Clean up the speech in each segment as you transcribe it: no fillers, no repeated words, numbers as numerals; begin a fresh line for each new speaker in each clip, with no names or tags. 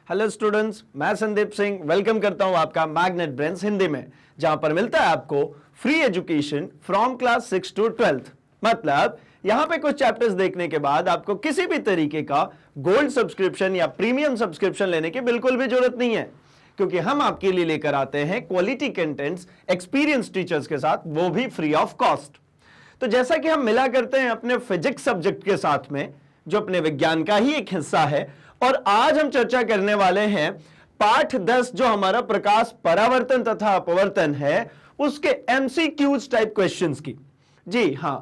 Hello students, मैं Sandeep Singh welcome करता हूं आपका मैग्नेट ब्रेन्स हिंदी में, जहां पर मिलता है आपको free education from class 6 to 12th। मतलब यहां पे कुछ चैप्टर्स देखने के बाद आपको किसी भी तरीके का गोल्ड सब्सक्रिप्शन या प्रीमियम सब्सक्रिप्शन लेने की बिल्कुल भी जरूरत नहीं है, क्योंकि हम आपके लिए लेकर आते हैं क्वालिटी कंटेंट्स एक्सपीरियंस टीचर्स के साथ, वो भी फ्री ऑफ कॉस्ट। तो जैसा कि हम मिला करते हैं अपने फिजिक्स सब्जेक्ट के साथ में, जो अपने विज्ञान का ही एक हिस्सा है, और आज हम चर्चा करने वाले हैं पाठ 10 जो हमारा प्रकाश परावर्तन तथा अपवर्तन है, उसके एमसीक्यूज टाइप क्वेश्चंस की। जी हां,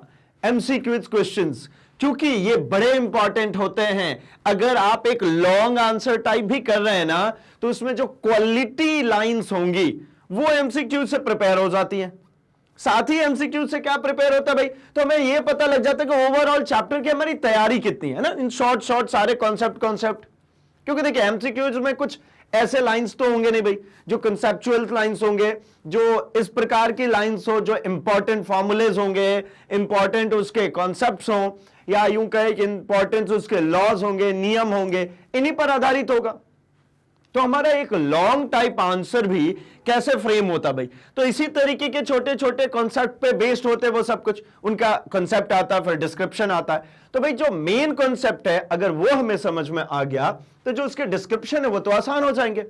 एमसीक्यूज क्वेश्चंस, क्योंकि ये बड़े इंपॉर्टेंट होते हैं। अगर आप एक लॉन्ग आंसर टाइप भी कर रहे हैं ना, तो उसमें जो क्वालिटी लाइंस होंगी वो एमसीक्यूज से प्रिपेयर हो जाती हैं। साथ ही एमसीक्यू से क्या प्रिपेयर होता है भाई, तो हमें यह पता लग जाता है कि ओवरऑल चैप्टर की हमारी तैयारी कितनी है ना, इन शॉर्ट सारे कॉन्सेप्ट। क्योंकि देखिए एमसीक्यूज में कुछ ऐसे लाइंस तो होंगे नहीं भाई जो कंसेप्चुअल लाइंस होंगे, जो इस प्रकार की लाइंस हो, जो इंपॉर्टेंट फॉर्मूलेज होंगे, इंपॉर्टेंट उसके कॉन्सेप्ट्स हों, या यूं कहे कि इंपॉर्टेंट उसके लॉज होंगे, नियम होंगे, इन्हीं पर आधारित होगा। तो हमारा एक लॉन्ग टाइप आंसर भी कैसे फ्रेम होता भाई, तो इसी तरीके के छोटे छोटे कॉन्सेप्ट पे बेस्ड होते हैं वो सब कुछ। उनका कॉन्सेप्ट आता है, फिर डिस्क्रिप्शन आता है। तो भाई जो मेन कॉन्सेप्ट है अगर वो हमें समझ में आ गया, तो जो उसके डिस्क्रिप्शन है वो तो आसान हो जाएंगे।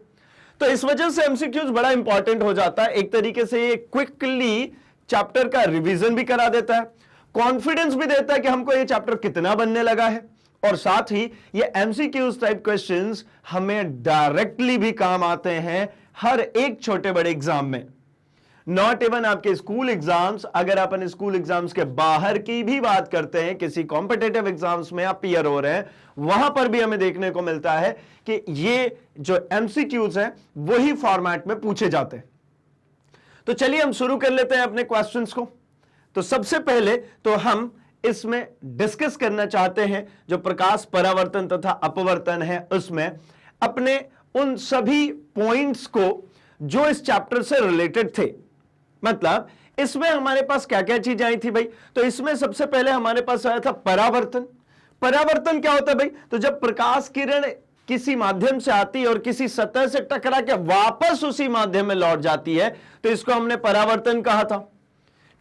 तो इस वजह से एमसीक्यूज बड़ा इंपॉर्टेंट हो जाता है। एक तरीके से ये क्विकली चैप्टर का रिविजन भी करा देता है, कॉन्फिडेंस भी देता है कि हमको ये चैप्टर कितना बनने लगा है, और साथ ही ये एमसीक्यूज टाइप क्वेश्चंस हमें डायरेक्टली भी काम आते हैं हर एक छोटे बड़े एग्जाम में। नॉट इवन आपके स्कूल एग्जाम्स, अगर अपन स्कूल एग्जाम्स के बाहर की भी बात करते हैं, किसी कॉम्पिटिटिव एग्जाम्स में आप पीयर हो रहे हैं, वहां पर भी हमें देखने को मिलता है कि ये जो एमसीक्यूज हैं वही फॉर्मेट में पूछे जाते हैं। तो चलिए हम शुरू कर लेते हैं अपने क्वेश्चंस को। तो सबसे पहले तो हम इसमें डिस्कस करना चाहते हैं जो प्रकाश परावर्तन तथा अपवर्तन है, उसमें अपने उन सभी पॉइंट्स को जो इस चैप्टर से रिलेटेड थे। मतलब इसमें हमारे पास क्या क्या चीजें आई थी भाई, तो इसमें सबसे पहले हमारे पास आया था परावर्तन। परावर्तन क्या होता है भाई, तो जब प्रकाश किरण किसी माध्यम से आती है और किसी सतह से टकरा के वापस उसी माध्यम में लौट जाती है, तो इसको हमने परावर्तन कहा था।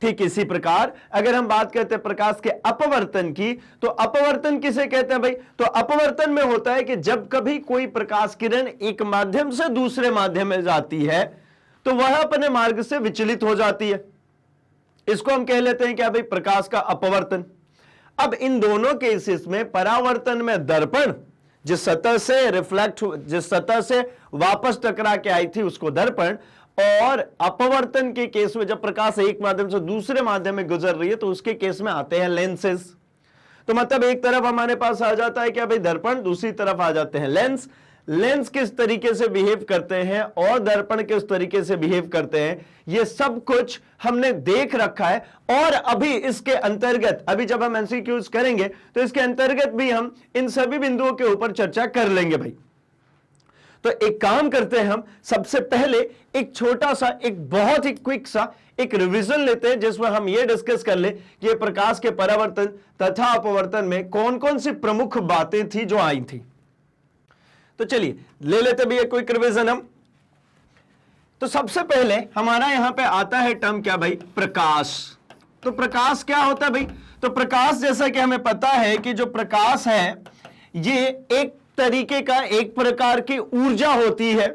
ठीक इसी प्रकार अगर हम बात करते हैं प्रकाश के अपवर्तन की, तो अपवर्तन किसे कहते हैं भाई, तो अपवर्तन में होता है कि जब कभी कोई प्रकाश किरण एक माध्यम से दूसरे माध्यम में जाती है, तो वह अपने मार्ग से विचलित हो जाती है। इसको हम कह लेते हैं क्या भाई, प्रकाश का अपवर्तन। अब इन दोनों केसेस में परावर्तन में दर्पण, जिस सतह से वापस टकरा के आई थी उसको दर्पण, और अपवर्तन के केस में जब प्रकाश एक माध्यम से दूसरे माध्यम में गुजर रही है तो उसके केस में आते हैं लेंसेज। तो मतलब एक तरफ हमारे पास आ जाता है क्या भाई दर्पण, दूसरी तरफ आ जाते हैं लेंस। लेंस किस तरीके से बिहेव करते हैं और दर्पण किस तरीके से बिहेव करते हैं, ये सब कुछ हमने देख रखा है। और अभी इसके अंतर्गत, अभी जब हम एमसीक्यूज करेंगे तो इसके अंतर्गत भी हम इन सभी बिंदुओं के ऊपर चर्चा कर लेंगे भाई। तो एक काम करते हैं, हम सबसे पहले एक छोटा सा, एक बहुत ही क्विक सा एक रिवीजन लेते हैं, जिसमें हम ये डिस्कस कर ले कि ये प्रकाश के परावर्तन तथा अपवर्तन में कौन कौन सी प्रमुख बातें थी जो आई थी। तो चलिए ले लेते भी एक क्विक रिवीजन हम। तो सबसे पहले हमारा यहां पे आता है टर्म क्या भाई, प्रकाश। तो प्रकाश क्या होता है भाई, तो प्रकाश जैसा कि हमें पता है कि जो प्रकाश है ये एक तरीके का, एक प्रकार की ऊर्जा होती है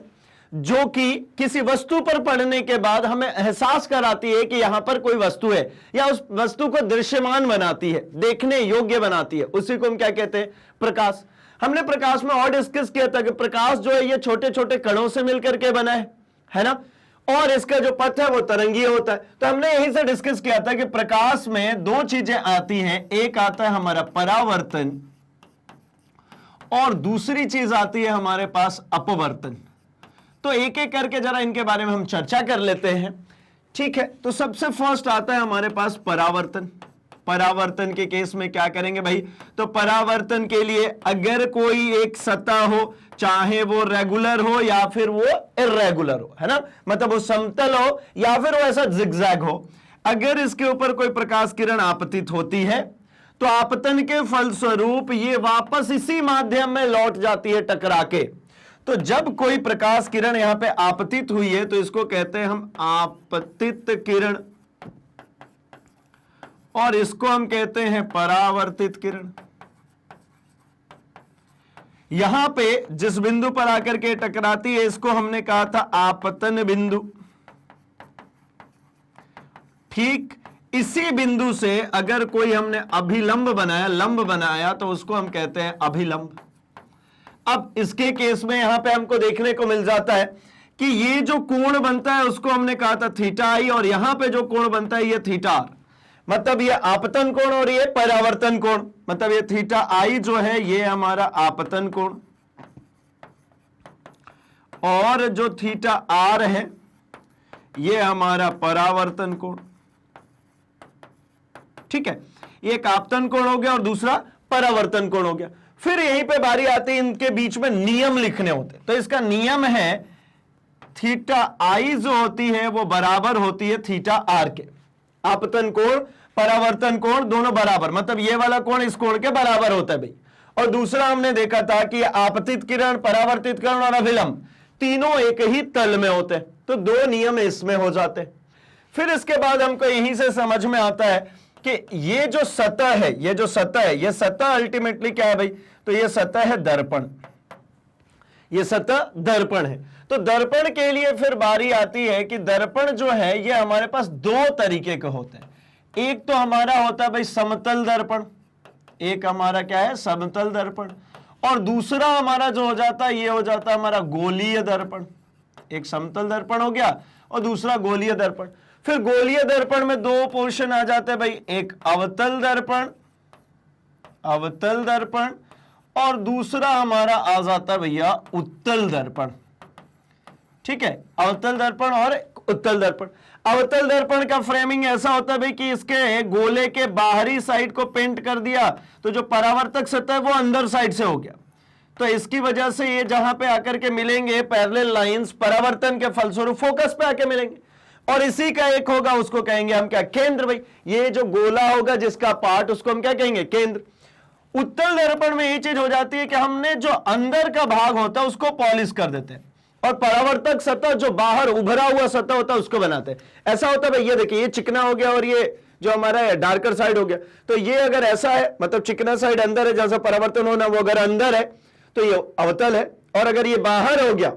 जो कि किसी वस्तु पर पड़ने के बाद हमें एहसास कराती है कि यहां पर कोई वस्तु है, या उस वस्तु को दृश्यमान बनाती है, देखने योग्य बनाती है। उसी को हम क्या कहते हैं, प्रकाश। हमने प्रकाश में और डिस्कस किया था कि प्रकाश जो है ये छोटे छोटे कणों से मिलकर के बना है ना, और इसका जो पथ है वो तरंगीय होता है। तो हमने यहीं से डिस्कस किया था कि प्रकाश में दो चीजें आती हैं, एक आता है हमारा परावर्तन और दूसरी चीज आती है हमारे पास अपवर्तन। तो एक एक करके जरा इनके बारे में हम चर्चा कर लेते हैं, ठीक है। तो सबसे फर्स्ट आता है हमारे पास परावर्तन। परावर्तन के केस में क्या करेंगे भाई, तो परावर्तन के लिए अगर कोई एक सतह हो, चाहे वो रेगुलर हो या फिर वो इर्रेगुलर हो, है ना, मतलब वो समतल हो या फिर वो ऐसा जिगजैग हो, अगर इसके ऊपर कोई प्रकाश किरण आपतित होती है तो आपतन के फलस्वरूप ये वापस इसी माध्यम में लौट जाती है टकरा के। तो जब कोई प्रकाश किरण यहां पे आपतित हुई है तो इसको कहते हैं हम आपतित किरण, और इसको हम कहते हैं परावर्तित किरण। यहां पे जिस बिंदु पर आकर के टकराती है इसको हमने कहा था आपतन बिंदु। ठीक इसी बिंदु से अगर कोई हमने अभिलंब बनाया, लंब बनाया, तो उसको हम कहते हैं अभिलंब। अब इसके केस में यहां पे हमको देखने को मिल जाता है कि ये जो कोण बनता है उसको हमने कहा था थीटा आई, और यहां पे जो कोण बनता है ये थीटा आर। मतलब ये आपतन कोण और ये परावर्तन कोण, मतलब ये थीटा आई जो है ये हमारा आपतन कोण, और जो थीटा आर है ये हमारा परावर्तन कोण। ठीक है, ये एक आपतन कोण हो गया और दूसरा परावर्तन कोण हो गया। फिर यहीं पे बारी आती है इनके बीच में नियम लिखने होते। तो इसका नियम है थीटा आई जो होती है वो बराबर होती है थीटा आर के। आपतन कोण परावर्तन कोण दोनों बराबर, मतलब ये वाला कोण इस कोण के बराबर होता है भाई। और दूसरा हमने देखा था कि आपतित किरण, परावर्तित किरण और अभिलंब तीनों एक ही तल में होते हैं, तो दो नियम इसमें हो जाते हैं। फिर इसके बाद हमको यहीं से समझ में आता है कि ये जो सतह है, ये जो सतह है, ये सतह अल्टीमेटली क्या है भाई, तो ये सतह है दर्पण, ये सतह दर्पण है। तो दर्पण के लिए फिर बारी आती है कि दर्पण जो है ये हमारे पास दो तरीके के होते हैं। एक तो हमारा होता है भाई समतल दर्पण, एक हमारा क्या है समतल दर्पण, और दूसरा हमारा जो हो जाता है ये हो जाता है हमारा गोलीय दर्पण। एक समतल दर्पण हो गया और दूसरा गोलीय दर्पण। फिर गोलीय दर्पण में दो पोर्शन आ जाते हैं भाई, एक अवतल दर्पण, अवतल दर्पण, और दूसरा हमारा आ जाता है भैया उत्तल दर्पण। ठीक है, अवतल दर्पण और उत्तल दर्पण। अवतल दर्पण का फ्रेमिंग ऐसा होता है भाई कि इसके गोले के बाहरी साइड को पेंट कर दिया तो जो परावर्तक सतह है वो अंदर साइड से हो गया। तो इसकी वजह से ये जहां पे आकर के मिलेंगे पैरेलल लाइंस, परावर्तन के फलस्वरूप फोकस पे आके मिलेंगे, और इसी का एक होगा उसको कहेंगे हम क्या, केंद्र भाई। ये जो गोला होगा जिसका पार्ट उसको हम क्या कहेंगे, केंद्र। उत्तल दर्पण में ये चीज हो जाती है कि हमने जो अंदर का भाग होता है उसको पॉलिश कर देते हैं, और परावर्तक सतह जो बाहर उभरा हुआ सतह होता है उसको बनाते हैं। ऐसा होता है भाई, ये देखिए ये चिकना हो गया और ये जो हमारा डार्कर साइड हो गया। तो ये अगर ऐसा है मतलब चिकना साइड अंदर है, जैसा परावर्तन होना वो अगर अंदर है तो ये अवतल है, और अगर ये बाहर हो गया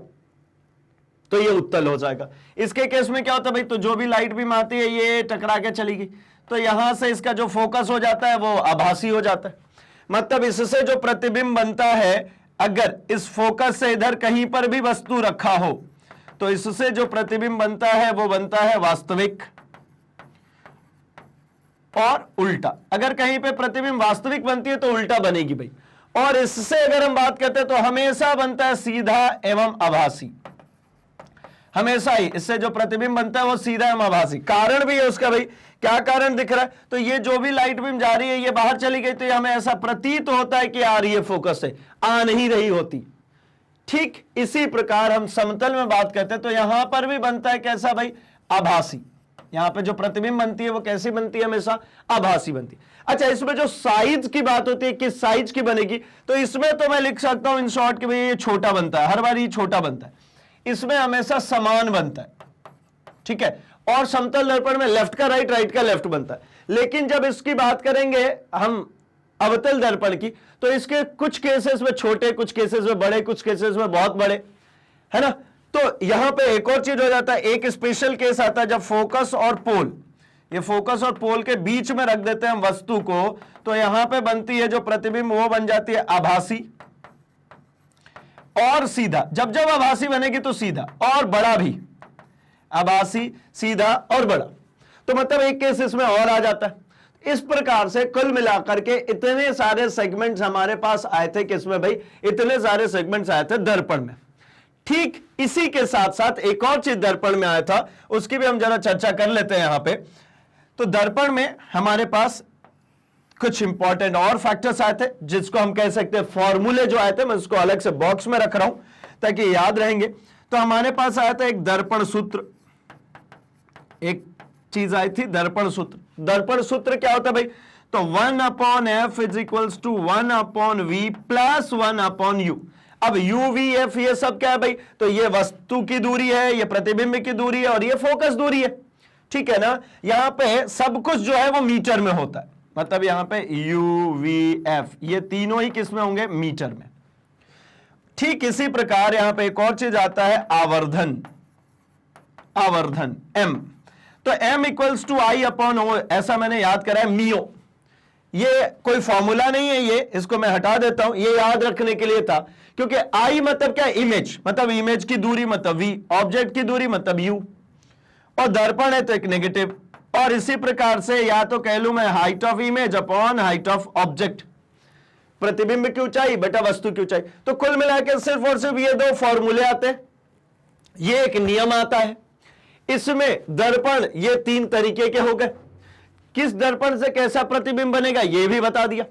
तो ये उत्तल हो जाएगा। इसके केस में क्या होता है भाई, तो जो भी लाइट बीम आती है ये टकरा के चली गई, तो यहां से इसका जो फोकस हो जाता है वो आभासी हो जाता है। मतलब इससे जो प्रतिबिंब बनता है, अगर इस फोकस से इधर कहीं पर भी वस्तु रखा हो तो इससे जो प्रतिबिंब बनता है वो बनता है वास्तविक, और उल्टा अगर कहीं पे प्रतिबिंब वास्तविक बनती है तो उल्टा बनेगी भाई। और इससे अगर हम बात करते हैं तो हमेशा बनता है सीधा एवं आभासी, हमेशा ही इससे जो प्रतिबिंब बनता है वो सीधा एवं आभासी। कारण भी है उसका भाई, क्या कारण दिख रहा है, तो ये जो भी लाइट बीम जा रही है ये बाहर चली गई तो ये हमें ऐसा प्रतीत होता है कि आ रही है फोकस से, आ नहीं रही होती। ठीक इसी प्रकार हम समतल में बात करते हैं तो यहां पर भी बनता है कैसा भाई, आभासी। यहां पे जो प्रतिबिंब बनती है वो कैसी बनती है, हमेशा आभासी बनती है। अच्छा, इसमें जो साइज की बात होती है, किस साइज की बनेगी, तो इसमें तो मैं लिख सकता हूं इन शॉर्ट कि भाई ये छोटा बनता है, हर बार ये छोटा बनता है, इसमें हमेशा समान बनता है। ठीक है, और समतल दर्पण में लेफ्ट का राइट, राइट का लेफ्ट बनता है। लेकिन जब इसकी बात करेंगे हम अवतल दर्पण की, तो इसके कुछ केसेस में छोटे, कुछ केसेस में बड़े, कुछ केसेस में बहुत बड़े, है ना। तो यहां पे एक और चीज हो जाता है, एक स्पेशल केस आता है जब फोकस और पोल, ये फोकस और पोल के बीच में रख देते हैं हम वस्तु को, तो यहां पे बनती है जो प्रतिबिंब वो बन जाती है आभासी और सीधा। जब जब आभासी बनेगी तो सीधा और बड़ा भी, आभासी, सीधा और बड़ा। तो मतलब एक केस इसमें और आ जाता है। इस प्रकार से कुल मिलाकर के इतने सारे सेगमेंट्स हमारे पास आए थे, किसमें भाई, इतने सारे सेगमेंट्स आए थे दर्पण में। ठीक इसी के साथ साथ एक और चीज दर्पण में आया था, उसकी भी हम जरा चर्चा कर लेते हैं यहां पे। तो दर्पण में हमारे पास कुछ इंपॉर्टेंट और फैक्टर्स आए थे, जिसको हम कह सकते हैं फॉर्मूले जो आए थे, मैं उसको अलग से बॉक्स में रख रहा हूं ताकि याद रहेंगे। तो हमारे पास आया था एक दर्पण सूत्र, एक चीज आई थी दर्पण सूत्र। दर्पण सूत्र क्या होता है भाई, तो 1/f = 1/v + 1/u। अब UVF ये सब क्या है भाई, तो ये वस्तु की दूरी है, ये प्रतिबिंब की दूरी है और ये फोकस दूरी है, ठीक है ना। यहां पे सब कुछ जो है वो मीटर में होता है, मतलब यहां पे UVF ये तीनों ही किस में होंगे, मीटर में। ठीक इसी प्रकार यहां पे एक और चीज आता है आवर्धन, आवर्धन M, तो M equals to I upon O, ऐसा मैंने याद करा है मियो। ये कोई फॉर्मूला नहीं है, ये इसको मैं हटा देता हूं, ये याद रखने के लिए था, क्योंकि I मतलब क्या, इमेज, मतलब इमेज की दूरी मतलब V, ऑब्जेक्ट की दूरी मतलब U, और दर्पण है तो एक नेगेटिव, और इसी प्रकार से या तो कह लूं मैं height of image upon height of object, प्रतिबिंब की ऊंचाई बटा वस्तु की ऊंचाई। तो कुल मिलाकर सिर्फ और सिर्फ ये दो फॉर्मूले आते हैं, ये एक नियम आता है। इसमें दर्पण ये तीन तरीके के हो गए, किस दर्पण से कैसा प्रतिबिंब बनेगा ये भी बता दिया।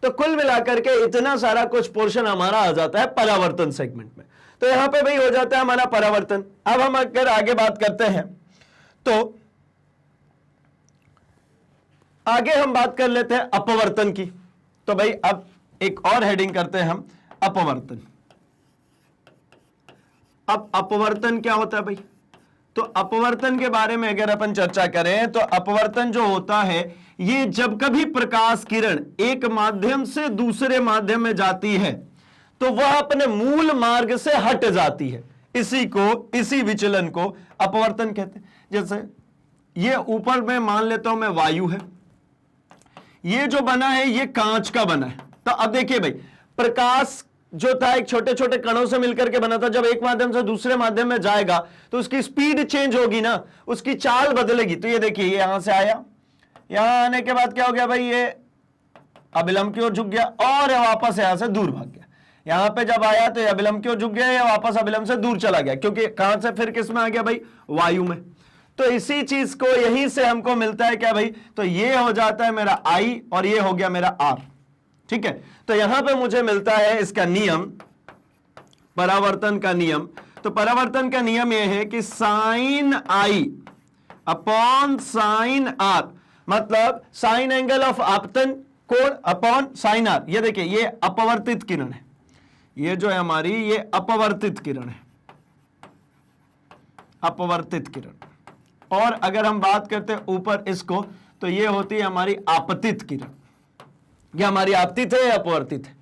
तो कुल मिलाकर के इतना सारा कुछ पोर्शन हमारा आ जाता है परावर्तन सेगमेंट में। तो यहां पे भाई हो जाता है हमारा परावर्तन। अब हम अगर आगे बात करते हैं तो आगे हम बात कर लेते हैं अपवर्तन की। तो भाई अब एक और हेडिंग करते हैं हम, अपवर्तन। अब अपवर्तन क्या होता है भाई, तो अपवर्तन के बारे में अगर अपन चर्चा करें तो अपवर्तन जो होता है, ये जब कभी प्रकाश किरण एक माध्यम से दूसरे माध्यम में जाती है तो वह अपने मूल मार्ग से हट जाती है, इसी विचलन को अपवर्तन कहते हैं। जैसे ये ऊपर में मान लेता हूं मैं वायु है, ये जो बना है ये कांच का बना है। तो अब देखिए भाई, प्रकाश जो था एक छोटे छोटे कणों से मिलकर के बना था, जब एक माध्यम से दूसरे माध्यम में जाएगा तो उसकी स्पीड चेंज होगी ना, उसकी चाल बदलेगी। तो ये देखिए, ये यहां से आया, यहां आने के बाद क्या हो गया भाई, ये अभिलंब की ओर झुक गया और वापस यहां से दूर भाग गया। यहां पे जब आया तो ये अभिलंब की ओर झुक गया, या वापस अभिलंब से दूर चला गया, क्योंकि कहां से फिर किस में आ गया भाई, वायु में। तो इसी चीज को यहीं से हमको मिलता है क्या भाई, तो ये हो जाता है मेरा I और ये हो गया मेरा R, ठीक है। तो यहां पे मुझे मिलता है इसका नियम, परावर्तन का नियम। तो परावर्तन का नियम यह है कि sine I upon sine R, मतलब साइन एंगल ऑफ आपतन कोण अपॉन साइन R। ये देखिए, ये अपवर्तित किरण है, ये जो है हमारी ये अपवर्तित किरण है, अपवर्तित किरण। और अगर हम बात करते हैं ऊपर इसको, तो ये होती है हमारी आपतित किरण। ये हमारी आपतित है या अपवर्तित है,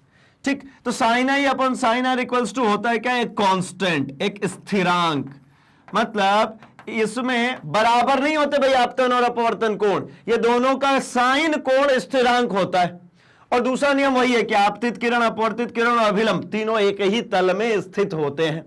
ठीक। तो sine I upon sine R equals to होता है क्या, एक कांस्टेंट, एक स्थिरांक। मतलब इसमें बराबर नहीं होते भाई आपतन और अपवर्तन कोण, ये दोनों का साइन कोण स्थिरांक होता है। और दूसरा नियम वही है कि आपतित किरण, अपवर्तित किरण और अभिलंब तीनों एक ही तल में स्थित होते हैं,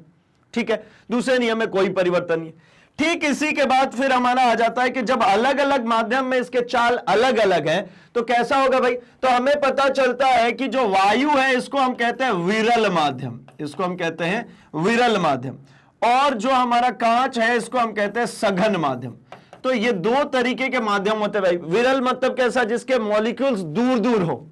ठीक है। दूसरे नियम में कोई परिवर्तन नहीं। ठीक इसी के बाद फिर हमारा आ जाता है कि जब अलग अलग माध्यम में इसके चाल अलग अलग हैं तो कैसा होगा भाई, तो हमें पता चलता है कि जो वायु है इसको हम कहते हैं विरल माध्यम, इसको हम कहते हैं विरल माध्यम, और जो हमारा कांच है इसको हम कहते हैं सघन माध्यम। तो ये दो तरीके के माध्यम होते हैं भाई। विरल मतलब कैसा, जिसके मॉलिक्यूल्स दूर दूर हो,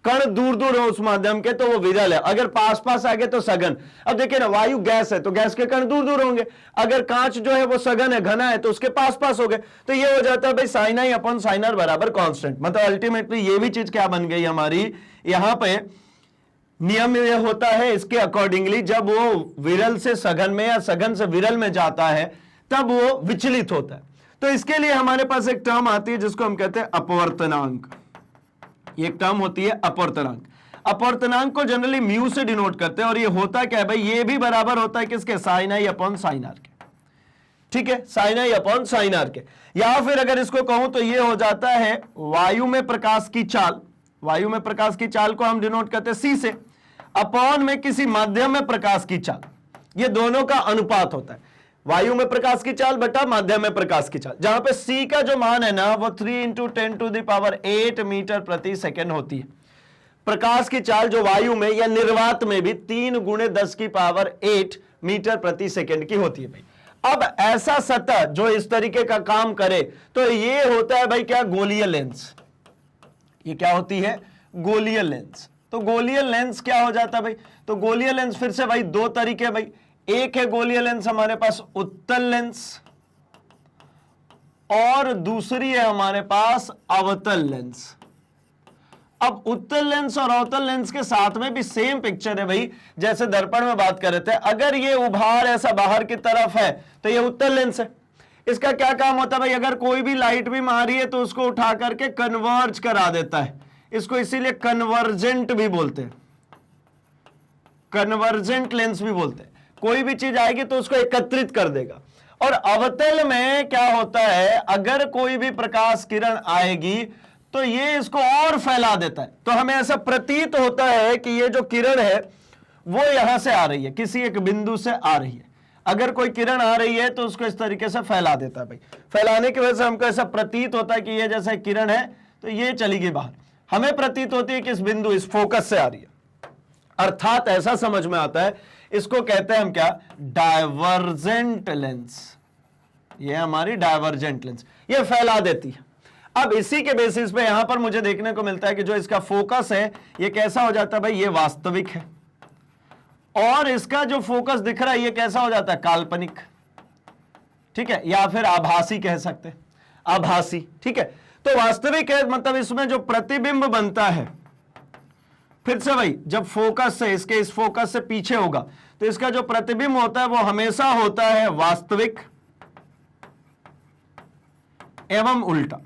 कण दूर दूर हो उस माध्यम के, तो वो विरल है। अगर पास पास आ गए तो सघन। अब देखिए ना, वायु गैस है तो गैस के कण दूर दूर होंगे, अगर कांच जो है वो सघन है, घना है, तो उसके पास पास हो गए। तो ये हो जाता है भाई sine I upon sine R बराबर कांस्टेंट। मतलब अल्टीमेटली ये भी चीज क्या बन गई हमारी, यहां पे नियम ये होता है इसके अकॉर्डिंगली, जब वो विरल से सघन में या सघन से विरल में जाता है तब वो विचलित होता है। तो इसके लिए हमारे पास एक टर्म आती है जिसको हम कहते हैं अपवर्तनांक। ये एक टर्म होती है अपवर्तनांक। अपवर्तनांक को जनरली म्यू से डिनोट करते हैं, और ये होता क्या है भाई, ये भी बराबर होता है किसके, sine I upon sine R के, ठीक है, sine I upon sine R के। या फिर अगर इसको कहूं तो ये हो जाता है वायु में प्रकाश की चाल, वायु में प्रकाश की चाल को हम डिनोट करते हैं सी से, अपॉन में किसी माध्यम में प्रकाश की चाल, ये दोनों का अनुपात होता है, वायु में प्रकाश की चाल बटा माध्यम में प्रकाश की चाल, जहां पे c का जो मान है ना वो 3 × 10⁸ मीटर प्रति सेकेंड होती है। प्रकाश की चाल जो वायु में या निर्वात में भी 3 × 10⁸ मीटर प्रति सेकेंड की होती है भाई। अब ऐसा सतह जो इस तरीके का काम करे तो ये होता है भाई क्या, गोलीय लेंस। ये क्या होती है, गोलीय लेंस। तो गोलीय लेंस क्या हो जाता है भाई, तो गोलीय लेंस फिर से भाई दो तरीके भाई, एक है गोलीय लेंस हमारे पास उत्तल लेंस, और दूसरी है हमारे पास अवतल लेंस। अब उत्तल लेंस और अवतल लेंस के साथ में भी सेम पिक्चर है भाई, जैसे दर्पण में बात कर रहे थे। अगर ये उभार ऐसा बाहर की तरफ है तो ये उत्तल लेंस है। इसका क्या काम होता है भाई, अगर कोई भी लाइट भी मारी है तो उसको उठा करके कन्वर्ज करा देता है। इसको इसीलिए कन्वर्जेंट भी बोलते हैं, कन्वर्जेंट लेंस भी बोलते हैं। कोई भी चीज आएगी तो उसको एकत्रित कर देगा। और अवतल में क्या होता है, अगर कोई भी प्रकाश किरण आएगी तो ये इसको और फैला देता है। तो हमें ऐसा प्रतीत होता है कि ये जो किरण है वो यहां से आ रही है, किसी एक बिंदु से आ रही है। अगर कोई किरण आ रही है तो उसको इस तरीके से फैला देता है भाई। फैलाने की वजह से हमको ऐसा प्रतीत होता है कि ये जैसे किरण है तो ये चली गई बाहर। हमें प्रतीत होती है कि इस बिंदु, इस फोकस से आ रही है। अर्थात ऐसा समझ में आता है, इसको कहते हैं हम क्या, डायवर्जेंट लेंस। ये हमारी डायवर्जेंट लेंस, ये फैला देती है। अब इसी के बेसिस पे यहां पर मुझे देखने को मिलता है कि जो इसका फोकस है ये कैसा हो जाता है भाई, ये वास्तविक है। और इसका जो फोकस दिख रहा है ये कैसा हो जाता है, काल्पनिक, ठीक है, या फिर आभासी कह सकते हैं, आभासी, ठीक है। तो वास्तविक है मतलब इसमें जो प्रतिबिंब बनता है, फिर से भाई जब फोकस से, इसके इस फोकस से पीछे होगा तो इसका जो प्रतिबिंब होता है वो हमेशा होता है वास्तविक एवं उल्टा।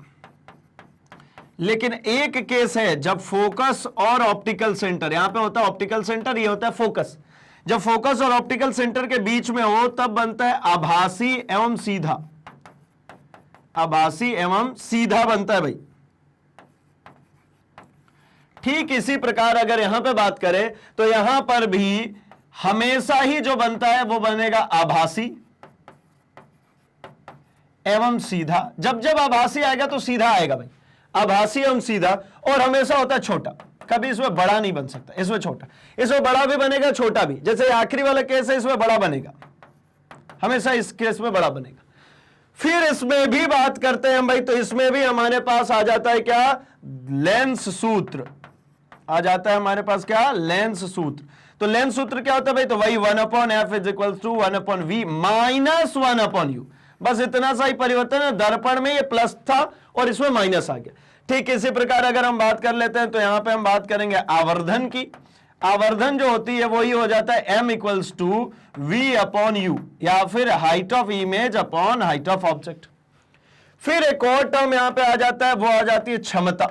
लेकिन एक केस है जब फोकस और ऑप्टिकल सेंटर, यहां पे होता है ऑप्टिकल सेंटर, ये होता है फोकस। जब फोकस और ऑप्टिकल सेंटर के बीच में हो तब बनता है आभासी एवं सीधा, आभासी एवं सीधा बनता है भाई। ठीक इसी प्रकार अगर यहां पे बात करें तो यहां पर भी हमेशा ही जो बनता है वो बनेगा आभासी एवं सीधा। जब जब आभासी आएगा तो सीधा आएगा भाई, आभासी एवं सीधा। और हमेशा होता है छोटा, कभी इसमें बड़ा नहीं बन सकता, इसमें छोटा, इसमें बड़ा भी बनेगा छोटा भी। जैसे आखिरी वाला केस है इसमें बड़ा बनेगा, हमेशा इस केस में बड़ा बनेगा। फिर इसमें भी बात करते हैं हम भाई, तो इसमें भी हमारे पास आ जाता है क्या, लेंस सूत्र आ जाता है हमारे पास, क्या, लेंस सूत्र। तो लेंस सूत्र क्या होता है भाई, तो वही 1/f is equal to 1/v minus 1/u। बस इतना सा ही परिवर्तन है, दर्पण में ये प्लस था और इसमें माइनस आ गया। ठीक इसी प्रकार अगर हम बात कर लेते हैं तो यहां पे हम बात करेंगे आवर्धन की। आवर्धन जो होती है वही हो जाता है m इक्वल्स टू v/u, या फिर height of image upon height of object. फिर एक और टर्म यहां पे आ जाता है, वो आ जाती है क्षमता,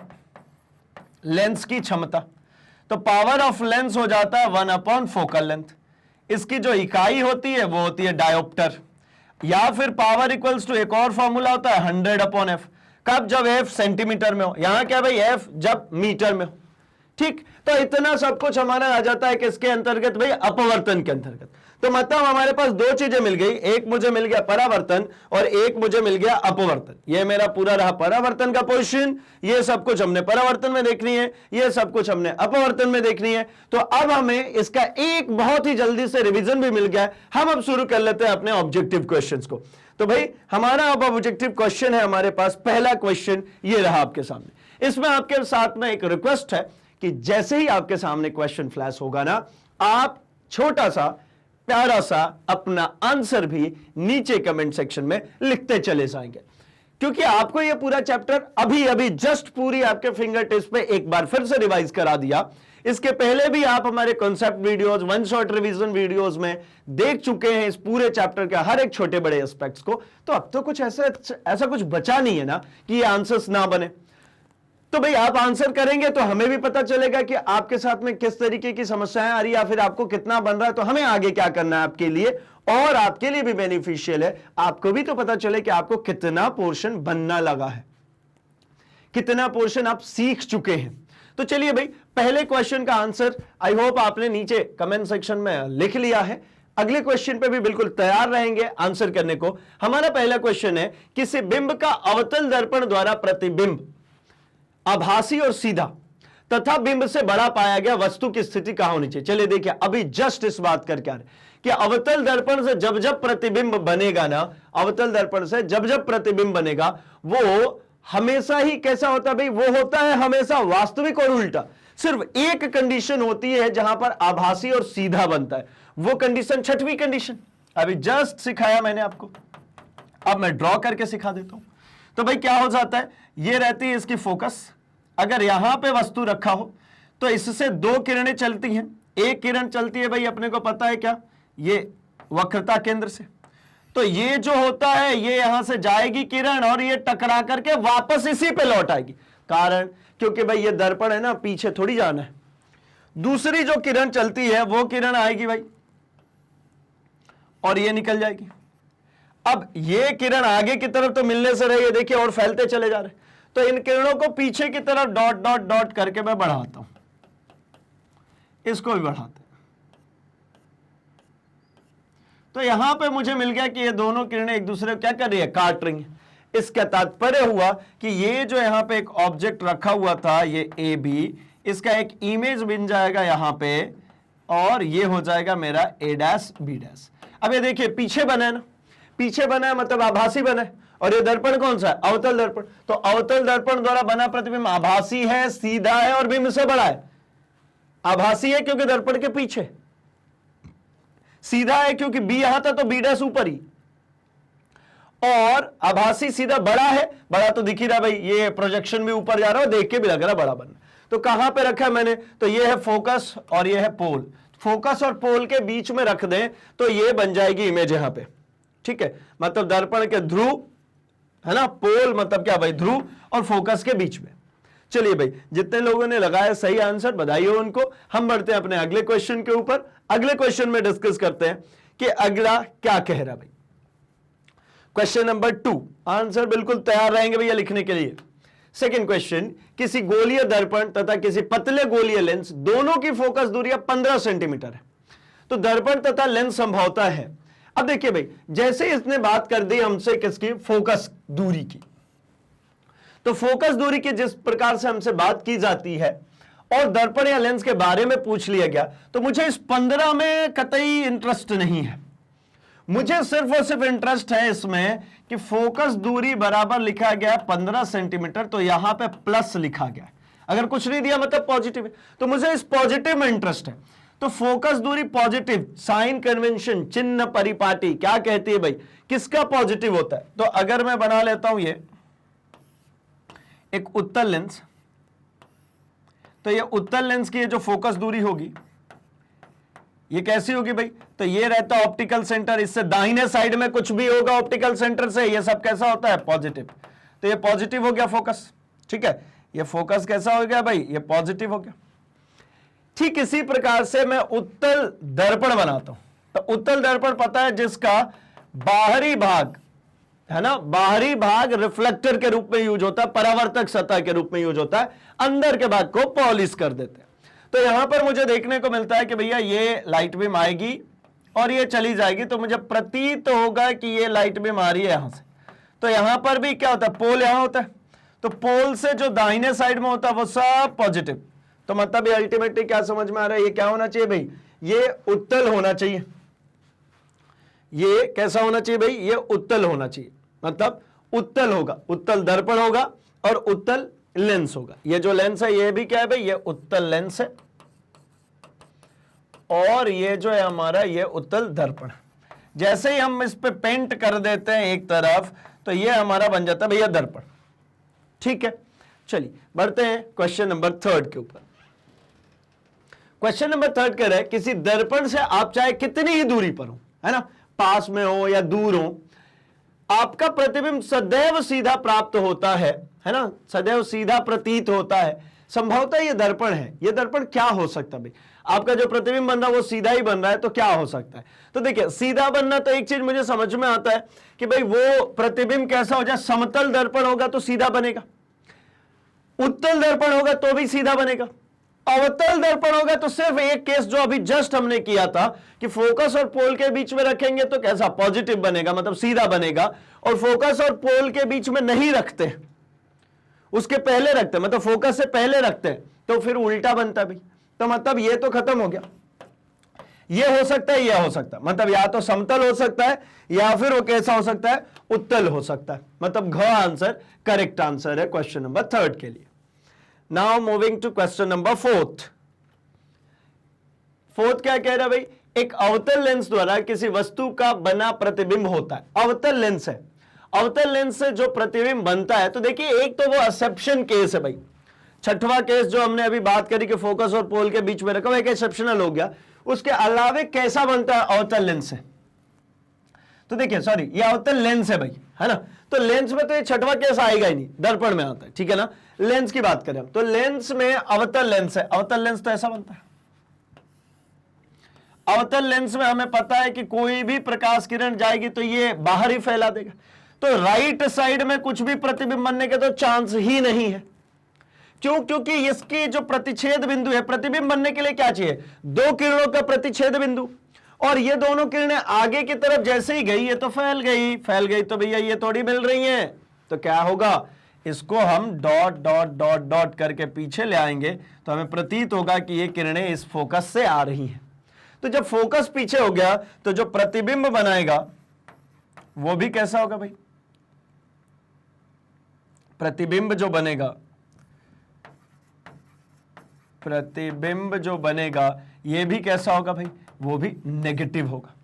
लेंस की क्षमता। तो पावर ऑफ लेंस हो जाता है 1/, फोकल लेंथ। इसकी जो इकाई होती है वो होती है डायोप्टर, या फिर पावर इक्वल्स टू एक और फॉर्मूला होता है 100/f। कब, जब f सेंटीमीटर में हो, यहां क्या भाई f जब मीटर में हो। ठीक, तो इतना सब कुछ हमारा आ जाता है किसके अंतर्गत भाई, अपवर्तन के अंतर्गत। तो मतलब हमारे पास दो चीजें मिल गई, एक मुझे मिल गया परावर्तन और एक मुझे मिल गया अपवर्तन। ये मेरा पूरा रहा परावर्तन का पोर्शन, ये सब कुछ हमने परावर्तन में देखनी है, ये सब कुछ हमने अपवर्तन में देखनी है। तो अब हमें इसका एक बहुत ही जल्दी से रिवीजन भी मिल गया है। हम अब शुरू कर लेते हैं अपने ऑब्जेक्टिव क्वेश्चंस को। तो भाई हमारा अब ऑब्जेक्टिव क्वेश्चन है हमारे पास, पहला क्वेश्चन ये रहा आपके सामने। इसमें आपके साथ में एक रिक्वेस्ट है कि जैसे ही आपके सामने क्वेश्चन फ्लैश होगा ना, आप छोटा सा प्यारा सा अपना आंसर भी नीचे कमेंट सेक्शन में लिखते चले जाएंगे, क्योंकि आपको यह पूरा चैप्टर अभी अभी जस्ट पूरी आपके फिंगर टिप्स पे एक बार फिर से रिवाइज करा दिया। इसके पहले भी आप हमारे concept videos, one shot revision videos में देख चुके हैं इस पूरे चैप्टर के हर एक छोटे बड़े एस्पेक्ट्स को। तो अब तो कुछ ऐसा कुछ बचा नहीं है ना कि ये आंसर्स ना बने। तो भाई आप आंसर करेंगे तो हमें भी पता चलेगा कि आपके साथ में किस तरीके की समस्याएं आ रही है, या फिर आपको कितना बन रहा है, तो हमें आगे क्या करना है आपके लिए, और आपके लिए भी बेनिफिशियल है। आपको भी तो पता चले कि आपको कितना पोर्शन बनना लगा है, कितना पोर्शन आप सीख चुके हैं। तो चलिए भाई पहले क्वेश्चन का आंसर आई होप आपने नीचे कमेंट सेक्शन में लिख लिया है। अगले क्वेश्चन पे भी बिल्कुल तैयार रहेंगे आंसर करने को। हमारा पहला क्वेश्चन है, किसी बिंब का अवतल दर्पण द्वारा प्रतिबिंब आभासी और सीधा तथा बिंब से बड़ा पाया गया वस्तु की स्थिति कहां होनी चाहिए। चलिए देखिए, अभी जस्ट इस बात करके आ रहे कि अवतल दर्पण से जब जब प्रतिबिंब बनेगा ना, अवतल दर्पण से जब जब प्रतिबिंब बनेगा वो हमेशा ही कैसा होता है भाई, वो होता है हमेशा वास्तविक और उल्टा। सिर्फ एक कंडीशन होती है जहां पर आभासी और सीधा बनता है, वो कंडीशन छठवीं कंडीशन अभी जस्ट सिखाया मैंने आपको। अब मैं ड्रॉ करके सिखा देता हूं। तो भाई क्या हो जाता है, ये रहती है इसकी फोकस, अगर यहां पे वस्तु रखा हो तो इससे दो किरणें चलती हैं। एक किरण चलती है भाई अपने को पता है क्या, ये वक्रता केंद्र से, तो ये जो होता है ये यहां से जाएगी किरण और ये टकरा करके वापस इसी पे लौट आएगी। कारण क्योंकि भाई ये दर्पण है ना, पीछे थोड़ी जाना है। दूसरी जो किरण चलती है वो किरण आएगी भाई और ये निकल जाएगी। अब ये किरण आगे की तरफ तो मिलने से रही है, देखिए और फैलते चले जा रहे हैं। तो इन किरणों को पीछे की तरफ डॉट डॉट डॉट करके मैं बढ़ाता हूं, इसको भी बढ़ाते हैं। तो यहां पे मुझे मिल गया कि ये दोनों किरणें एक दूसरे को क्या कर रही है, काट रही हैं। इसका तात्पर्य हुआ कि ये जो यहां पे एक ऑब्जेक्ट रखा हुआ था, ये ए बी, इसका एक इमेज बन जाएगा यहां पे और ये हो जाएगा मेरा ए डैश बी डैश। अब ये देखिए पीछे बना है ना, पीछे बना है मतलब आभासी बना है। और ये दर्पण कौन सा है, अवतल दर्पण। तो अवतल दर्पण द्वारा बना प्रतिबिंब आभासी है, सीधा है और बिंब से बड़ा है। आभासी है क्योंकि दर्पण के पीछे, सीधा है क्योंकि बी यहां था तो बी डैश ऊपर ही, और आभासी सीधा बड़ा है, बड़ा तो दिख ही रहा भाई, ये प्रोजेक्शन भी ऊपर जा रहा है, देख के भी लग रहा बड़ा बन। तो कहां पे रखा है मैंने, तो ये है फोकस और ये है पोल। फोकस और पोल के बीच में रख दें तो ये बन जाएगी इमेज यहां पे, ठीक है। मतलब दर्पण के ध्रुव है ना, पोल मतलब क्या भाई, ध्रुव, और फोकस के बीच में। चलिए भाई, जितने लोगों ने लगाया सही आंसर बधाई हो उनको। हम बढ़ते हैं अपने अगले क्वेश्चन के ऊपर। अगले क्वेश्चन में डिस्कस करते हैं कि अगला क्या कह रहा भाई। क्वेश्चन नंबर 2, आंसर बिल्कुल तैयार रहेंगे भैया लिखने के लिए। सेकंड क्वेश्चन, किसी गोलीय दर्पण तथा किसी पतले गोलीय लेंस दोनों की फोकस दूरी 15 सेंटीमीटर है, तो दर्पण तथा लेंस संभवतः है। अब देखिए भाई, जैसे इसने बात कर दी हमसे किसकी, फोकस दूरी की, तो फोकस दूरी की जिस प्रकार से हमसे बात की जाती है और दर्पण या लेंस के बारे में पूछ लिया गया, तो मुझे इस 15 में कतई इंटरेस्ट नहीं है। मुझे सिर्फ और सिर्फ इंटरेस्ट है इसमें कि फोकस दूरी बराबर लिखा गया 15 सेंटीमीटर, तो यहां पे प्लस लिखा गया। अगर कुछ नहीं दिया मतलब पॉजिटिव है, तो मुझे इस पॉजिटिव में इंटरेस्ट है। तो फोकस दूरी पॉजिटिव, साइन कन्वेंशन, चिन्ह परिपाटी क्या कहती है भाई, किसका पॉजिटिव होता है। तो अगर मैं बना लेता हूं ये एक उत्तल लेंस, तो ये उत्तल लेंस की जो फोकस दूरी होगी ये कैसी होगी भाई, तो ये रहता है ऑप्टिकल सेंटर, इससे दाहिने साइड में कुछ भी होगा ऑप्टिकल सेंटर से, ये सब कैसा होता है, पॉजिटिव। तो ये पॉजिटिव हो गया फोकस, ठीक है। ये फोकस कैसा हो गया भाई, ये पॉजिटिव हो गया। ठीक इसी प्रकार से मैं उत्तल दर्पण बनाता हूं, तो उत्तल दर्पण पता है जिसका बाहरी भाग है ना, बाहरी भाग रिफ्लेक्टर के रूप में यूज होता है, परावर्तक सतह के रूप में यूज होता है, अंदर के भाग को पॉलिश कर देते हैं। तो यहां पर मुझे देखने को मिलता है कि भैया ये लाइट बीम आएगी और ये चली जाएगी, तो मुझे प्रतीत होगा कि ये लाइट बीम आ रही है यहां से। तो यहां पर भी क्या होता है, पोल यहां होता है, तो पोल से जो दाहिने साइड में होता है वो सब पॉजिटिव। तो मतलब ये अल्टीमेटली क्या समझ में आ रहा है, ये क्या होना चाहिए भाई, ये उत्तल होना चाहिए। ये कैसा होना चाहिए भाई, ये उत्तल होना चाहिए, मतलब उत्तल होगा, उत्तल दर्पण होगा और उत्तल लेंस होगा। ये जो लेंस है ये भी क्या है भाई, ये उत्तल लेंस है, और ये जो है हमारा ये उत्तल दर्पण। जैसे ही हम इस पे पेंट कर देते हैं एक तरफ, तो ये हमारा बन जाता है भैया दर्पण, ठीक है। चलिए बढ़ते हैं क्वेश्चन नंबर 3 के ऊपर। क्वेश्चन नंबर 3 कह रहा है, किसी दर्पण से आप चाहे कितनी ही दूरी पर हो, है ना, पास में हो या दूर हो, आपका प्रतिबिंब सदैव सीधा प्राप्त होता है ना, सदैव सीधा प्रतीत होता है। संभवतः ये दर्पण है। ये दर्पण क्या हो सकता है भाई, आपका जो प्रतिबिंब बन रहा है वो सीधा ही बन रहा है, तो क्या हो सकता है। तो देखिए सीधा बनना, तो एक चीज मुझे समझ में आता है कि भाई वो प्रतिबिंब कैसा हो जाए, समतल दर्पण होगा तो सीधा बनेगा, उत्तल दर्पण होगा तो भी सीधा बनेगा, अवतल दर्पण होगा तो सिर्फ एक केस जो अभी जस्ट हमने किया था कि फोकस और पोल के बीच में रखेंगे तो कैसा, पॉजिटिव बनेगा, मतलब सीधा बनेगा, और फोकस और पोल के बीच में नहीं रखते, उसके पहले रखते, मतलब फोकस से पहले रखते हैं, तो फिर उल्टा बनता भी। तो मतलब ये तो खत्म हो गया। ये हो सकता है, यह हो सकता है, मतलब या तो समतल हो सकता है या फिर वो कैसा हो सकता है, उत्तल हो सकता है। मतलब घ आंसर करेक्ट आंसर है क्वेश्चन नंबर 3 के लिए। Now moving to question number 4। क्या कह रहा है भाई, एक अवतल लेंस द्वारा किसी वस्तु का बना प्रतिबिंब होता है। अवतल लेंस है, अवतल लेंस से जो प्रतिबिंब बनता है, तो देखिए एक तो वो एक्सेप्शन केस है भाई, छठवां केस जो हमने अभी बात करी कि फोकस और पोल के बीच में रखा, एक एक्सेप्शनल हो गया। उसके अलावे कैसा बनता है अवतल लेंस से? तो देखिए, सॉरी, ये अवतल लेंस है भाई, है ना। तो लेंस में तो ये छठवां केस आएगा ही नहीं, दर्पण में आता है, ठीक है ना। लेंस की बात करें तो लेंस में अवतल लेंस है। अवतल लेंस तो ऐसा बनता है। अवतल लेंस में हमें पता है कि कोई भी प्रकाश किरण जाएगी तो ये बाहर ही फैला देगा। तो राइट साइड में कुछ भी प्रतिबिंब बनने के तो चांस ही नहीं है। क्यों? क्योंकि इसकी जो प्रतिच्छेद बिंदु है, प्रतिबिंब बनने के लिए क्या चाहिए? दो किरणों का प्रतिच्छेद बिंदु। और ये दोनों किरणें आगे की तरफ जैसे ही गई, ये तो फैल गई तो भैया ये थोड़ी मिल रही हैं। तो क्या होगा? इसको हम डॉट डॉट डॉट डॉट करके पीछे ले आएंगे तो हमें प्रतीत होगा कि ये किरणें इस फोकस से आ रही हैं। तो जब फोकस पीछे हो गया तो जो प्रतिबिंब बनाएगा वो भी कैसा होगा भाई? प्रतिबिंब जो बनेगा ये भी कैसा होगा भाई? वो भी नेगेटिव होगा।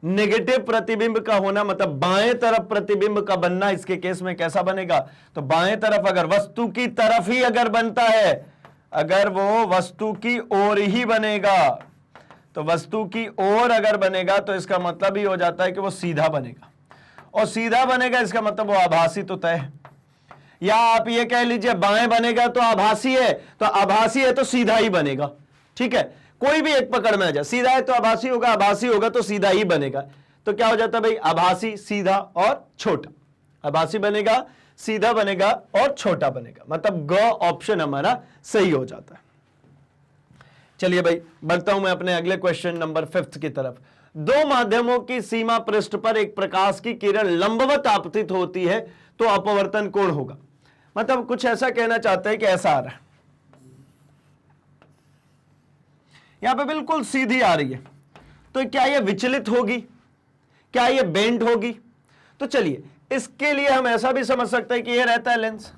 नेगेटिव प्रतिबिंब का होना मतलब बाएं तरफ प्रतिबिंब का बनना, इसके केस में कैसा बनेगा? तो बाएं तरफ अगर वस्तु की तरफ ही अगर बनता है, अगर वो वस्तु की ओर ही बनेगा, तो वस्तु की ओर अगर बनेगा तो इसका मतलब ही हो जाता है कि वो सीधा बनेगा। और सीधा बनेगा इसका मतलब वो आभासी तो तय है। या आप ये कह लीजिए बाएं बनेगा तो आभासी है, तो आभासी है तो सीधा ही बनेगा, ठीक है। कोई भी एक पकड़ में आ जाए, सीधा है तो आभासी होगा, आभासी होगा तो सीधा ही बनेगा। तो क्या हो जाता है भाई? आभासी, सीधा और छोटा। आभासी बनेगा, सीधा बनेगा और छोटा बनेगा, मतलब ग ऑप्शन हमारा सही हो जाता है। चलिए भाई, बढ़ता हूं मैं अपने अगले क्वेश्चन नंबर 5 की तरफ। दो माध्यमों की सीमा पृष्ठ पर एक प्रकाश की किरण लंबवत आपतित होती है तो अपवर्तन कोण होगा। मतलब कुछ ऐसा कहना चाहते हैं कि ऐसा आ रहा है, यहां पे बिल्कुल सीधी आ रही है, तो क्या यह विचलित होगी? क्या यह बेंट होगी? तो चलिए, इसके लिए हम ऐसा भी समझ सकते हैं कि यह रहता है लेंस,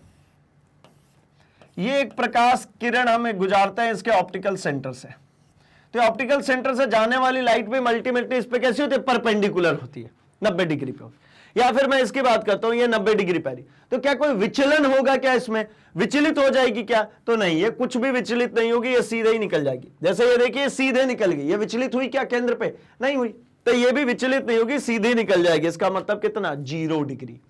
ये एक प्रकाश किरण हमें गुजारता है इसके ऑप्टिकल सेंटर से। तो ऑप्टिकल सेंटर से जाने वाली लाइट भी अल्टीमेटली इस पे कैसी होती है? परपेंडिकुलर होती है, 90 डिग्री पे होती है। या फिर मैं इसकी बात करता हूं, ये 90 डिग्री पैरी। तो क्या कोई विचलन होगा? क्या इसमें विचलित हो जाएगी क्या? तो नहीं, ये कुछ भी विचलित नहीं होगी, ये सीधे ही निकल जाएगी। जैसे ये देखिए, सीधे निकल गई, ये विचलित हुई क्या केंद्र पे? नहीं हुई। तो ये भी विचलित नहीं होगी, सीधे निकल जाएगी। इसका मतलब कितना? 0 डिग्री।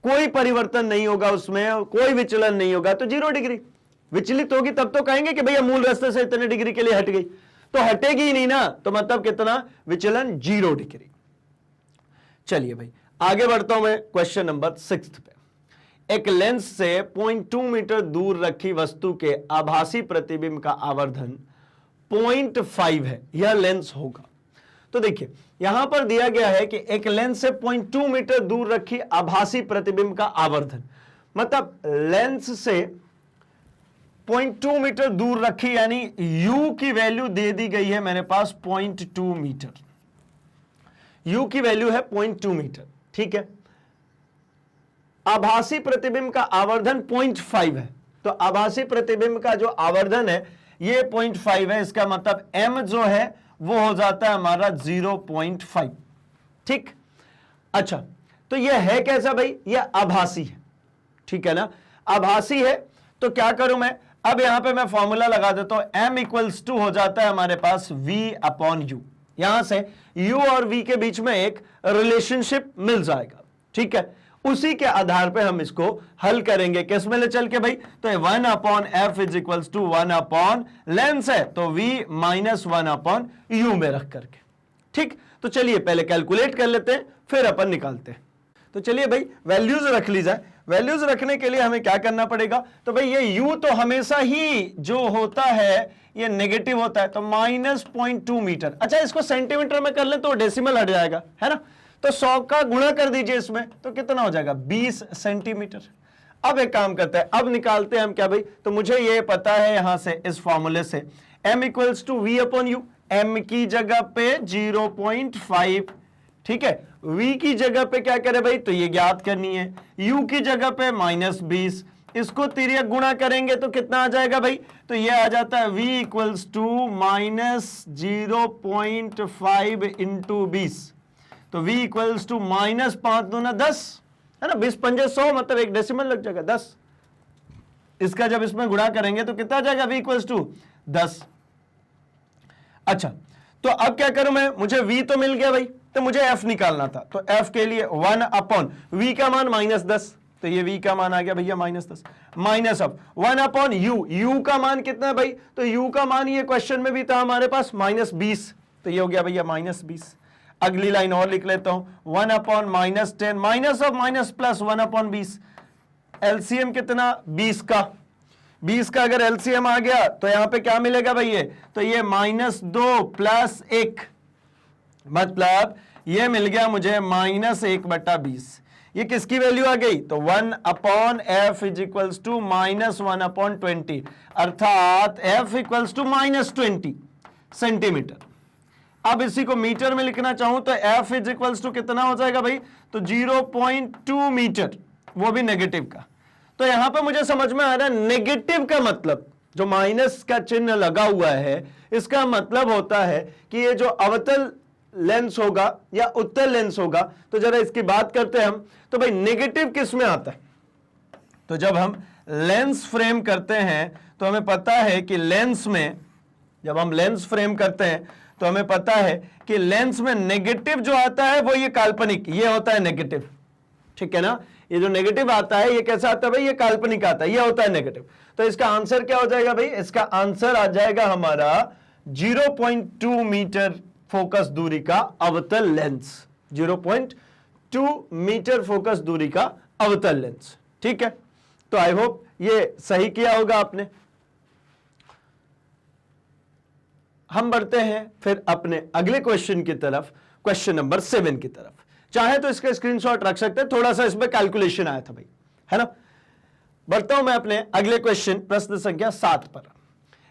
कोई परिवर्तन नहीं होगा उसमें, कोई विचलन नहीं होगा, तो 0 डिग्री। विचलित होगी तब तो कहेंगे कि भैया मूल रास्ते से इतने डिग्री के लिए हट गई, तो हटेगी ही नहीं ना, तो मतलब कितना? विचलन 0 डिग्री। चलिए भाई, आगे बढ़ता हूं मैं क्वेश्चन नंबर 6 पे। एक लेंस से 0.2 मीटर दूर रखी वस्तु के आभासी प्रतिबिंब का आवर्धन 0.5 है, यह लेंस होगा। तो देखिए, यहां पर दिया गया है कि एक लेंस से 0.2 मीटर दूर रखी आभासी प्रतिबिंब का आवर्धन, मतलब लेंस से 0.2 मीटर दूर रखी, यानी u की वैल्यू दे दी गई है मेरे पास 0.2 मीटर। u की वैल्यू है 0.2 मीटर, ठीक है। आभासी प्रतिबिंब का आवर्धन 0.5 है, तो आभासी प्रतिबिंब का जो आवर्धन है ये 0.5 है। इसका मतलब m जो है वो हो जाता है हमारा 0.5, ठीक। अच्छा, तो ये है कैसा भाई? ये आभासी है, ठीक है ना। आभासी है तो क्या करूं मैं? अब यहां पे मैं फॉर्मूला लगा देता हूं, m इक्वल्स टू हो जाता है हमारे पास v अपॉन u। यहां से u और v के बीच में एक रिलेशनशिप मिल जाएगा, ठीक है। उसी के आधार पे हम इसको हल करेंगे, किस में ले चल के भाई? तो 1 upon F is equals to 1 upon lens है तो v माइनस 1 अपॉन u में रख करके, ठीक। तो चलिए पहले कैलकुलेट कर लेते हैं, फिर अपन निकालते हैं। तो चलिए भाई, वैल्यूज रख ली जाए। वैल्यूज रखने के लिए हमें क्या करना पड़ेगा? तो भाई ये u तो हमेशा ही जो होता है ये नेगेटिव होता है, तो माइनस 0.2 मीटर। अच्छा, इसको सेंटीमीटर में कर ले तो डेसिमल हट जाएगा, है ना। तो 100 का गुणा कर दीजिए इसमें, तो कितना हो जाएगा? 20 सेंटीमीटर। अब एक काम करते हैं, अब निकालते हैं हम क्या भाई? तो मुझे ये पता है यहां से इस फॉर्मूले से m equals to v upon u. m की जगह पे 0.5, ठीक है। v की जगह पे क्या करे भाई? तो ये ज्ञात करनी है। u की जगह पे -20, इसको तिर्यक गुणा करेंगे तो कितना आ जाएगा भाई? तो ये आ जाता है v इक्वल्स टू -0.5 इंटू 20, तो v इक्वल्स टू -5 दूना 10, है ना। 20 पंजे 100, मतलब एक डेसिमल लग जाएगा 10। इसका जब इसमें गुणा करेंगे तो कितना आ जाएगा v इक्वल्स टू 10। अच्छा, तो अब क्या करूं मैं, मुझे v तो मिल गया भाई, तो मुझे f निकालना था, तो f के लिए 1 अपॉन v का मान -10, तो ये v का मान आ गया भैया -10, माइनस ऑफ 1 अपॉन u का मान कितना है भाई, तो u का मान ये क्वेश्चन में भी था हमारे पास -20, तो ये हो गया भैया -20। अगली लाइन और लिख लेता हूं, 1 upon -10 minus of minus plus 1 upon 20, LCM कितना 20 का अगर एलसीएम आ गया तो यहां पे क्या मिलेगा भाई, ये तो ये -2 प्लस 1, मतलब ये मिल गया मुझे -1/20। ये किसकी वैल्यू आ गई, तो 1 upon F is equals to -1 upon 20, अर्थात एफ इक्वल्स टू -20 सेंटीमीटर। अब इसी को मीटर में लिखना चाहूं तो एफ इज इक्वल्स टू कितना हो जाएगा भाई, तो 0.2 मीटर, वो भी नेगेटिव का। तो यहां पे मुझे समझ में आ रहा है नेगेटिव का मतलब, जो माइनस का चिन्ह लगा हुआ है इसका मतलब होता है कि ये जो अवतल लेंस होगा या उत्तल लेंस होगा, तो जरा इसकी बात करते हैं हम, तो भाई नेगेटिव किस में आता है, तो जब हम लेंस फ्रेम करते हैं तो हमें पता है कि लेंस में, जब हम लेंस फ्रेम करते हैं तो हमें पता है कि लेंस में नेगेटिव जो आता है वो ये काल्पनिक, ये होता है नेगेटिव, ठीक है ना। ये जो नेगेटिव आता है ये कैसा आता है भाई, ये काल्पनिक आता है, ये होता है नेगेटिव। तो इसका आंसर क्या हो जाएगा भाई, इसका आंसर आ जाएगा हमारा 0.2 मीटर फोकस दूरी का अवतल लेंस, 0.2 मीटर फोकस दूरी का अवतल लेंस, ठीक है। तो आई होप ये सही किया होगा आपने। हम बढ़ते हैं फिर अपने अगले क्वेश्चन की तरफ, क्वेश्चन नंबर 7 की तरफ। चाहे तो इसका स्क्रीनशॉट रख सकते हैं, थोड़ा सा इसमें कैलकुलेशन आया था भाई, है ना। बढ़ता हूं मैं अपने अगले क्वेश्चन, प्रश्न संख्या 7 पर।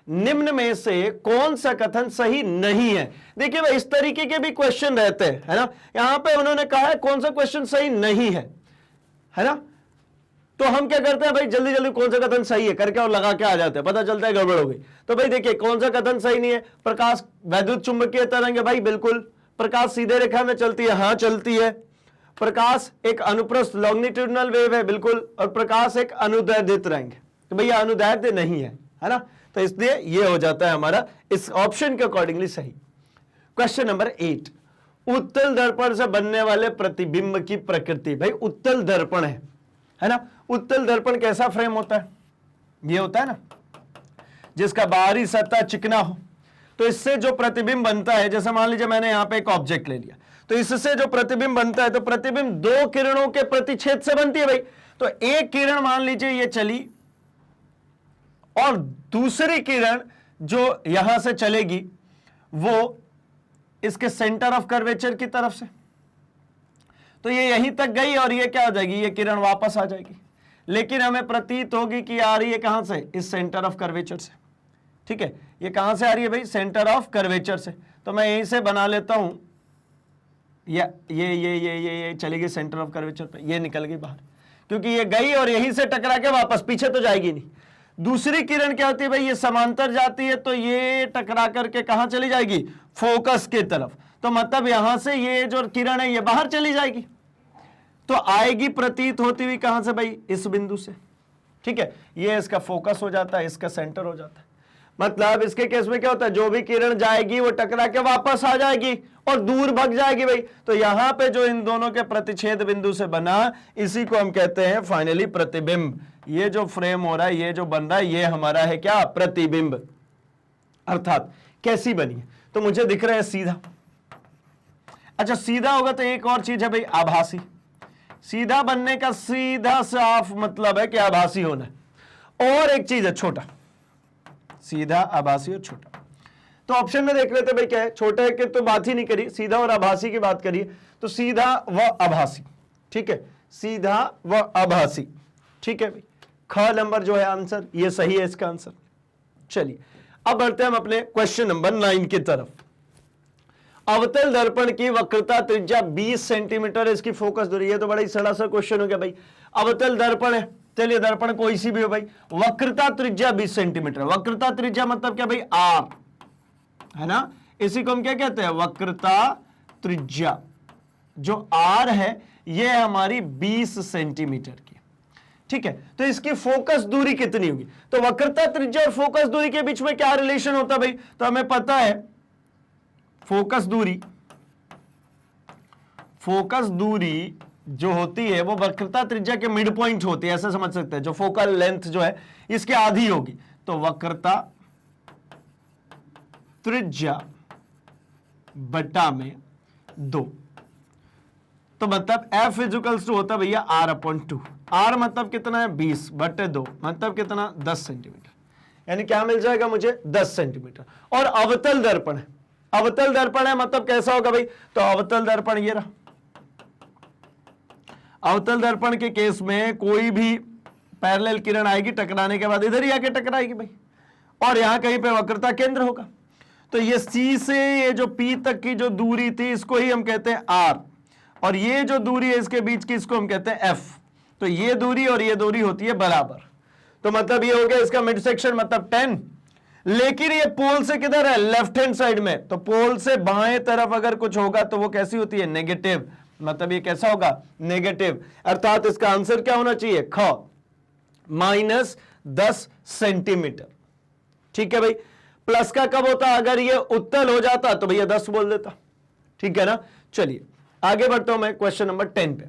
निम्न में से कौन सा कथन सही नहीं है। देखिए भाई, इस तरीके के भी क्वेश्चन रहते हैं, है ना। यहां पे उन्होंने कहा है कौन सा क्वेश्चन सही नहीं है ना। तो हम क्या करते हैं भाई, जल्दी जल्दी कौन सा कथन सही है करके और लगा के आ जाते हैं, पता चलता है गड़बड़ हो गई। तो भाई देखिए कौन सा कथन सही नहीं है, प्रकाश वैद्युत चुंबकीय तरंग है भाई, बिल्कुल। प्रकाश सीधे रेखा में चलती है, हाँ चलती है। प्रकाश एक अनुप्रस्थ लॉन्गिट्यूडिनल वेव है, बिल्कुल। और प्रकाश एक अनुदैर्ध्य तरंग है, तो भैया अनुदैर्ध्य नहीं है ना। तो इसलिए ये हो जाता है हमारा इस ऑप्शन के अकॉर्डिंगली सही। क्वेश्चन नंबर 8, उत्तल दर्पण से बनने वाले प्रतिबिंब की प्रकृति। भाई उत्तल दर्पण है ना। उत्तल दर्पण कैसा फ्रेम होता है, ये होता है ना जिसका बाहरी सतह चिकना हो। तो इससे जो प्रतिबिंब बनता है, जैसे मान लीजिए मैंने यहां पे एक ऑब्जेक्ट ले लिया, तो इससे जो प्रतिबिंब बनता है, तो प्रतिबिंब 2 किरणों के प्रतिच्छेद से बनती है भाई। तो एक किरण मान लीजिए ये चली, और दूसरी किरण जो यहां से चलेगी वो इसके सेंटर ऑफ कर्वेचर की तरफ से, तो ये यहीं तक गई और ये क्या हो जाएगी, ये किरण वापस आ जाएगी। लेकिन हमें प्रतीत होगी कि आ रही है कहां से, इस सेंटर ऑफ कर्वेचर से, ठीक है। ये कहां से आ रही है भाई, सेंटर ऑफ कर्वेचर से। तो मैं यहीं से बना लेता हूं, या ये चली गई सेंटर ऑफ कर्वेचर पे, ये निकल गई बाहर, क्योंकि ये गई और यहीं से टकरा के वापस, पीछे तो जाएगी नहीं। दूसरी किरण क्या होती है भाई, ये समांतर जाती है, तो ये टकरा करके कहां चली जाएगी, फोकस की तरफ। तो मतलब यहां से ये जो किरण है ये बाहर चली जाएगी, तो आएगी प्रतीत होती हुई कहां से भाई, इस बिंदु से, ठीक है। ये इसका फोकस हो जाता है, इसका सेंटर हो जाता है। मतलब इसके केस में क्या होता है, जो भी किरण जाएगी वो टकरा के वापस आ जाएगी और दूर भग जाएगी भाई। तो यहां पे जो इन दोनों के प्रतिच्छेद बिंदु से बना, इसी को हम कहते हैं फाइनली प्रतिबिंब। ये जो फ्रेम हो रहा है, ये जो बन रहा है, ये हमारा है क्या, प्रतिबिंब। अर्थात कैसी बनी है, तो मुझे दिख रहा है सीधा। अच्छा सीधा होगा तो एक और चीज है भाई, आभासी। सीधा बनने का सीधा साफ मतलब है कि आभासी होना है। और एक चीज है छोटा, सीधा, आभासी और छोटा। तो ऑप्शन में देख लेते भाई क्या है, छोटे की तो बात ही नहीं करी, सीधा और आभासी की बात करिए। तो सीधा व आभासी, ठीक है, सीधा व आभासी, ठीक है भाई। ख नंबर जो है आंसर, ये सही है इसका आंसर। चलिए अब बढ़ते हैं हम अपने क्वेश्चन नंबर 9 की तरफ। अवतल दर्पण की वक्रता त्रिज्या 20 सेंटीमीटर है, इसकी फोकस दूरी। है तो बड़ा ही सड़ा सा क्वेश्चन हो गया भाई। अवतल दर्पण है, चलिए दर्पण कोई सी भी हो भाई, वक्रता त्रिज्या 20 सेंटीमीटर। वक्रता त्रिज्या मतलब क्या भाई, आर, है ना। इसी को हम क्या कहते हैं, वक्रता त्रिज्या। जो आर है ये हमारी 20 सेंटीमीटर की, ठीक है, तो इसकी फोकस दूरी कितनी होगी? तो वक्रता त्रिज्या और फोकस दूरी के बीच में क्या रिलेशन होता है भाई? तो हमें पता है फोकस दूरी जो होती है वो वक्रता त्रिज्या के मिड पॉइंट होती है, ऐसे समझ सकते हैं। जो फोकल लेंथ जो है इसके आधी होगी, तो वक्रता त्रिज्या बटा में 2, तो मतलब F इजिकल्स टू होता है भैया R/2। R मतलब कितना है? 20/2, मतलब कितना? 10 सेंटीमीटर। यानी क्या मिल जाएगा मुझे? 10 सेंटीमीटर। और अवतल दर्पण है, अवतल दर्पण है मतलब कैसा होगा भाई? तो अवतल दर्पण ये रहा। अवतल दर्पण के केस में कोई भी पैरेलल किरण आएगी, टकराने के बाद इधर ही आके टकराएगी भाई, और यहां कहीं पे वक्रता केंद्र होगा। तो ये C से ये जो P तक की जो दूरी थी इसको ही हम कहते हैं R, और ये जो दूरी है इसके बीच की इसको हम कहते हैं F। तो ये दूरी और ये दूरी होती है बराबर, तो मतलब ये हो गया इसका मिड सेक्शन, मतलब 10। लेकिन ये पोल से किधर है? लेफ्ट हैंड साइड में, तो पोल से बाएं तरफ अगर कुछ होगा तो वो कैसी होती है? नेगेटिव। मतलब ये कैसा होगा? नेगेटिव। अर्थात इसका आंसर क्या होना चाहिए? ख, -10 सेंटीमीटर। ठीक है भाई। प्लस का कब होता? अगर ये उत्तल हो जाता तो भैया 10 बोल देता। ठीक है ना। चलिए आगे बढ़ता हूं मैं क्वेश्चन नंबर 10 पे।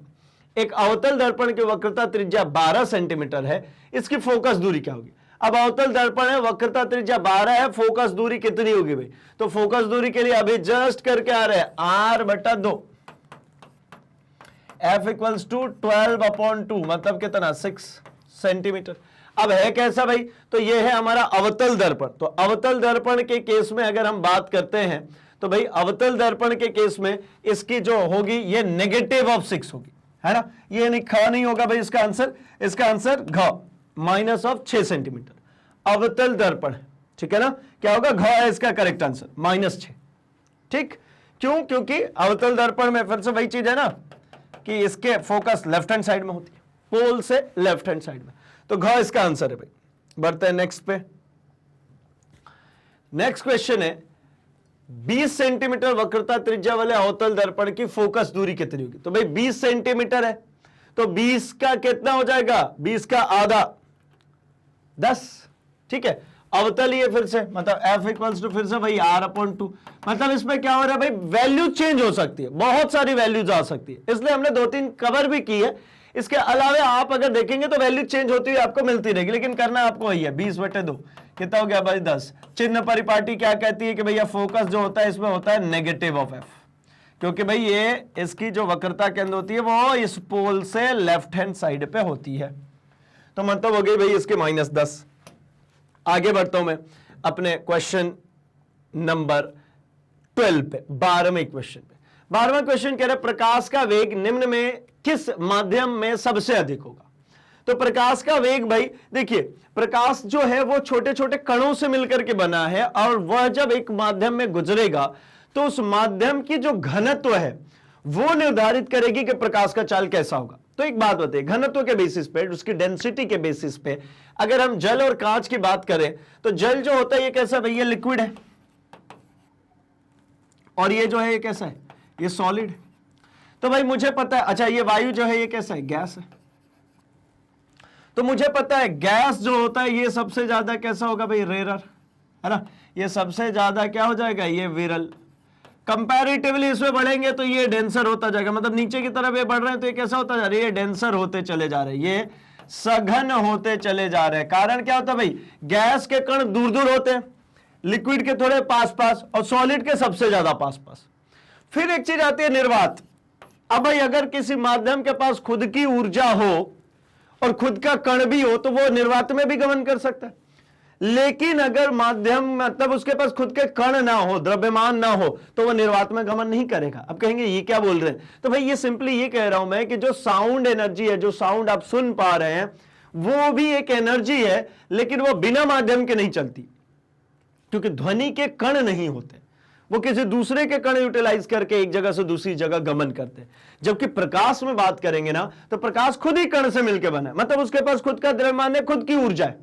एक अवतल दर्पण की वक्रता त्रिज्या 12 सेंटीमीटर है, इसकी फोकस दूरी क्या होगी? अब अवतल दर्पण है, वक्रता त्रिज्या 12 है, फोकस दूरी कितनी होगी भाई? तो फोकस दूरी के लिए अभी जस्ट करके आ रहे हैं R/2, F इक्वल्स टू 12/2, मतलब कितना? 6 सेंटीमीटर। अब है कैसा भाई? तो ये है हमारा अवतल दर्पण। तो अवतल दर्पण के केस में अगर हम बात करते हैं तो भाई अवतल दर्पण के केस में इसकी जो होगी ये -6 होगी, है ना। ये नहीं, ख नहीं होगा भाई इसका आंसर घ, -6 सेंटीमीटर। अवतल दर्पण, ठीक है ना। क्या होगा? घ है इसका करेक्ट आंसर, -6। ठीक, क्यों? क्योंकि अवतल दर्पण में फिर से वही चीज है ना कि इसके फोकस लेफ्ट हैंड साइड में होती है, पोल से लेफ्ट हैंड साइड में, तो घ इसका आंसर है भाई। बढ़ते हैं नेक्स्ट पे। नेक्स्ट क्वेश्चन है 20 सेंटीमीटर वक्रता त्रिज्या वाले अवतल दर्पण की फोकस दूरी कितनी होगी? तो भाई 20 सेंटीमीटर है, तो 20 का कितना हो जाएगा? 20 का आधा, 10। ठीक है। अवतल ये फिर से, मतलब F इक्वल्स टू फिर से भाई R/2। मतलब इसमें क्या हो रहा है भाई? वैल्यू चेंज हो सकती है, बहुत सारी वैल्यूज आ सकती है, इसलिए हमने 2-3 कवर भी की है। इसके अलावा आप अगर देखेंगे तो वैल्यू चेंज होती हुई आपको मिलती रहेगी, लेकिन करना आपको वही है। 20/2 कितना हो गया भाई? 10। चिन्ह परिपाटी क्या कहती है कि भैया फोकस जो होता है इसमें होता है नेगेटिव ऑफ F, क्योंकि भाई ये इसकी जो वक्रता केंद्र होती है वो इस पोल से लेफ्ट हैंड साइड पे होती है, तो मतलब हो गई भाई इसके -10। आगे बढ़ता हूं मैं अपने क्वेश्चन नंबर 12 पे, 12वें क्वेश्चन पे। 12वां क्वेश्चन कह रहा है प्रकाश का वेग निम्न में किस माध्यम में सबसे अधिक होगा? तो प्रकाश का वेग भाई देखिए, प्रकाश जो है वो छोटे छोटे कणों से मिलकर के बना है, और वह जब एक माध्यम में गुजरेगा तो उस माध्यम की जो घनत्व है वो निर्धारित करेगी कि प्रकाश का चाल कैसा होगा। तो एक बात बताइए, घनत्व के बेसिस पे, उसकी डेंसिटी के बेसिस पे अगर हम जल और कांच की बात करें तो जल जो होता है ये कैसा भैया? लिक्विड है, और ये जो है ये कैसा है? ये सॉलिड है। तो भाई मुझे पता है, अच्छा ये वायु जो है ये कैसा है? गैस है। तो मुझे पता है गैस जो होता है ये सबसे ज्यादा कैसा होगा भाई? रेरर, है ना। ये सबसे ज्यादा क्या हो जाएगा? ये विरल। कंपैरेटिवली इसमें बढ़ेंगे तो ये डेंसर होता जाएगा, मतलब नीचे की तरफ ये बढ़ रहे हैं तो ये कैसा होता जा रहा है? ये डेंसर होते चले जा रहे हैं, ये सघन होते चले जा रहे हैं। कारण क्या होता है भाई? गैस के कण दूर दूर होते हैं, लिक्विड के थोड़े पास पास, और सॉलिड के सबसे ज्यादा पास पास। फिर एक चीज आती है निर्वात। अब भाई अगर किसी माध्यम के पास खुद की ऊर्जा हो और खुद का कण भी हो तो वो निर्वात में भी गमन कर सकता है, लेकिन अगर माध्यम मतलब उसके पास खुद के कण ना हो, द्रव्यमान ना हो, तो वो निर्वात में गमन नहीं करेगा। अब कहेंगे ये क्या बोल रहे हैं? तो भाई ये सिंपली ये कह रहा हूं मैं कि जो साउंड एनर्जी है, जो साउंड आप सुन पा रहे हैं वो भी एक एनर्जी है, लेकिन वो बिना माध्यम के नहीं चलती, क्योंकि ध्वनि के कण नहीं होते, वो किसी दूसरे के कण यूटिलाइज करके एक जगह से दूसरी जगह गमन करते हैं। जबकि प्रकाश में बात करेंगे ना तो प्रकाश खुद ही कण से मिलकर बना है, मतलब उसके पास खुद का द्रव्यमान है, खुद की ऊर्जा है।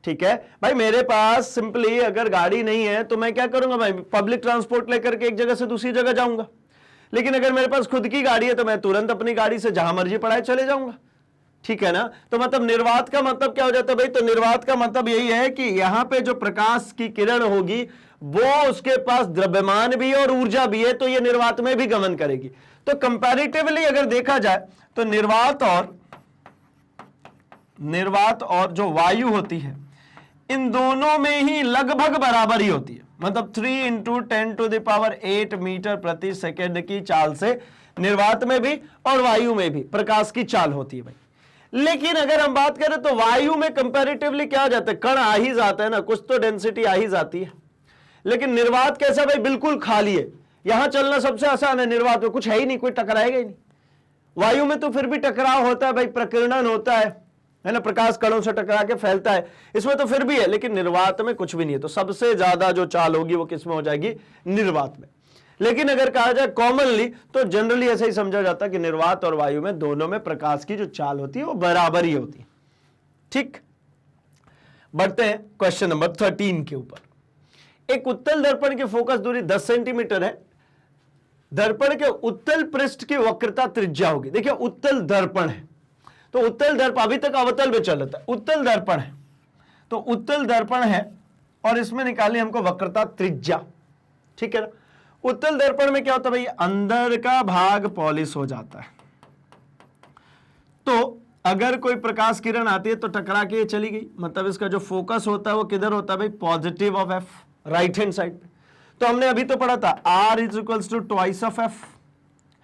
ठीक है भाई, मेरे पास सिंपली अगर गाड़ी नहीं है तो मैं क्या करूंगा भाई? पब्लिक ट्रांसपोर्ट लेकर के एक जगह से दूसरी जगह जाऊंगा। लेकिन अगर मेरे पास खुद की गाड़ी है तो मैं तुरंत अपनी गाड़ी से जहां मर्जी पड़ाए चले जाऊंगा। ठीक है ना। तो मतलब निर्वात का मतलब क्या हो जाता है भाई, तो निर्वात का मतलब यही है कि यहां पे जो प्रकाश की किरण होगी वो उसके पास द्रव्यमान भी है और ऊर्जा भी है, तो ये निर्वात में भी गमन करेगी। तो कंपैरेटिवली अगर देखा जाए तो निर्वात और जो वायु होती है इन दोनों में ही लगभग बराबर ही होती है। मतलब 3 × 10⁸ मीटर प्रति सेकेंड की चाल से निर्वात में भी और वायु में भी प्रकाश की चाल होती है भाई। लेकिन अगर हम बात करें तो वायु में कंपैरेटिवली क्या हो जाता है, कण आ ही जाता है ना, कुछ तो डेंसिटी आ ही जाती है। लेकिन निर्वात कैसा भाई, बिल्कुल खाली है, यहां चलना सबसे आसान है, निर्वात में कुछ है ही नहीं, कोई टकराएगा ही नहीं। वायु में तो फिर भी टकराव होता है भाई, प्रकीर्णन होता है ना, प्रकाश कणों से टकरा के फैलता है, इसमें तो फिर भी है, लेकिन निर्वात में कुछ भी नहीं है। तो सबसे ज्यादा जो चाल होगी वो किसमें हो जाएगी, निर्वात में। लेकिन अगर कहा जाए कॉमनली तो जनरली ऐसा ही समझा जाता है कि निर्वात और वायु में दोनों में प्रकाश की जो चाल होती है वो बराबर ही होती है। ठीक, बढ़ते हैं क्वेश्चन नंबर 13 के ऊपर। एक उत्तल दर्पण की फोकस दूरी 10 सेंटीमीटर है। दर्पण के उत्तल पृष्ठ की वक्रता त्रिज्या होगी। देखिए उत्तल दर्पण है, तो उत्तल दर्पण अभी तक अवतल में चल रहा था, उत्तल दर्पण है, तो उत्तल दर्पण है और इसमें निकालनी हमको वक्रता त्रिज्या। ठीक है ना। उत्तल दर्पण में क्या होता है भाई, अंदर का भाग पॉलिश हो जाता है, तो अगर कोई प्रकाश किरण आती है तो टकरा के चली गई, मतलब इसका जो फोकस होता है वो किधर होता है भाई, positive of F, right hand side पे। तो हमने अभी तो पढ़ा था R = 2 ऑफ एफ,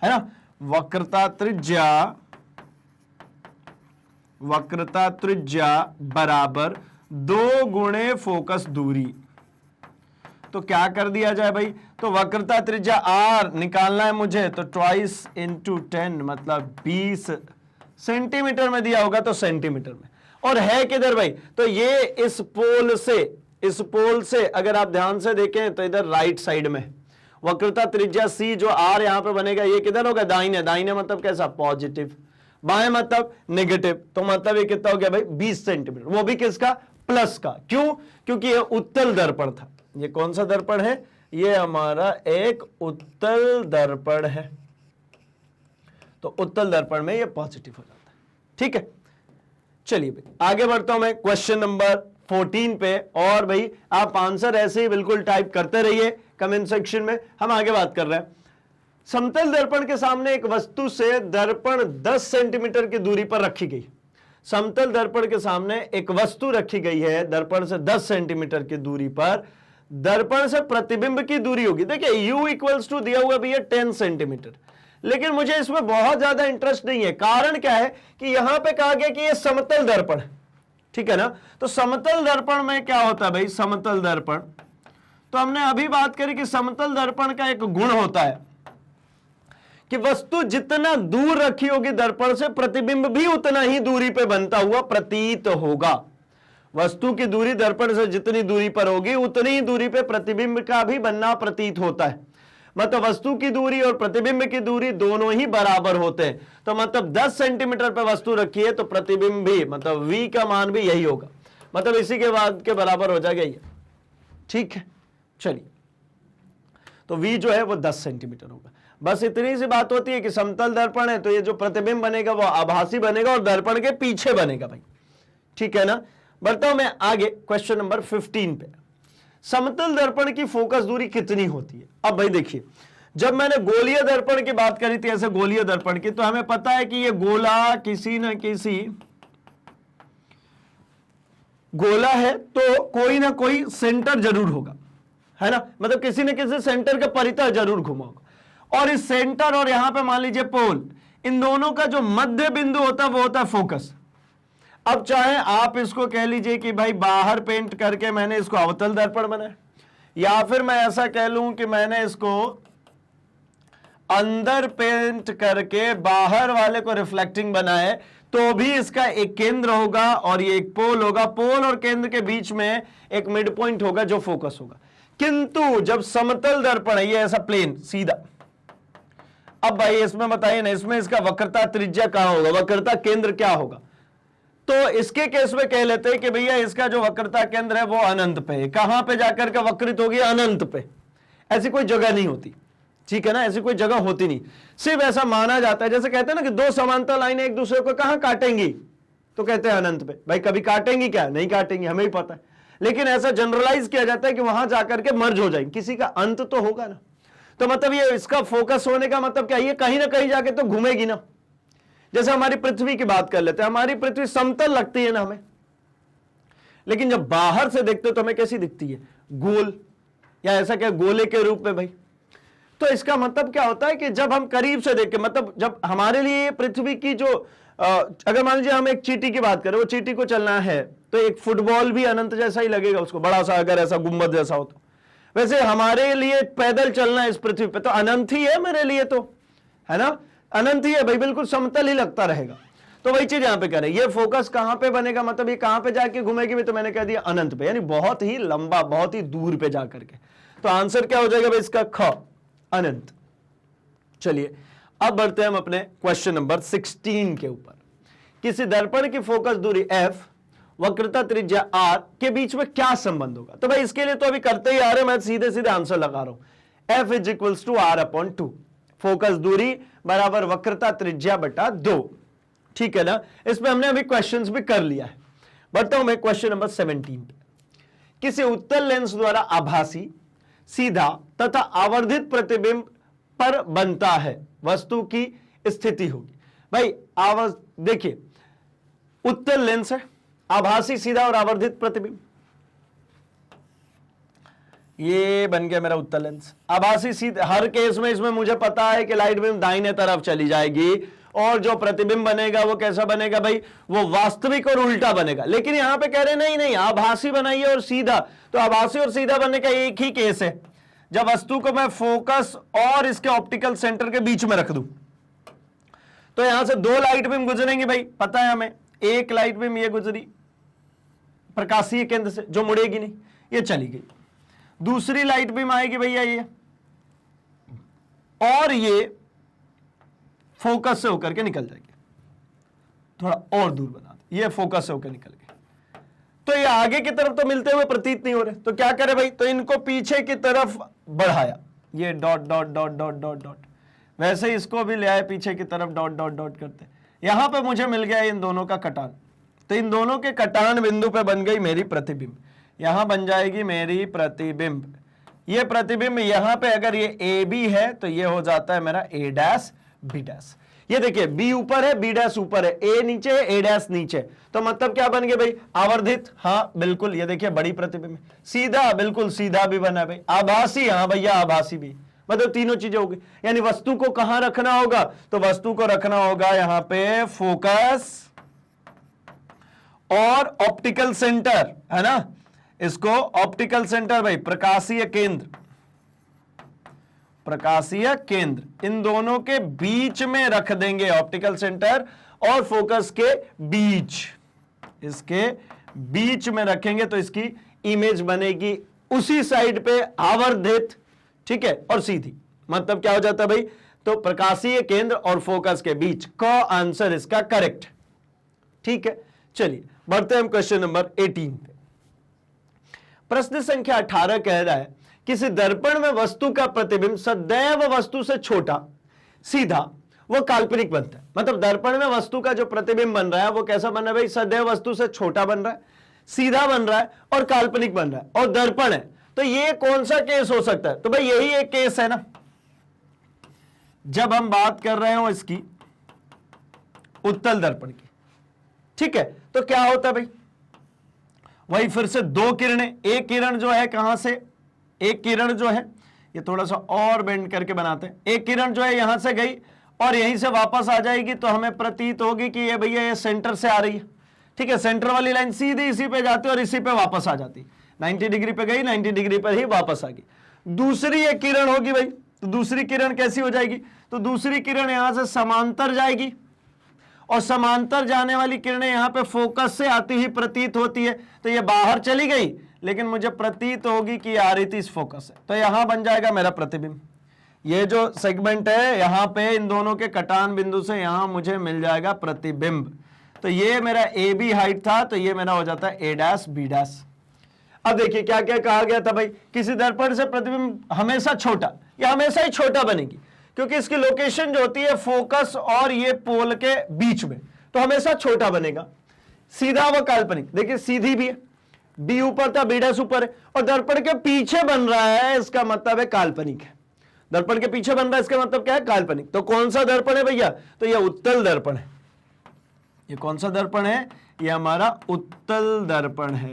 है ना। वक्रता त्रिज्या बराबर 2 गुणे फोकस दूरी। तो क्या कर दिया जाए भाई, तो वक्रता त्रिज्या R निकालना है मुझे, तो 2 × 10 मतलब 20 सेंटीमीटर में दिया होगा तो सेंटीमीटर में, और है किधर भाई, तो ये इस पोल से अगर आप ध्यान से देखें तो इधर राइट साइड में। वक्रता त्रिज्या C जो R यहां पे बनेगा ये किधर होगा, दाहिने। दाहिने मतलब कैसा, पॉजिटिव, बाएं मतलब नेगेटिव, तो मतलब ये कितना हो गया भाई, 20 सेंटीमीटर, वो भी किसका, प्लस का। क्यों, क्योंकि ये उत्तल दर्पण था। ये कौन सा दर्पण है, ये हमारा एक उत्तल दर्पण है, तो उत्तल दर्पण में ये पॉजिटिव हो जाता है। ठीक है, चलिए भाई आगे बढ़ता हूं मैं क्वेश्चन नंबर 14 पे, और भाई आप आंसर ऐसे ही बिल्कुल टाइप करते रहिए कमेंट सेक्शन में। हम आगे बात कर रहे हैं, समतल दर्पण के सामने एक वस्तु से दर्पण 10 सेंटीमीटर की दूरी पर रखी गई। समतल दर्पण के सामने एक वस्तु रखी गई है दर्पण से 10 सेंटीमीटर की दूरी पर, दर्पण से प्रतिबिंब की दूरी होगी। देखिए U = दिया हुआ भी है 10 सेंटीमीटर, लेकिन मुझे इसमें बहुत ज्यादा इंटरेस्ट नहीं है। कारण क्या है कि यहां पे कहा गया कि यह समतल दर्पण है, ठीक है ना। तो समतल दर्पण में क्या होता है भाई, समतल दर्पण, तो हमने अभी बात करी कि समतल दर्पण का एक गुण होता है कि वस्तु जितना दूर रखी होगी दर्पण से, प्रतिबिंब भी उतना ही दूरी पे बनता हुआ प्रतीत होगा। वस्तु की दूरी दर्पण से जितनी दूरी पर होगी उतनी ही दूरी पे प्रतिबिंब का भी बनना प्रतीत होता है। मतलब वस्तु की दूरी और प्रतिबिंब की दूरी दोनों ही बराबर होते हैं। तो मतलब 10 सेंटीमीटर पे वस्तु रखी है तो प्रतिबिंब भी, मतलब V का मान भी यही होगा, मतलब इसी के बाद के बराबर हो जाएगा ये। ठीक है, चलिए, तो V जो है वो 10 सेंटीमीटर होगा। बस इतनी सी बात होती है कि समतल दर्पण है तो ये जो प्रतिबिंब बनेगा वो आभासी बनेगा और दर्पण के पीछे बनेगा भाई। ठीक है ना। बढ़ता हूं मैं आगे क्वेश्चन नंबर 15 पे। समतल दर्पण की फोकस दूरी कितनी होती है। अब भाई देखिए, जब मैंने गोलीय दर्पण की बात करी थी, ऐसे गोलीय दर्पण की, तो हमें पता है कि ये गोला किसी न किसी गोला है तो कोई ना कोई सेंटर जरूर होगा, है ना। मतलब किसी न किसी सेंटर के परितः जरूर घुमा होगा, और इस सेंटर और यहां पे मान लीजिए पोल, इन दोनों का जो मध्य बिंदु होता है वो होता है फोकस। अब चाहे आप इसको कह लीजिए कि भाई बाहर पेंट करके मैंने इसको अवतल दर्पण बनाया, या फिर मैं ऐसा कह लूं कि मैंने इसको अंदर पेंट करके बाहर वाले को रिफ्लेक्टिंग बनाए, तो भी इसका एक केंद्र होगा और ये एक पोल होगा। पोल और केंद्र के बीच में एक मिड पॉइंट होगा जो फोकस होगा। किंतु जब समतल दर्पण है, ये ऐसा प्लेन सीधा, अब भाई इसमें बताइए ना, इसमें इसका वक्रता त्रिज्या कहां होगा, वक्रता केंद्र क्या होगा। तो इसके केस में कह लेते हैं कि भैया इसका जो वक्रता केंद्र है वो अनंत पे है। कहां पे जाकर के वक्रित होगी, अनंत पे। ऐसी कोई जगह नहीं होती, ठीक है ना, ऐसी कोई जगह होती नहीं। सिर्फ ऐसा माना जाता है, जैसे कहते हैं ना कि दो समांतर लाइनें एक दूसरे को कहां काटेंगी, तो कहते हैं अनंत पे। भाई कभी काटेंगे क्या? नहीं काटेंगे, हमें ही पता है, लेकिन ऐसा जनरलाइज किया जाता है कि वहां जाकर के मर्ज हो जाएंगे, किसी का अंत तो होगा ना। तो मतलब ये इसका फोकस होने का मतलब क्या, ये कहीं ना कहीं जाके तो घूमेगी ना। जैसे हमारी पृथ्वी की बात कर लेते हैं, हमारी पृथ्वी समतल लगती है ना हमें, लेकिन जब बाहर से देखते तो हमें कैसी दिखती है? गोल, या ऐसा क्या गोले के रूप में भाई। तो इसका मतलब क्या होता है कि जब हम करीब से देख के, मतलब जब हमारे लिए पृथ्वी की जो अगर मान लीजिए हम एक चींटी की बात करें, वो चींटी को चलना है तो एक फुटबॉल भी अनंत जैसा ही लगेगा उसको, बड़ा सा, अगर ऐसा गुंबद जैसा हो तो। वैसे हमारे लिए पैदल चलना इस पृथ्वी पे तो अनंत ही है मेरे लिए, तो है ना, अनंत ही है भाई, बिल्कुल समतल ही लगता रहेगा। तो वही चीज यहां पे करें, ये फोकस कहां पे बनेगा, मतलब ये कहां पे जाके घूमेगी भी, तो मैंने कह दिया अनंत पे, यानी बहुत ही लंबा, बहुत ही दूर पे जाकर के। तो आंसर क्या हो जाएगा भाई इसका? ख, अनंत। चलिए अब बढ़ते हैं हम अपने क्वेश्चन नंबर 16 के ऊपर। किसी दर्पण की फोकस दूरी f, वक्रता त्रिज्या r के बीच में क्या संबंध होगा? तो भाई इसके लिए तो अभी करते ही आ रहे, मैं सीधे सीधे आंसर लगा रहा हूं। f is equals to r/2, focus दूरी बराबर वक्रता त्रिज्या बटा 2। ठीक है ना, इसमें हमने अभी क्वेश्चंस भी कर लिया है। बढ़ता हूं मैं क्वेश्चन नंबर 17 पे। किसी उत्तल लेंस द्वारा आभासी, सीधा तथा आवर्धित प्रतिबिंब पर बनता है वस्तु की स्थिति होगी। भाई देखिए, उत्तल लेंस है, आभासी, सीधा और आवर्धित प्रतिबिंब, ये बन गया मेरा उत्तल लेंस। आभासी सीधा, हर केस में इसमें मुझे पता है कि लाइट बीम दाहिने तरफ चली जाएगी और जो प्रतिबिंब बनेगा वो कैसा बनेगा भाई? वो वास्तविक और उल्टा बनेगा। लेकिन यहां पे कह रहे नहीं नहीं, आभासी बनाइए और सीधा। तो आभासी और सीधा बनने का एक ही केस है, जब वस्तु को मैं फोकस और इसके ऑप्टिकल सेंटर के बीच में रख दूं। तो यहां से दो लाइट बीम गुजरेंगे भाई, पता है हमें। एक लाइट बीम ये गुजरी प्रकाशीय केंद्र से, जो मुड़ेगी नहीं, ये चली गई। दूसरी लाइट बीम आएगी भैया ये, और ये फोकस से होकर के निकल जाएगी। थोड़ा और दूर बना दे, ये फोकस से होकर निकल गए। तो ये आगे की तरफ तो मिलते हुए प्रतीत नहीं हो रहे, तो क्या करे भाई? तो इनको पीछे की तरफ बढ़ाया, ये dot dot dot dot dot dot, वैसे इसको भी ले आए पीछे की तरफ, डॉट डॉट डॉट करते। यहां पे मुझे मिल गया इन दोनों का कटान, तो इन दोनों के कटान बिंदु पे बन गई मेरी प्रतिबिंब। यहां बन जाएगी मेरी प्रतिबिंब। ये प्रतिबिंब यहां पे अगर ये ए बी है तो ये हो जाता है मेरा ए डैश बी डैश। ये देखिए बी ऊपर है, बी डैश ऊपर है, ए नीचे है, ए डैश नीचे। तो मतलब क्या बन गया भाई? आवर्धित, हाँ बिल्कुल, ये देखिए बड़ी प्रतिबिंब। सीधा, बिल्कुल सीधा भी बना भाई। आभासी, हाँ भैया आभासी भी, मतलब तीनों चीजें होगी। यानी वस्तु को कहां रखना होगा? तो वस्तु को रखना होगा यहां पे फोकस और ऑप्टिकल सेंटर, है ना। इसको ऑप्टिकल सेंटर भाई, प्रकाशीय केंद्र, प्रकाशीय केंद्र, इन दोनों के बीच में रख देंगे। ऑप्टिकल सेंटर और फोकस के बीच, इसके बीच में रखेंगे तो इसकी इमेज बनेगी उसी साइड पे आवर्धित, ठीक है, और सीधी। मतलब क्या हो जाता है भाई? तो प्रकाशीय केंद्र और फोकस के बीच। क आंसर इसका करेक्ट। ठीक है, चलिए बढ़ते हैं हम क्वेश्चन नंबर 18 पे। प्रश्न संख्या 18 कह रहा है किसी दर्पण में वस्तु का प्रतिबिंब सदैव वस्तु से छोटा, सीधा वो काल्पनिक बनता है। मतलब दर्पण में वस्तु का जो प्रतिबिंब बन रहा है वो कैसा बन रहा है भाई? सदैव वस्तु से छोटा बन रहा है, सीधा बन रहा है और काल्पनिक बन रहा है और दर्पण है। तो ये कौन सा केस हो सकता है? तो भाई यही एक केस है ना, जब हम बात कर रहे हो इसकी उत्तल दर्पण की। ठीक है, तो क्या होता है भाई? वही फिर से दो किरणें, एक किरण जो है कहां से, एक किरण जो है, ये थोड़ा सा और बेंड करके बनाते हैं, एक किरण जो है यहां से गई और यहीं से वापस आ जाएगी, तो हमें प्रतीत होगी कि ये भैया ये सेंटर से आ रही है। ठीक है, सेंटर वाली लाइन सीधी इसी पे जाती है और इसी पे वापस आ जाती, 90 डिग्री पे गई, 90 डिग्री पर ही वापस आ गई। दूसरी एक किरण होगी भाई, तो दूसरी किरण कैसी हो जाएगी? तो दूसरी किरण यहां से समांतर जाएगी और समांतर जाने वाली किरणें यहां पे फोकस से आती हुई प्रतीत होती है। तो ये बाहर चली गई लेकिन मुझे प्रतीत होगी कि आ रही थी इस फोकस से, तो यहां बन जाएगा मेरा प्रतिबिंब। ये जो सेगमेंट है यहां पे इन दोनों के कटान बिंदु से यहां मुझे मिल जाएगा प्रतिबिंब। तो ये मेरा ए बी हाइट था, तो ये मेरा हो जाता है ए डैश बी डैश। अब देखिए क्या क्या कहा गया था भाई? किसी दर्पण से प्रतिबिंब हमेशा छोटा, या हमेशा ही छोटा बनेगी क्योंकि इसकी लोकेशन जो होती है फोकस और ये पोल के बीच में, तो हमेशा छोटा बनेगा। सीधा व काल्पनिक, देखिए सीधी भी है, बी ऊपर था, बी डैश ऊपर है, और दर्पण के पीछे बन रहा है, इसका मतलब है काल्पनिक है। दर्पण के पीछे बन रहा है, इसका मतलब क्या है? काल्पनिक। तो कौन सा दर्पण है भैया? तो यह उत्तल दर्पण है। ये कौन सा दर्पण है? यह हमारा उत्तल दर्पण है।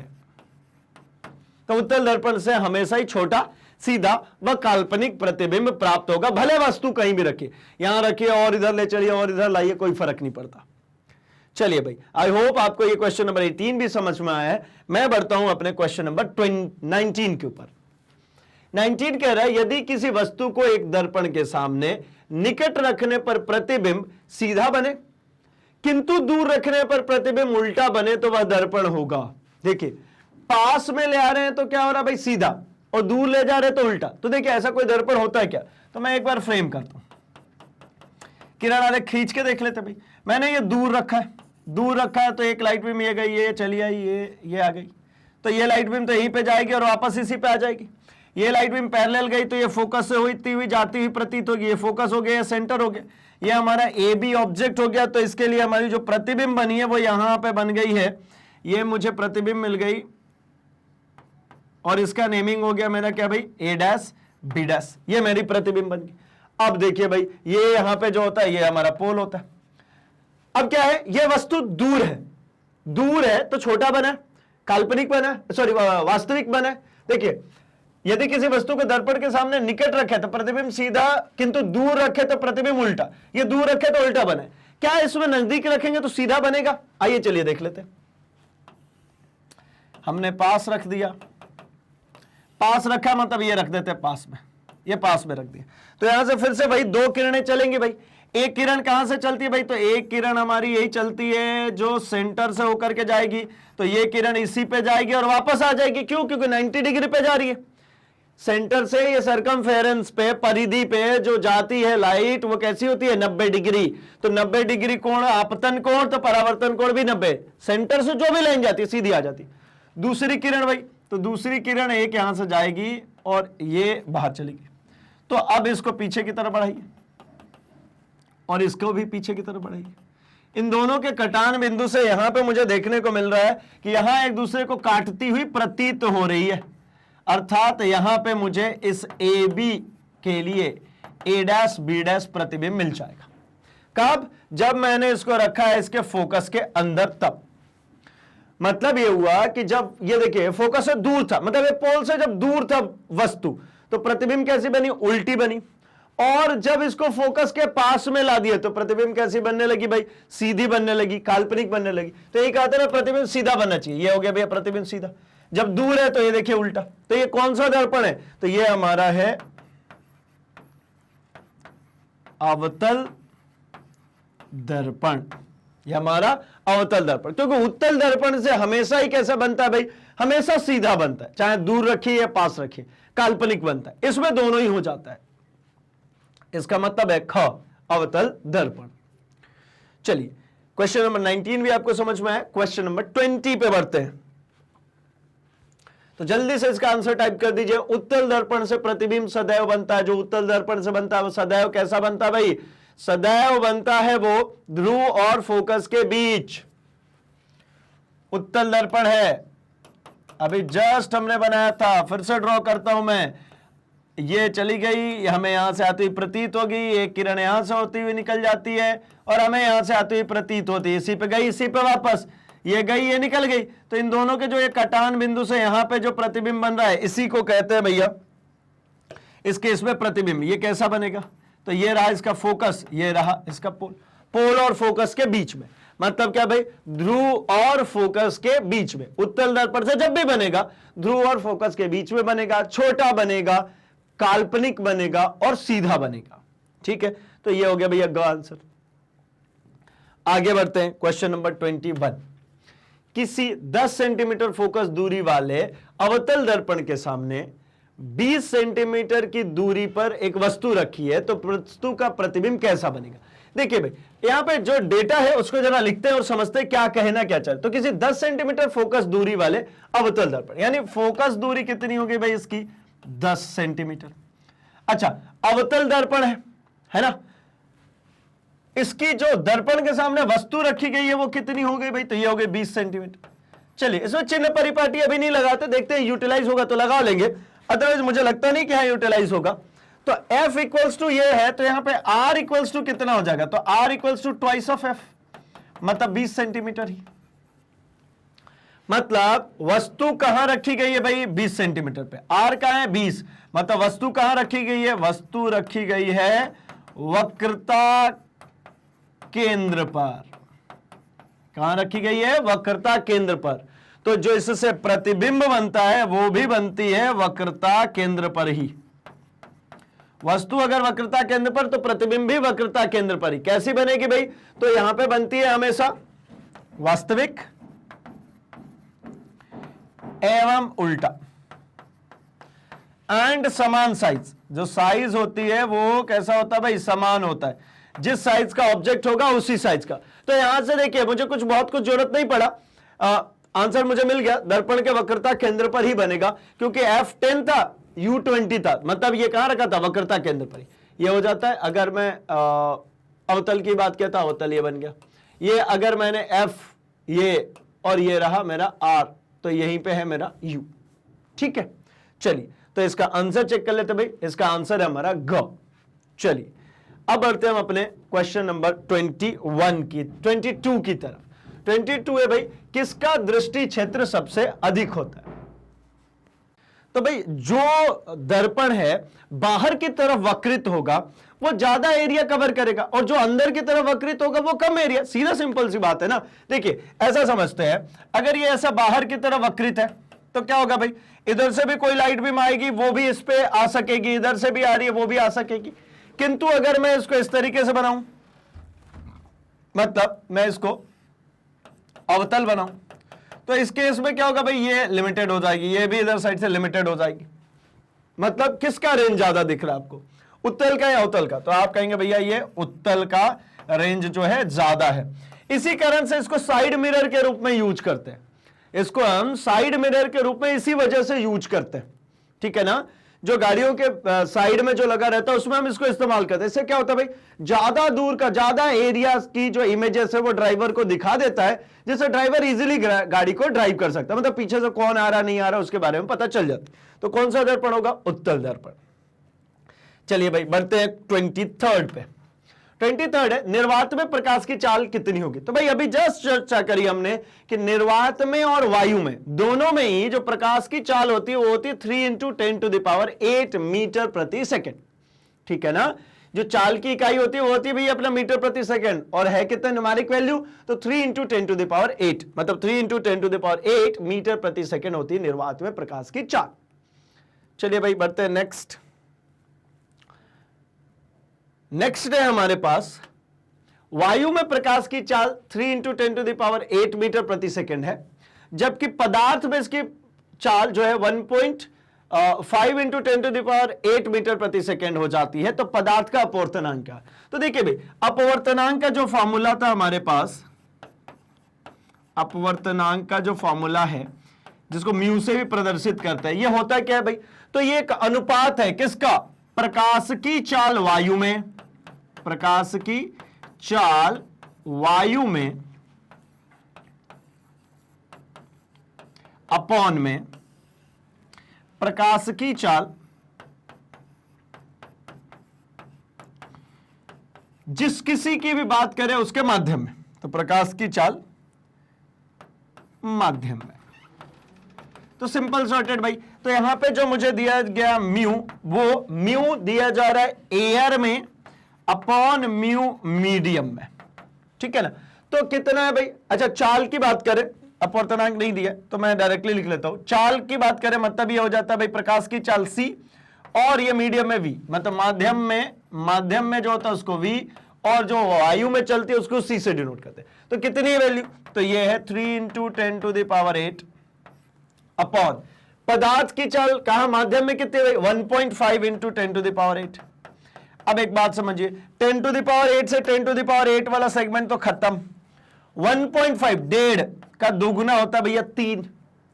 तो उत्तल दर्पण से हमेशा ही छोटा, सीधा व काल्पनिक प्रतिबिंब प्राप्त होगा, भले वस्तु कहीं भी रखिए, यहां रखिए और इधर ले चलिए और इधर लाइए, कोई फर्क नहीं पड़ता। चलिए भाई, आई होप आपको ये क्वेश्चन नंबर 18 भी समझ में आया है। मैं बढ़ता हूं अपने क्वेश्चन नंबर 19 के ऊपर। 19 कह रहा है, यदि किसी वस्तु को एक दर्पण के सामने निकट रखने पर प्रतिबिंब सीधा बने, किंतु दूर रखने पर प्रतिबिंब उल्टा बने, तो वह दर्पण होगा। देखिए, पास में ले आ रहे हैं तो क्या हो रहा है भाई? सीधा, और दूर ले जा रहे हैं तो उल्टा। तो देखिए, ऐसा कोई दर्पण होता है क्या? तो मैं एक बार फ्रेम करता हूं, किरण आलेख खींच के देख लेते भाई। मैंने ये दूर रखा है, दूर रखा है, तो एक लाइट बीम ये गई, ये चली आई, ये आ गई, तो ये लाइट बीम तो यहीं पे जाएगी और वापस इसी पे आ जाएगी। ये लाइट बीम पैरेलल गई तो ये फोकस से होती हुई जाती हुई प्रतीत होगी, ये फोकस हो गया, ये सेंटर हो गया, ये हमारा ए बी ऑब्जेक्ट हो गया। तो इसके लिए हमारी जो प्रतिबिंब बनी है वो यहां पे बन गई है, ये मुझे प्रतिबिंब मिल गई, और इसका नेमिंग हो गया मेरा क्या भाई? ए डैश बी डैश, ये मेरी प्रतिबिंब बन गई। अब देखिए भाई, ये यहां पे जो होता है ये हमारा पोल होता है। अब क्या है? ये वस्तु दूर है, दूर है तो छोटा बना, काल्पनिक बना, सॉरी वास्तविक बना। देखिए, यदि किसी वस्तु को दर्पण के सामने निकट रखे तो प्रतिबिंब सीधा, किंतु दूर रखे तो प्रतिबिंब उल्टा। ये दूर रखे तो उल्टा बने। क्या इसमें नजदीक रखेंगे तो सीधा बनेगा? आइए चलिए देख लेते हैं। हमने पास रख दिया, पास रखा मतलब ये रख देते हैं पास में, ये पास में रख दिया। तो यहां से फिर से भाई दो किरणें चलेंगी भाई। एक किरण कहां से चलती है भाई? तो एक किरण हमारी यही चलती है जो सेंटर से होकर के जाएगी, तो ये किरण इसी पे जाएगी और वापस आ जाएगी। क्यों? क्योंकि 90 डिग्री पे जा रही है। सेंटर से ये सरकमफेरेंस पे, परिधि पे जो जाती है लाइट, वो कैसी होती है? 90 डिग्री। तो 90 डिग्री कोण आपतन कोण, तो परावर्तन कोण भी 90। सेंटर से जो भी लाइन जाती है सीधी आ जाती है। दूसरी किरण भाई, तो दूसरी किरण एक यहां से जाएगी और ये बाहर चलेगी। तो अब इसको पीछे की तरफ बढ़ाइए और इसको भी पीछे की तरफ बढ़ाइए। इन दोनों के कटान बिंदु से यहां पे मुझे देखने को मिल रहा है कि यहां एक दूसरे को काटती हुई प्रतीत हो रही है, अर्थात यहां पे मुझे इस ए बी के लिए ए डैश बी डैश प्रतिबिंब मिल जाएगा। कब? जब मैंने इसको रखा है इसके फोकस के अंदर, तब। मतलब ये हुआ कि जब ये देखिए फोकस से दूर था, मतलब ये पोल से जब दूर था वस्तु, तो प्रतिबिंब कैसी बनी? उल्टी बनी। और जब इसको फोकस के पास में ला दिया तो प्रतिबिंब कैसी बनने लगी भाई? सीधी बनने लगी, काल्पनिक बनने लगी। तो ये कहते हैं प्रतिबिंब सीधा बनना चाहिए, ये हो गया भैया प्रतिबिंब सीधा। जब दूर है तो ये देखिए उल्टा। तो ये कौन सा दर्पण है? तो ये हमारा है अवतल दर्पण, ये हमारा अवतल दर्पण। क्योंकि उत्तल दर्पण से हमेशा ही कैसा बनता है भाई? हमेशा सीधा बनता है, चाहे दूर रखिए या पास रखिए, काल्पनिक बनता है। इसमें दोनों ही हो जाता है। इसका मतलब है ख, अवतल दर्पण। चलिए, क्वेश्चन नंबर 19 भी आपको समझ में आया। क्वेश्चन नंबर 20 पे बढ़ते हैं। तो जल्दी से इसका आंसर टाइप कर दीजिए। उत्तल दर्पण से प्रतिबिंब सदैव बनता है। जो उत्तल दर्पण से बनता है वो सदैव कैसा बनता है भाई? सदैव बनता है वो ध्रुव और फोकस के बीच। उत्तल दर्पण है, अभी जस्ट हमने बनाया था, फिर से ड्रॉ करता हूं मैं। ये चली गई, हमें यहां से आती हुई प्रतीत होगी, एक किरण यहां से होती हुई निकल जाती है और हमें यहां से आती हुई प्रतीत होती है। इसी पे गई, इसी पे वापस, ये गई, ये निकल गई। तो इन दोनों के जो ये कटान बिंदु से यहां पे जो प्रतिबिंब बन रहा है, इसी को कहते हैं भैया इस केस में प्रतिबिंब। ये कैसा बनेगा? तो ये रहा इसका फोकस, ये रहा इसका पोल। पोल और फोकस के बीच में, मतलब क्या भाई? ध्रुव और फोकस के बीच में। उत्तल दर्पण से जब भी बनेगा ध्रुव और फोकस के बीच में बनेगा, छोटा बनेगा, काल्पनिक बनेगा और सीधा बनेगा। ठीक है, तो ये हो गया भैया ग आंसर। आगे बढ़ते हैं। Question number 21। किसी 10 सेंटीमीटर फोकस दूरी वाले अवतल दर्पण के सामने 20 सेंटीमीटर की दूरी पर एक वस्तु रखी है, तो वस्तु का प्रतिबिंब कैसा बनेगा? देखिए भाई, यहां पे जो डेटा है उसको जरा लिखते हैं और समझते हैं क्या कहना क्या चाहे। तो किसी 10 सेंटीमीटर फोकस दूरी वाले अवतल दर्पण, यानी फोकस दूरी कितनी होगी भाई इसकी? 10 सेंटीमीटर। अच्छा, अवतल दर्पण है ना? इसकी जो दर्पण के सामने वस्तु रखी गई है वो कितनी हो गई भाई, तो ये हो गई 20 सेंटीमीटर। चलिए इसमें चिन्ह परिपाटी अभी नहीं लगाते, देखते हैं यूटिलाइज होगा तो लगा लेंगे, अदरवाइज मुझे लगता नहीं कि हाँ यूटिलाइज होगा। तो F इक्वल्स टू ये है, तो यहां पे R इक्वल्स टू कितना हो जाएगा, तो R equals to twice of F, मतलब 20 सेंटीमीटर ही। मतलब वस्तु कहां रखी गई है भाई, 20 सेंटीमीटर पे। R कहां है 20, मतलब वस्तु कहां रखी गई है, वस्तु रखी गई है वक्रता केंद्र पर। कहां रखी गई है, वक्रता केंद्र पर। तो जो इससे प्रतिबिंब बनता है वो भी बनती है वक्रता केंद्र पर ही। वस्तु अगर वक्रता केंद्र पर तो प्रतिबिंब भी वक्रता केंद्र पर ही। कैसी बनेगी भाई, तो यहां पे बनती है हमेशा वास्तविक एवं उल्टा एंड समान साइज। जो साइज होती है वो कैसा होता है भाई, समान होता है, जिस साइज का ऑब्जेक्ट होगा उसी साइज का। तो यहां से देखिए मुझे बहुत कुछ जरूरत नहीं पड़ा, आंसर मुझे मिल गया, दर्पण के वक्रता केंद्र पर ही बनेगा, क्योंकि F10 था U20 था, मतलब ये कहां रखा था, वक्रता केंद्र पर ही। ये हो जाता है। अगर मैं अवतल की बात किया था, अवतल ये बन गया। ये अगर मैंने F ये और ये रहा मेरा R, तो यहीं पे है मेरा U। ठीक है, चलिए तो इसका आंसर चेक कर लेते भाई। इसका आंसर है हमारा ग। चलिए अब बढ़ते हैं हम अपने क्वेश्चन नंबर 22 की तरफ। 22 है भाई, किसका दृष्टि क्षेत्र सबसे अधिक होता है। तो भाई जो दर्पण है बाहर की तरफ वक्रित होगा वो ज्यादा एरिया कवर करेगा, और जो अंदर की तरफ वक्रित होगा वो कम एरिया। सीधा सिंपल सी बात है ना। देखिए ऐसा समझते हैं, अगर ये ऐसा बाहर की तरफ वक्रित है तो क्या होगा भाई, इधर से भी कोई लाइट बीम आएगी वो भी इस पे आ सकेगी, इधर से भी आ रही है वो भी आ सकेगी। किंतु अगर मैं इसको इस तरीके से बनाऊं, मतलब मैं इसको अवतल बनाऊं, तो इस केस में क्या होगा भाई, ये लिमिटेड हो जाएगी, ये भी इधर साइड से लिमिटेड हो जाएगी। मतलब किसका रेंज ज्यादा दिख रहा है आपको, उत्तल का या अवतल का। तो आप कहेंगे भैया ये उत्तल का रेंज जो है ज्यादा है। इसी कारण से इसको साइड मिरर के रूप में यूज करते हैं। इसको हम साइड मिरर के रूप में इसी वजह से यूज करते हैं, ठीक है ना। जो गाड़ियों के साइड में जो लगा रहता है उसमें हम इसको इस्तेमाल करते हैं। इससे क्या होता है भाई, ज्यादा दूर का, ज्यादा एरिया की जो इमेजेस है वो ड्राइवर को दिखा देता है, जिससे ड्राइवर इजीली गाड़ी को ड्राइव कर सकता है। मतलब पीछे से कौन आ रहा नहीं आ रहा उसके बारे में पता चल जाता है। तो कौन सा दर्पण होगा, उत्तल दर्पण। चलिए भाई बढ़ते हैं 23 पे। 23 है, निर्वात में प्रकाश की चाल कितनी होगी। तो भाई अभी जस्ट चर्चा करी हमने कि निर्वात में और वायु में दोनों में ही जो प्रकाश की चाल होती है वो होती है 3 × 10⁸ मीटर प्रति सेकेंड। ठीक है ना। जो चाल की इकाई होती है वो होती है भाई अपना मीटर प्रति सेकेंड, और है कितना न्यूमेरिक वैल्यू, तो 3 × 10⁸, मतलब 3 × 10⁸ मीटर प्रति सेकेंड होती है निर्वात में प्रकाश की चाल। चलिए भाई बढ़ते हैं नेक्स्ट है हमारे पास वायु में प्रकाश की चाल 3 × 10⁸ मीटर प्रति सेकेंड है, जबकि पदार्थ में इसकी चाल जो है 1.5 × 10⁸ मीटर प्रति सेकेंड हो जाती है। तो पदार्थ का अपवर्तनांक क्या। तो देखिए भाई अपवर्तनांक का जो फॉर्मूला था हमारे पास, अपवर्तनांक का जो फॉर्मूला है जिसको म्यू से भी प्रदर्शित करता है, ये होता क्या है भाई, तो ये एक अनुपात है किसका, प्रकाश की चाल वायु में, प्रकाश की चाल वायु में अपॉन में प्रकाश की चाल जिस किसी की भी बात करें उसके माध्यम में। तो प्रकाश की चाल माध्यम में, तो सिंपल सॉर्टेड भाई। तो यहां पे जो मुझे दिया गया म्यू, वो म्यू दिया जा रहा है एयर में अपॉन म्यू मीडियम में। ठीक है ना। तो कितना है भाई, अच्छा चाल की बात करें, अपवर्तनांक नहीं दिया तो मैं डायरेक्टली लिख लेता हूं। चाल की बात करें मतलब ये हो जाता है भाई प्रकाश की चाल C और ये मीडियम में V, मतलब माध्यम में जो होता है उसको V, और जो वायु में चलती है उसको C से डिनोट करते हैं। तो कितनी है वैल्यू, तो ये है 3 × 10⁸ अपॉन पदार्थ की चाल कहां, माध्यम में कितनी है 1.5 × 10⁸। अब एक बात समझिए, 10⁸ से 10⁸ वाला सेगमेंट तो खत्म। 1.5 1.5 का दोगुना होता है भैया 3,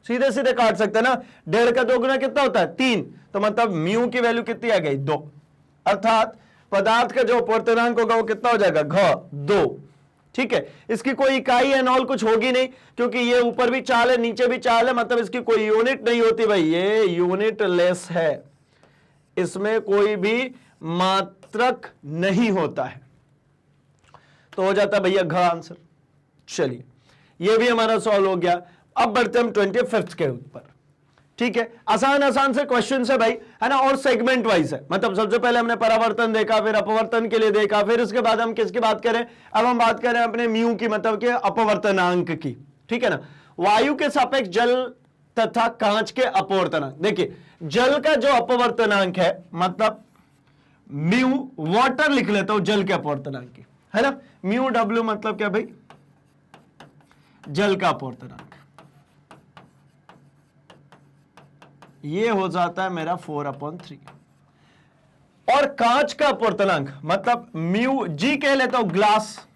सीधे सीधे काट सकते हैं ना। 1.5 का दोगुना कितना होता है 3, तो मतलब म्यू की वैल्यू कितनी आ गई 2। अर्थात पदार्थ का जो अपवर्तनांक होगा वो कितना हो जाएगा, घ 2। ठीक है, इसकी कोई इकाई एंड ऑल कुछ होगी नहीं, क्योंकि ये ऊपर भी चाल है नीचे भी चाल है, मतलब इसकी कोई यूनिट नहीं होती भाई, ये यूनिट लेस है, इसमें कोई भी मात्रक नहीं होता है, तो हो जाता है भैया घ आंसर। चलिए ये भी हमारा सॉल्व हो गया। अब बढ़ते हम 25th के ऊपर। ठीक है, आसान आसान से क्वेश्चन है भाई, है ना, और सेगमेंट वाइज है, मतलब सबसे पहले हमने परावर्तन देखा, फिर अपवर्तन के लिए देखा, फिर उसके बाद हम किसकी बात करें, अब हम बात करें अपने म्यू की, मतलब के अपवर्तनांक की। ठीक है ना, वायु के सापेक्ष जल तथा कांच के अपवर्तनांक। देखिए जल का जो अपवर्तनांक है, मतलब म्यू, वाटर लिख लेता हूं जल के अपवर्तनांक की, है ना, म्यू डब्ल्यू मतलब क्या भाई, जल का अपवर्तनांक, ये हो जाता है मेरा 4/3। और कांच का अपवर्तनांक मतलब म्यू जी कह लेता हूं, ग्लास,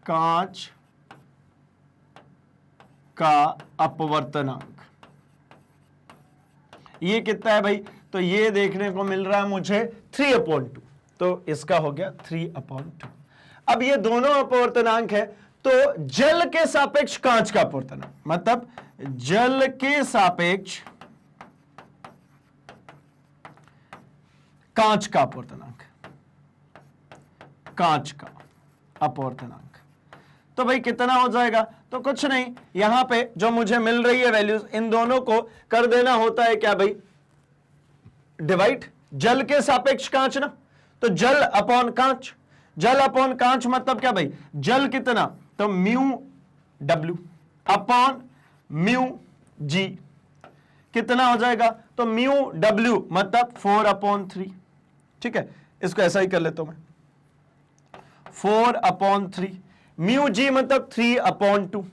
कांच का अपवर्तनांक ये कितना है भाई, तो ये देखने को मिल रहा है मुझे 3/2, तो इसका हो गया 3/2। अब ये दोनों अपवर्तनांक है, तो जल के सापेक्ष कांच का अपवर्तनांक, मतलब जल के सापेक्ष कांच का अपवर्तनांक, कांच का अपवर्तनांक, तो भाई कितना हो जाएगा, तो कुछ नहीं, यहां पे जो मुझे मिल रही है वैल्यूज, इन दोनों को कर देना होता है क्या भाई, डिवाइड, जल के सापेक्ष कांच ना, तो जल अपॉन कांच, जल अपॉन कांच मतलब क्या भाई, जल कितना, तो mu W upon mu G, कितना हो जाएगा, तो म्यू डब्ल्यू मतलब 4/3। ठीक है, इसको ऐसा ही कर लेता हूं मैं, 4/3, म्यू जी मतलब 3/2।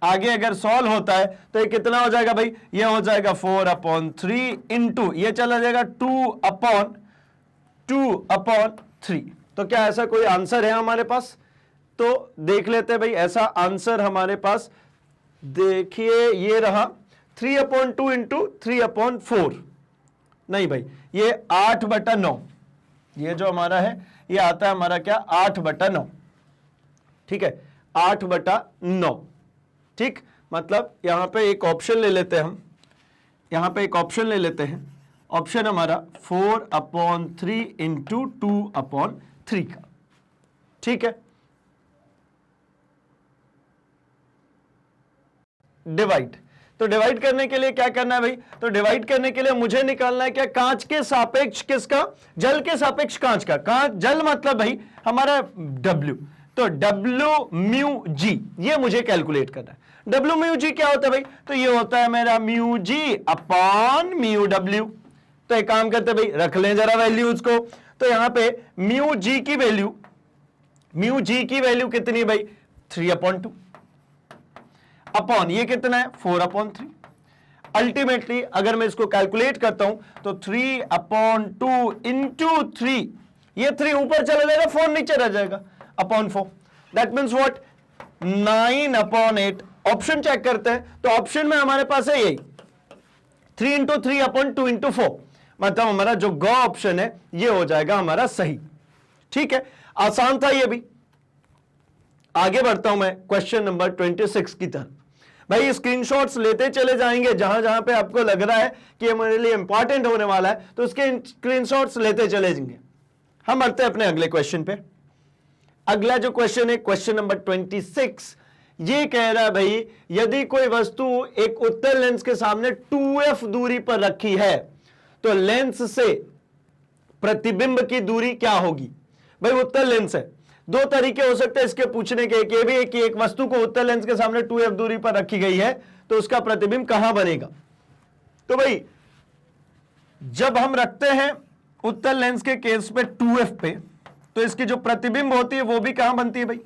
आगे अगर सॉल्व होता है तो ये कितना हो जाएगा भाई, ये हो जाएगा 4/3 इंटू ये चला जाएगा 2/3। तो क्या ऐसा कोई आंसर है हमारे पास, तो देख लेते हैं भाई, ऐसा आंसर हमारे पास देखिए ये रहा 3/2 इंटू 3/4, नहीं भाई ये 8/9, ये जो हमारा है ये आता है हमारा क्या, 8/9। ठीक है, 8/9। ठीक, मतलब यहां पे एक ऑप्शन ले लेते हैं हम, यहां पे एक ऑप्शन ले लेते हैं, ऑप्शन हमारा 4/3 इंटू 2/3 का। ठीक है, डिवाइड, तो डिवाइड करने के लिए क्या करना है भाई, तो डिवाइड करने के लिए मुझे निकालना है क्या, कांच के सापेक्ष किसका, जल के सापेक्ष कांच का, कांच जल मतलब भाई हमारा W, तो W म्यू जी ये मुझे कैलकुलेट करना है। W म्यू जी क्या होता है भाई, तो ये होता है मेरा mu G upon mu W। तो एक काम करते भाई, रख लें जरा वैल्यूज को, तो यहां पे म्यू जी की वैल्यू, म्यू जी की वैल्यू कितनी भाई, 3/2 अपॉन ये कितना है 4/3। अल्टीमेटली अगर मैं इसको कैलकुलेट करता हूं तो 3/2 इंटू 3, ये 3 ऊपर चला जाएगा 4 नीचे रह जाएगा, upon 4, that means what, 9/8। Option check करते हैं, तो ऑप्शन में हमारे पास है यही 3 इंटू 3/2 इंटू 4, मतलब हमारा जो ग ऑप्शन है ये हो जाएगा हमारा सही। ठीक है, आसान था ये भी। आगे बढ़ता हूं मैं क्वेश्चन नंबर 26 की तरफ। भाई स्क्रीनशॉट्स लेते चले जाएंगे, जहां जहां पे आपको लग रहा है कि ये मेरे लिए इंपॉर्टेंट होने वाला है तो उसके स्क्रीनशॉट्स लेते चले जाएंगे। हम बढ़ते हैं अपने अगले क्वेश्चन पे। अगला जो क्वेश्चन है क्वेश्चन नंबर 26, ये कह रहा है भाई यदि कोई वस्तु एक उत्तल लेंस के सामने 2f दूरी पर रखी है तो लेंस से प्रतिबिंब की दूरी क्या होगी। भाई उत्तल लेंस है, दो तरीके हो सकते हैं इसके पूछने के, एक ये भी है कि एक वस्तु को उत्तल लेंस के सामने 2f दूरी पर रखी गई है तो उसका प्रतिबिंब कहां बनेगा। तो भाई जब हम रखते हैं उत्तल लेंस के केस पे 2f पे, तो इसकी जो प्रतिबिंब होती है वो भी कहां बनती है भाई,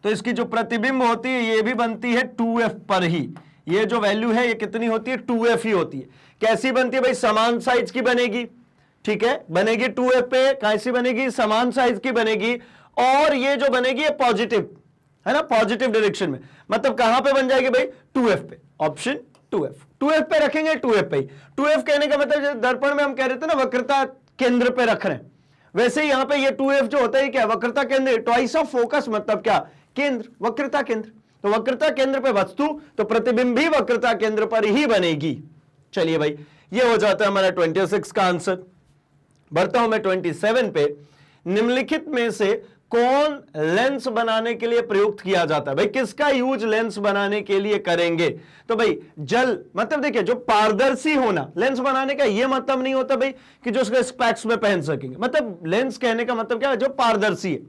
तो इसकी जो प्रतिबिंब होती है ये भी बनती है 2f पर ही। ये जो वैल्यू है ये कितनी होती है, 2f ही होती है। कैसी बनती है भाई, समान साइज की बनेगी। ठीक है, बनेगी 2f पे, कैसी बनेगी, समान साइज की बनेगी, और ये जो बनेगी ये पॉजिटिव है ना, पॉजिटिव डायरेक्शन में, मतलब कहां पे बन जाएगी भाई, 2f पे, ऑप्शन 2f 2f पे रखेंगे, 2f पे ही। 2f कहने का मतलब जैसे दर्पण में हम कह रहे थे ना वक्रता केंद्र पे रख रहे हैं, वैसे ही यहां पे ये 2f जो होता है क्या, वक्रता केंद्र, ट्वाइस ऑफ फोकस मतलब क्या, केंद्र, वक्रता केंद्र। तो वक्रता केंद्र पे वस्तु, तो प्रतिबिंब भी वक्रता केंद्र पर ही बनेगी। चलिए भाई, ये हो जाता है हमारा 26 का आंसर। बढ़ता हूं मैं 27 पे। निम्नलिखित में से कौन लेंस बनाने के लिए प्रयुक्त किया जाता है? भाई किसका यूज लेंस बनाने के लिए करेंगे? तो भाई जल, मतलब देखिए जो पारदर्शी होना, लेंस बनाने का यह मतलब नहीं होता भाई कि जो उसके स्पेक्स में पहन सकेंगे, मतलब लेंस कहने का मतलब क्या है, जो पारदर्शी है,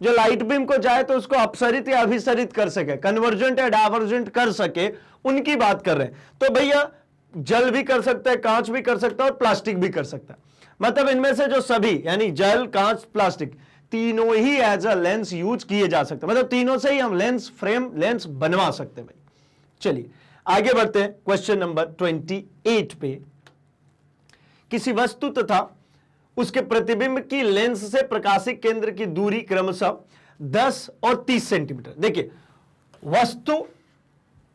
जो लाइट बीम को जाए तो उसको अपसरित या अभिसरित कर सके, कन्वर्जेंट या डायवर्जेंट कर सके, उनकी बात कर रहे हैं। तो भैया जल भी कर सकता है, कांच भी कर सकता है और प्लास्टिक भी कर सकता है। मतलब इनमें से जो सभी, यानी जल, कांच, प्लास्टिक, तीनों ही एज अ लेंस यूज किए जा सकते हैं। मतलब तीनों से ही हम लेंस, फ्रेम लेंस बनवा सकते हैं भाई। चलिए आगे बढ़ते हैं क्वेश्चन नंबर 28 पे। किसी वस्तु तथा उसके प्रतिबिंब की लेंस से प्रकाशिक केंद्र की दूरी क्रमशः 10 और 30 सेंटीमीटर। देखिए वस्तु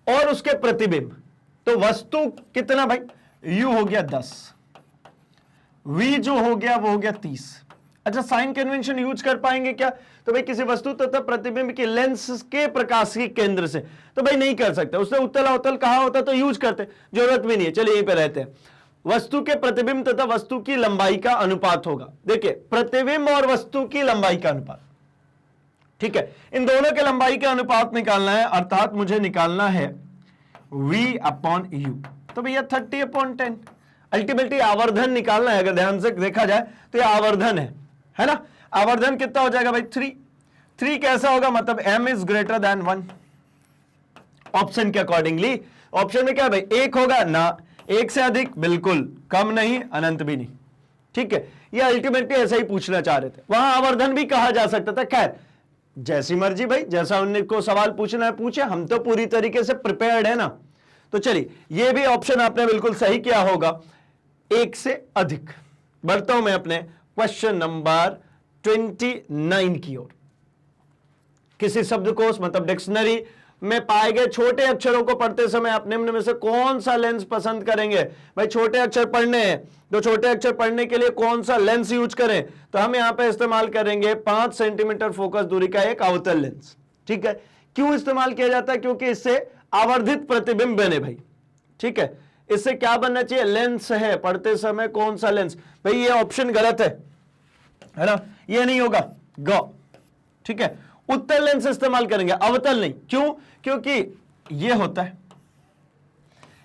और उसके प्रतिबिंब, तो वस्तु कितना भाई, u हो गया 10, v जो हो गया वो हो गया 30। अच्छा, साइन कन्वेंशन यूज कर पाएंगे क्या? तो भाई किसी वस्तु तथा प्रतिबिंब की लेंस के प्रकाशिक केंद्र से, तो भाई नहीं कर सकते, उससे उत्तल अवतल कहा होता तो यूज करते, जरूरत भी नहीं है। चलिए यहीं पे रहते हैं। वस्तु के प्रतिबिंब तथा वस्तु की लंबाई का अनुपात होगा। देखिए प्रतिबिंब और वस्तु की लंबाई का अनुपात, ठीक है, इन दोनों के लंबाई का अनुपात निकालना है, अर्थात मुझे निकालना है v/u। तो भैया 30/10 अल्टीमेटली आवर्धन निकालना है। अगर ध्यान से देखा जाए तो यह आवर्धन है ना। आवर्धन कितना हो जाएगा भाई, 3 कैसा होगा, मतलब m is greater than 1 option के अकॉर्डिंगली। ऑप्शन में क्या है भाई, 1 होगा ना, 1 से अधिक बिल्कुल, कम नहीं, अनंत भी नहीं, ठीक है। ये अल्टीमेटली ऐसा ही पूछना चाह रहे थे, वहां आवर्धन भी कहा जा सकता था। खैर जैसी मर्जी भाई, जैसा उनको सवाल पूछना है पूछे, हम तो पूरी तरीके से प्रिपेयर्ड है ना। तो चलिए ये भी ऑप्शन आपने बिल्कुल सही किया होगा, 1 से अधिक। बढ़ता हूं मैं अपने क्वेश्चन नंबर 29 की ओर। किसी शब्दकोश मतलब डिक्शनरी में पाए गए छोटे अक्षरों को पढ़ते समय आप निम्न में से कौन सा लेंस पसंद करेंगे? भाई छोटे अक्षर पढ़ने हैं, तो छोटे अक्षर पढ़ने के लिए कौन सा लेंस यूज करें? तो हम यहां पे इस्तेमाल करेंगे 5 सेंटीमीटर फोकस दूरी का एक अवतल लेंस, ठीक है। क्यों इस्तेमाल किया जाता है? क्योंकि इससे आवर्धित प्रतिबिंब बने भाई, ठीक है। इससे क्या बनना चाहिए, लेंस है, पढ़ते समय कौन सा लेंस? भाई ये ऑप्शन गलत है ना, ये नहीं होगा ग, ठीक है। उत्तल लेंस इस्तेमाल करेंगे, अवतल नहीं। क्यों? क्योंकि ये होता है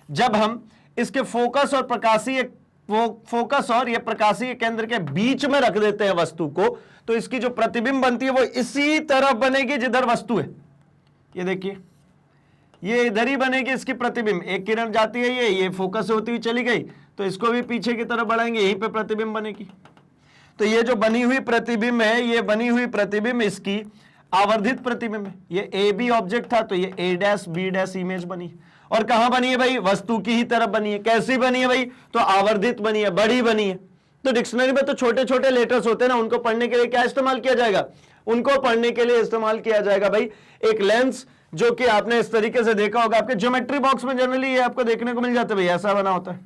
जब हम इसके फोकस और प्रकाशीय फोकस और ये प्रकाशीय केंद्र के बीच में रख देते हैं वस्तु को, तो इसकी जो प्रतिबिंब बनती है वो इसी तरफ बनेगी जिधर वस्तु है। ये देखिए ये इधर ही बनेगी इसकी प्रतिबिंब, एक किरण जाती है, ये फोकस होती हुई चली गई, तो इसको भी पीछे की तरफ बढ़ाएंगे, यहीं पे प्रतिबिंब बनेगी। तो ये जो बनी हुई प्रतिबिंब है, ये बनी हुई प्रतिबिंब इसकी आवर्धित प्रतिबिंब है। ये ए बी ऑब्जेक्ट था, तो ये A', B' इमेज बनी, और कहां बनी है भाई, वस्तु की ही तरफ बनी है। कैसी बनी है भाई? तो आवर्धित बनी है, बड़ी बनी है। तो डिक्शनरी में तो छोटे छोटे लेटर्स होते हैं ना, उनको पढ़ने के लिए क्या इस्तेमाल किया जाएगा? उनको पढ़ने के लिए इस्तेमाल किया जाएगा भाई एक लेंस, जो कि आपने इस तरीके से देखा होगा, आपके ज्योमेट्री बॉक्स में जनरली ये आपको देखने को मिल जाता है भाई, ऐसा बना होता है,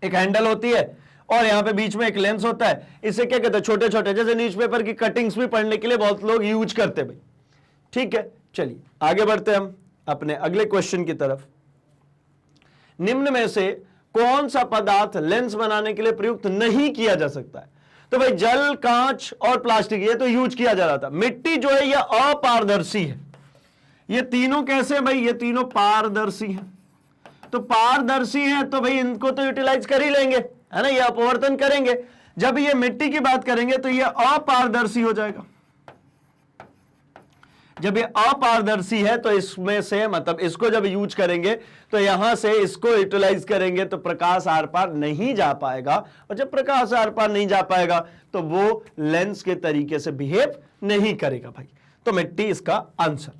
एक हैंडल होती है और यहां पे बीच में एक लेंस होता है। इसे क्या कहते हैं, छोटे छोटे, जैसे न्यूज़पेपर की कटिंग्स भी पढ़ने के लिए बहुत लोग यूज करते हैं भाई, ठीक है। चलिए आगे बढ़ते हैं हम अपने अगले क्वेश्चन की तरफ। निम्न में से कौन सा पदार्थ लेंस बनाने के लिए प्रयुक्त नहीं किया जा सकता है? तो भाई जल, कांच और प्लास्टिक, ये तो यूज किया जा रहा था। मिट्टी जो है यह अपारदर्शी है। ये तीनों कैसे भाई? ये तीनों पारदर्शी हैं। तो पारदर्शी हैं तो भाई इनको तो यूटिलाइज कर ही लेंगे, है ना, ये अपवर्तन करेंगे। जब ये मिट्टी की बात करेंगे तो ये अपारदर्शी हो जाएगा। जब ये अपारदर्शी है तो इसमें से, मतलब इसको जब यूज करेंगे तो यहां से इसको यूटिलाइज करेंगे तो प्रकाश आर पार नहीं जा पाएगा, और जब प्रकाश आर पार नहीं जा पाएगा तो वो लेंस के तरीके से बिहेव नहीं करेगा भाई। तो मिट्टी इसका आंसर।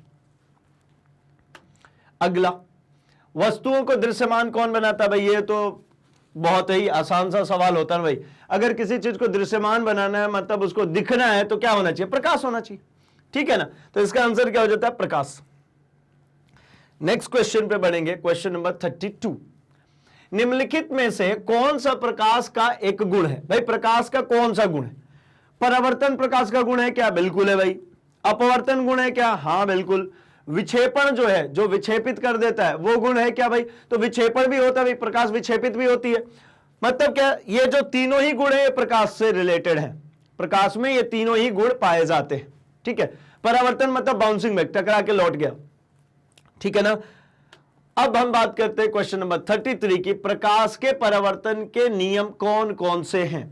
अगला, वस्तुओं को दृश्यमान कौन बनाता है भाई? ये तो बहुत ही आसान सा सवाल होता है भाई। अगर किसी चीज को दृश्यमान बनाना है, मतलब उसको दिखना है, तो क्या होना चाहिए? प्रकाश होना चाहिए, ठीक है ना। तो इसका आंसर क्या हो जाता है? प्रकाश। नेक्स्ट क्वेश्चन पे बढ़ेंगे, क्वेश्चन नंबर 32। निम्नलिखित में से कौन सा प्रकाश का एक गुण है? भाई प्रकाश का कौन सा गुण है? परावर्तन प्रकाश का गुण है क्या? बिल्कुल है भाई। अपवर्तन गुण है क्या? हां बिल्कुल। विक्षेपण जो है, जो विक्षेपित कर देता है, वो गुण है क्या भाई? तो विक्षेपण भी होता है भाई, प्रकाश विक्षेपित भी होती है। मतलब क्या, ये जो तीनों ही गुण है ये प्रकाश से रिलेटेड है। प्रकाश में ये तीनों ही गुण पाए जाते हैं। ठीक है, परावर्तन मतलब बाउंसिंग बैक, टकरा के लौट गया। ठीक है ना। अब हम बात करते हैं क्वेश्चन नंबर 33 की, प्रकाश के परावर्तन के नियम कौन कौन से हैं?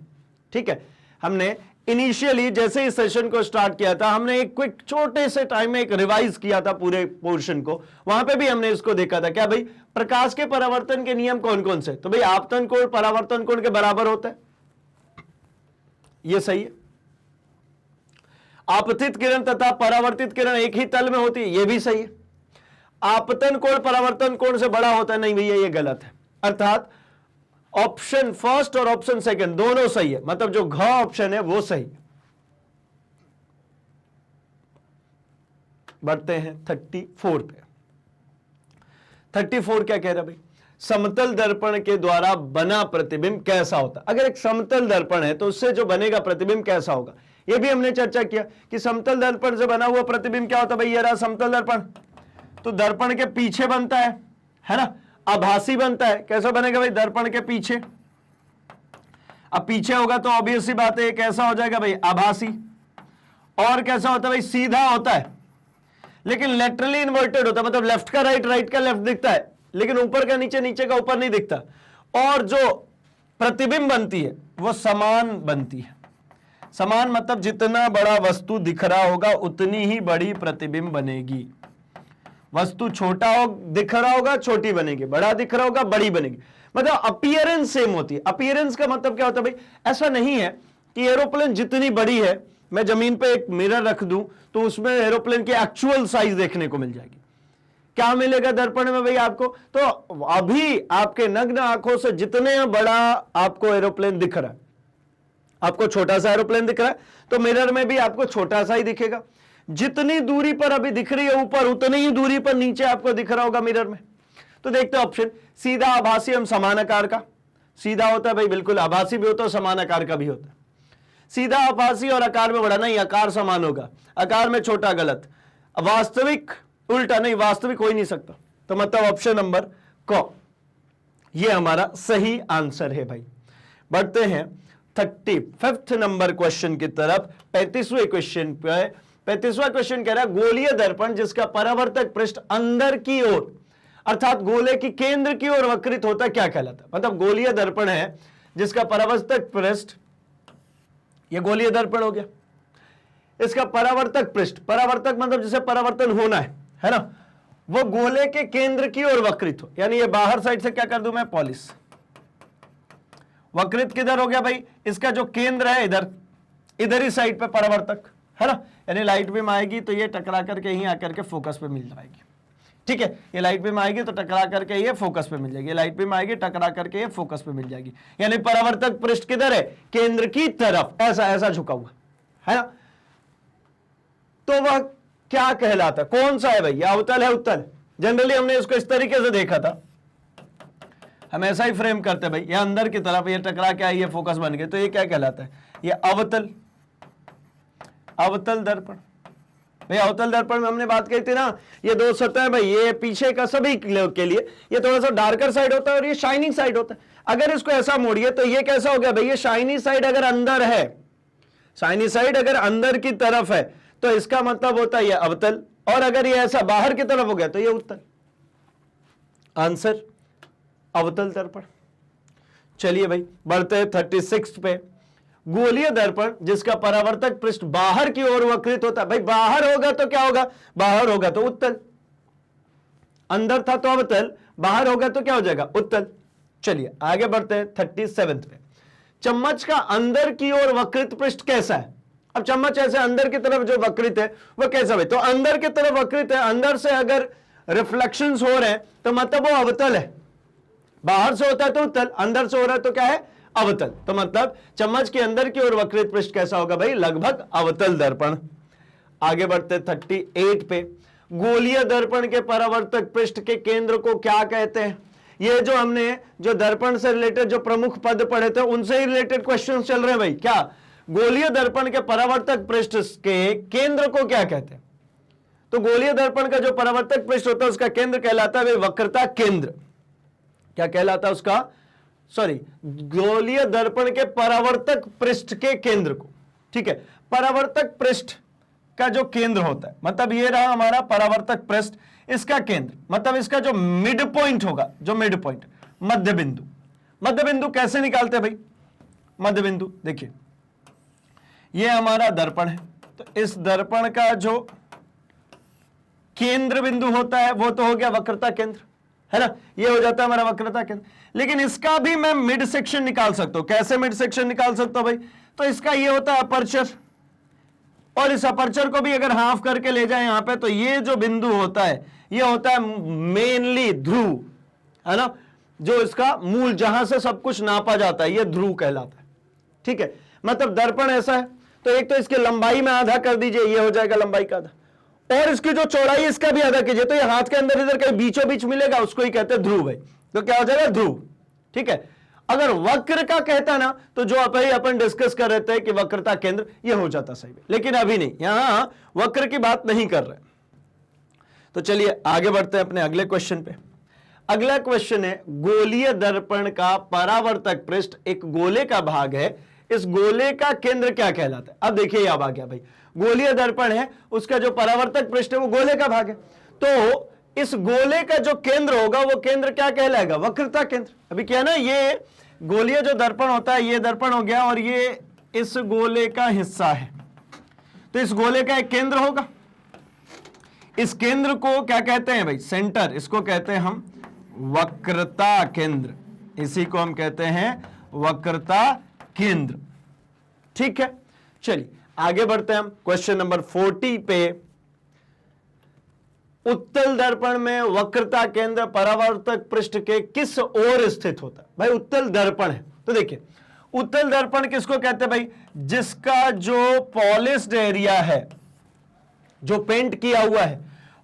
ठीक है, हमने इनिशियली जैसे इस सेशन को स्टार्ट किया था, हमने एक क्विक छोटे से टाइम में एक रिवाइज किया था पूरे पोर्शन को। वहां पे भी हमने इसको देखा था क्या भाई, प्रकाश के परावर्तन के नियम कौन कौन से? तो भाई आपतन कोण परावर्तन कोण के बराबर होता है, ये सही है। आपतित किरण तथा परावर्तित किरण एक ही तल में होती है, ये भी सही है। आपतन कोण परावर्तन कोण से बड़ा होता है, नहीं भैया ये गलत है। अर्थात ऑप्शन फर्स्ट और ऑप्शन सेकंड दोनों सही है, मतलब जो घ ऑप्शन है वो सही है। बढ़ते हैं 34 पे। 34 क्या कह रहा है भाई, समतल दर्पण के द्वारा बना प्रतिबिंब कैसा होता है? अगर एक समतल दर्पण है तो उससे जो बनेगा प्रतिबिंब कैसा होगा, यह भी हमने चर्चा किया कि समतल दर्पण से बना हुआ प्रतिबिंब क्या होता है भाई। ये रहा समतल दर्पण, तो दर्पण के पीछे बनता है ना, आभासी बनता है। कैसा बनेगा भाई, दर्पण के पीछे। अब पीछे होगा तो ऑब्वियस सी बात है कैसा हो जाएगा भाई, आभासी। और कैसा होता है भाई, सीधा होता है, लेकिन लेटरली इन्वर्टेड होता है, मतलब लेफ्ट का राइट, राइट का लेफ्ट दिखता है, लेकिन ऊपर का नीचे, नीचे का ऊपर नहीं दिखता। और जो प्रतिबिंब बनती है वो समान बनती है। समान मतलब जितना बड़ा वस्तु दिख रहा होगा उतनी ही बड़ी प्रतिबिंब बनेगी। वस्तु छोटा हो दिख रहा होगा छोटी बनेगी, बड़ा दिख रहा होगा बड़ी बनेगी, मतलब अपीयरेंस सेम होती है। अपीयरेंस का मतलब क्या होता है भाई, ऐसा नहीं है कि एरोप्लेन जितनी बड़ी है, मैं जमीन पे एक मिरर रख दूं तो उसमें एरोप्लेन की एक्चुअल साइज देखने को मिल जाएगी। क्या मिलेगा दर्पण में भाई आपको, तो अभी आपके नग्न आंखों से जितने बड़ा आपको एरोप्लेन दिख रहा है, आपको छोटा सा एरोप्लेन दिख रहा है, तो मिरर में भी आपको छोटा सा ही दिखेगा। जितनी दूरी पर अभी दिख रही है ऊपर, उतनी ही दूरी पर नीचे आपको दिख रहा होगा मिरर में। तो देखते हैं ऑप्शन, सीधा, आभासी एवं समान आकार का। सीधा होता है भाई बिल्कुल, आभासी भी होता है, समान आकार का भी होता है। सीधा, आभासी और आकार में बड़ा नहीं, आकार समान होगा, आकार में छोटा गलत। वास्तविक उल्टा नहीं, वास्तविक हो ही नहीं सकता। तो मतलब ऑप्शन नंबर क ये हमारा सही आंसर है भाई। बढ़ते हैं 35 नंबर क्वेश्चन की तरफ। 35वें क्वेश्चन पे, 35वां क्वेश्चन कह रहा है, गोलीय दर्पण जिसका परावर्तक पृष्ठ अंदर की ओर अर्थात गोले की केंद्र की ओर वक्रित होता है क्या कहलाता है? मतलब गोलीय दर्पण है जिसका परावर्तक पृष्ठ, यह गोलीय दर्पण हो गया, इसका परावर्तक पृष्ठ, परावर्तक मतलब जिसे परावर्तन होना है ना, वो गोले के केंद्र की ओर वक्रित हो, यानी ये बाहर साइड से क्या कर दूं मैं, पॉलिश। वक्रित किधर हो गया भाई, इसका जो केंद्र है इधर, इधर ही साइड पे परावर्तक है ना, यानी लाइट बीम आएगी तो ये टकरा करके यहीं आकर के फोकस पे मिल जाएगी। ठीक है, ये लाइट बीम आएगी तो टकरा करके ये फोकस पे मिल जाएगी, लाइट बीम आएगी टकरा करके ये फोकस पे मिल जाएगी, यानी परावर्तक पृष्ठ किधर है, केंद्र की तरफ, ऐसा ऐसा झुका हुआ है ना। तो वह क्या कहलाता, कौन सा है भाई, ये अवतल है उत्तल। जनरली हमने इसको इस तरीके से देखा था, हम ऐसा ही फ्रेम करते भाई, ये अंदर की तरफ, ये टकरा के आई, ये फोकस बन गए, तो ये क्या कहलाता है, ये अवतल, अवतल दर्पण। भाई अवतल दर्पण में हमने बात कही थी ना, ये दो सतह भाई, ये पीछे का सभी के लिए ये थोड़ा सा डार्कर साइड होता है और ये शाइनिंग साइड होता है। अगर इसको ऐसा मोड़िए तो ये कैसा हो गया भाई, ये शाइनी साइड अगर अंदर है, शाइनी साइड अगर अंदर की तरफ है तो इसका मतलब होता है ये अवतल, और अगर ये ऐसा बाहर की तरफ हो गया तो ये उत्तल। आंसर अवतल दर्पण। चलिए भाई बढ़ते हैं 36 पे। गोलीय दर्पण जिसका परावर्तक पृष्ठ बाहर की ओर वक्रित होता है, भाई बाहर होगा तो क्या होगा, बाहर होगा तो उत्तल, अंदर था तो अवतल, बाहर होगा तो क्या हो जाएगा, उत्तल। चलिए आगे बढ़ते हैं 37 पे। चम्मच का अंदर की ओर वक्रित पृष्ठ कैसा है? अब चम्मच ऐसे अंदर की तरफ जो वक्रित है वो कैसा है, तो अंदर की तरफ वक्रित है, अंदर से अगर रिफ्लेक्शंस हो रहे हैं तो मतलब वो अवतल है। बाहर से होता है तो उत्तल, अंदर से हो रहा है तो क्या है, अवतल। तो मतलब चम्मच के अंदर की ओर वक्रित पृष्ठ कैसा होगा भाई, लगभग अवतल दर्पण। आगे बढ़ते 38 पे। गोलीय दर्पण के परावर्तक पृष्ठ के केंद्र को क्या कहते हैं? ये जो हमने जो दर्पण से रिलेटेड जो प्रमुख पद पढ़े थे उनसे ही रिलेटेड क्वेश्चंस चल रहे हैं भाई। क्या? गोलीय दर्पण के परावर्तक पृष्ठ के केंद्र को क्या कहते हैं? तो गोलीय दर्पण का जो परावर्तक पृष्ठ होता है उसका केंद्र कहलाता है वक्रता केंद्र। क्या कहलाता है उसका? सॉरी, गोलीय दर्पण के परावर्तक पृष्ठ के केंद्र को, ठीक है, परावर्तक पृष्ठ का जो केंद्र होता है, मतलब ये रहा हमारा परावर्तक पृष्ठ, इसका केंद्र मतलब इसका जो मिड पॉइंट होगा, जो मिड पॉइंट, मध्य बिंदु। मध्य बिंदु कैसे निकालते हैं भाई? मध्य बिंदु देखिए, ये हमारा दर्पण है, तो इस दर्पण का जो केंद्र बिंदु होता है वो तो हो गया वक्रता केंद्र, है ना, ये हो जाता है हमारा वक्रता केंद्र। लेकिन इसका भी मैं मिड सेक्शन निकाल सकता हूं। कैसे मिड सेक्शन निकाल सकता हूं भाई? तो इसका ये होता है अपर्चर, और इस अपर्चर को भी अगर हाफ करके ले जाए यहां पे, तो ये जो बिंदु होता है ये होता है मेनली ध्रुव, है ना, जो इसका मूल, जहां से सब कुछ नापा जाता है, ये ध्रुव कहलाता है। ठीक है, मतलब दर्पण ऐसा है, तो एक तो इसकी लंबाई में आधा कर दीजिए, ये हो जाएगा लंबाई का आधा, और इसकी जो चौड़ाई इसका भी आधा कीजिए, तो ये हाथ के अंदर इधर कहीं बीचों बीच मिलेगा, उसको ही कहते हैं ध्रुव है। तो क्या हो जाएगा? ध्रुव। ठीक है, अगर वक्र का कहता ना, तो जो अपन डिस्कस कर रहे थे कि वक्रता केंद्र, ये हो जाता सही में, लेकिन अभी नहीं, यहां वक्र की बात नहीं कर रहे। तो चलिए आगे बढ़ते हैं अपने अगले क्वेश्चन पे। अगला क्वेश्चन है, गोलीय दर्पण का परावर्तक पृष्ठ एक गोले का भाग है, इस गोले का केंद्र क्या कहलाता है? अब देखिए, अब आ गया भाई, गोलीय दर्पण है, उसका जो परावर्तक पृष्ठ है वो गोले का भाग है, तो इस गोले का जो केंद्र होगा वो केंद्र क्या कहलाएगा? वक्रता केंद्र। अभी क्या ना, ये गोलीय जो दर्पण होता है, ये दर्पण हो गया, और ये इस गोले का हिस्सा है, तो इस गोले का एक केंद्र होगा। इस केंद्र को क्या कहते हैं भाई? सेंटर। इसको कहते हैं हम वक्रता केंद्र, इसी को हम कहते हैं वक्रता केंद्र। ठीक है, चलिए आगे बढ़ते हैं हम क्वेश्चन नंबर 40 पे। उत्तल दर्पण में वक्रता केंद्र परावर्तक पृष्ठ के किस ओर स्थित होता है? भाई उत्तल दर्पण है, तो देखिए उत्तल दर्पण किसको कहते हैं भाई? जिसका जो पॉलिश्ड एरिया है, जो पेंट किया हुआ है,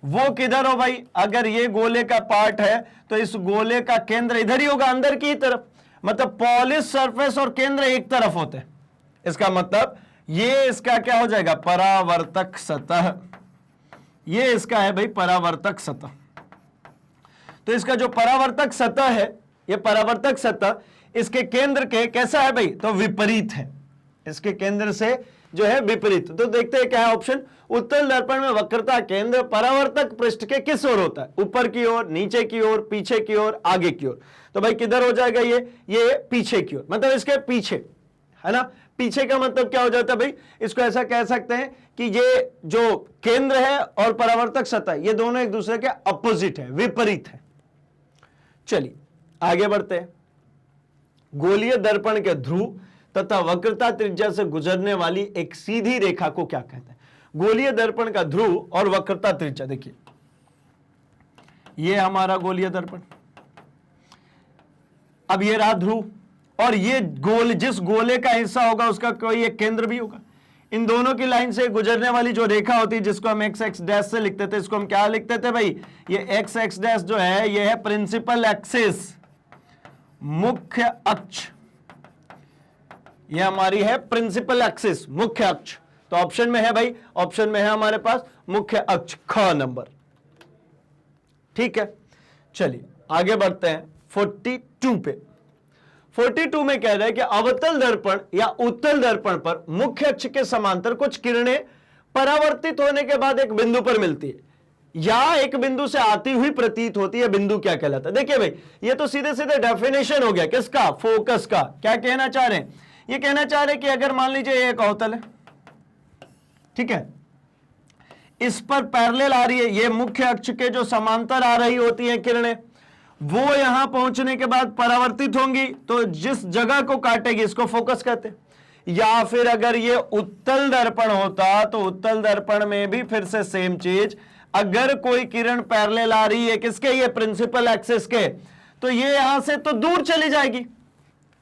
वो किधर हो भाई? अगर ये गोले का पार्ट है तो इस गोले का केंद्र इधर ही होगा, अंदर की तरफ, मतलब पॉलिश सरफेस और केंद्र एक तरफ होते हैं। इसका मतलब ये इसका क्या हो जाएगा? परावर्तक सतह। ये इसका है भाई परावर्तक सतह। तो इसका जो परावर्तक सतह है, ये परावर्तक सतह इसके केंद्र के कैसा है भाई? तो विपरीत है, इसके केंद्र से जो है विपरीत। तो देखते हैं क्या है ऑप्शन। उत्तल दर्पण में वक्रता केंद्र परावर्तक पृष्ठ के किस ओर होता है? ऊपर की ओर, नीचे की ओर, पीछे की ओर, आगे की ओर। तो भाई किधर हो जाएगा? ये पीछे की ओर, मतलब इसके पीछे, है ना। पीछे का मतलब क्या हो जाता है भाई? इसको ऐसा कह सकते हैं कि ये जो केंद्र है और परावर्तक सतह, ये दोनों एक दूसरे के अपोजिट है, विपरीत है। चलिए आगे बढ़ते हैं। गोलीय दर्पण के ध्रुव तथा वक्रता त्रिज्या से गुजरने वाली एक सीधी रेखा को क्या कहते हैं? गोलीय दर्पण का ध्रुव और वक्रता त्रिज्या, देखिए ये हमारा गोलीय दर्पण, अब ये रहा ध्रुव, और ये गोल, जिस गोले का हिस्सा होगा उसका कोई एक केंद्र भी होगा। इन दोनों की लाइन से गुजरने वाली जो रेखा होती है, जिसको हम एक्स एक्स डैश से लिखते थे, इसको हम क्या लिखते थे भाई? ये एक्स एक्स डैश जो है, ये है प्रिंसिपल एक्सिस, मुख्य अक्ष। ये हमारी है प्रिंसिपल एक्सिस, मुख्य अक्ष। तो ऑप्शन में है भाई, ऑप्शन में है हमारे पास मुख्य अक्ष, ख नंबर। ठीक है, चलिए आगे बढ़ते हैं 42 पे। 42 में कह रहा है कि अवतल दर्पण या उत्तल दर्पण पर मुख्य अक्ष के समांतर कुछ किरणें परावर्तित होने के बाद एक बिंदु पर मिलती है या एक बिंदु से आती हुई प्रतीत होती है, बिंदु क्या कहलाता है? देखिए भाई, ये तो सीधे सीधे डेफिनेशन हो गया किसका? फोकस का। क्या कहना चाह रहे हैं? ये कहना चाह रहे हैं कि अगर मान लीजिए ये एक अवतल है, ठीक है, इस पर पैरेलल आ रही है, ये मुख्य अक्ष के जो समांतर आ रही होती है किरणें, वो यहां पहुंचने के बाद परावर्तित होंगी, तो जिस जगह को काटेगी इसको फोकस कहते हैं। या फिर अगर ये उत्तल दर्पण होता तो उत्तल दर्पण में भी फिर से सेम चीज, अगर कोई किरण पैरेलल आ रही है किसके? ये प्रिंसिपल एक्सिस के, तो ये यहां से तो दूर चली जाएगी,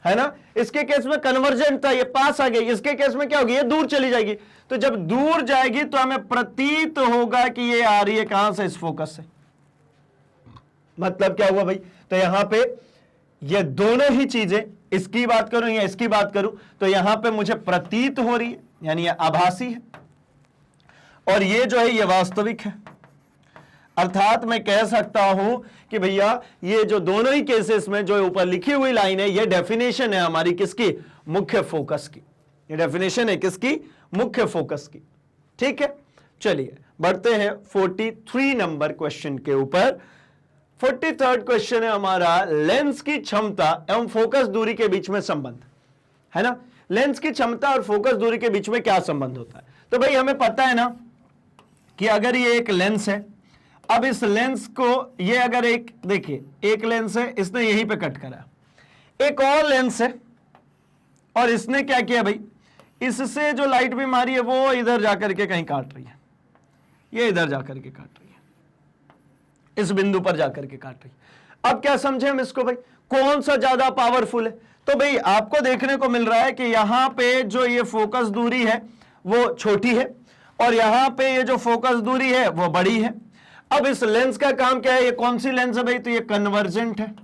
है ना। इसके केस में कन्वर्जेंट था, ये पास आ गई, इसके केस में क्या होगी? ये दूर चली जाएगी। तो जब दूर जाएगी तो हमें प्रतीत होगा कि ये आ रही है कहां से? इस फोकस से। मतलब क्या हुआ भाई, तो यहां पे ये दोनों ही चीजें, इसकी बात करूं या इसकी बात करूं, तो यहां पे मुझे प्रतीत हो रही है, यानी ये आभासी है, और ये जो है ये वास्तविक है। अर्थात मैं कह सकता हूं कि भैया ये जो दोनों ही केसेस में जो ऊपर लिखी हुई लाइन है, ये डेफिनेशन है हमारी किसकी, मुख्य फोकस की। ये डेफिनेशन है किसकी, मुख्य फोकस की। ठीक है, चलिए बढ़ते हैं 43 नंबर क्वेश्चन के ऊपर। 43rd क्वेश्चन है हमारा, लेंस की क्षमता एवं फोकस दूरी के बीच में संबंध, है ना। लेंस की क्षमता और फोकस दूरी के बीच में क्या संबंध होता है, तो भाई हमें पता है ना कि अगर ये एक लेंस है, अब इस लेंस को, ये अगर एक, देखिए एक लेंस है, इसने यहीं पे कट करा, एक और लेंस है और इसने क्या किया भाई, इससे जो लाइट भी मारी है वो इधर जाकर के कहीं काट रही है, ये इधर जाकर के काट रही है, इस बिंदु पर जाकर के काट रही है। अब क्या समझे हम इसको भाई, कौन सा ज्यादा पावरफुल है, तो भाई आपको देखने को मिल रहा है कि यहां पे जो ये फोकस दूरी है वो छोटी है और यहां पे ये जो फोकस दूरी है वो बड़ी है। अब इस लेंस का काम क्या है, ये कौन सी लेंस है भाई, तो ये कन्वर्जेंट है,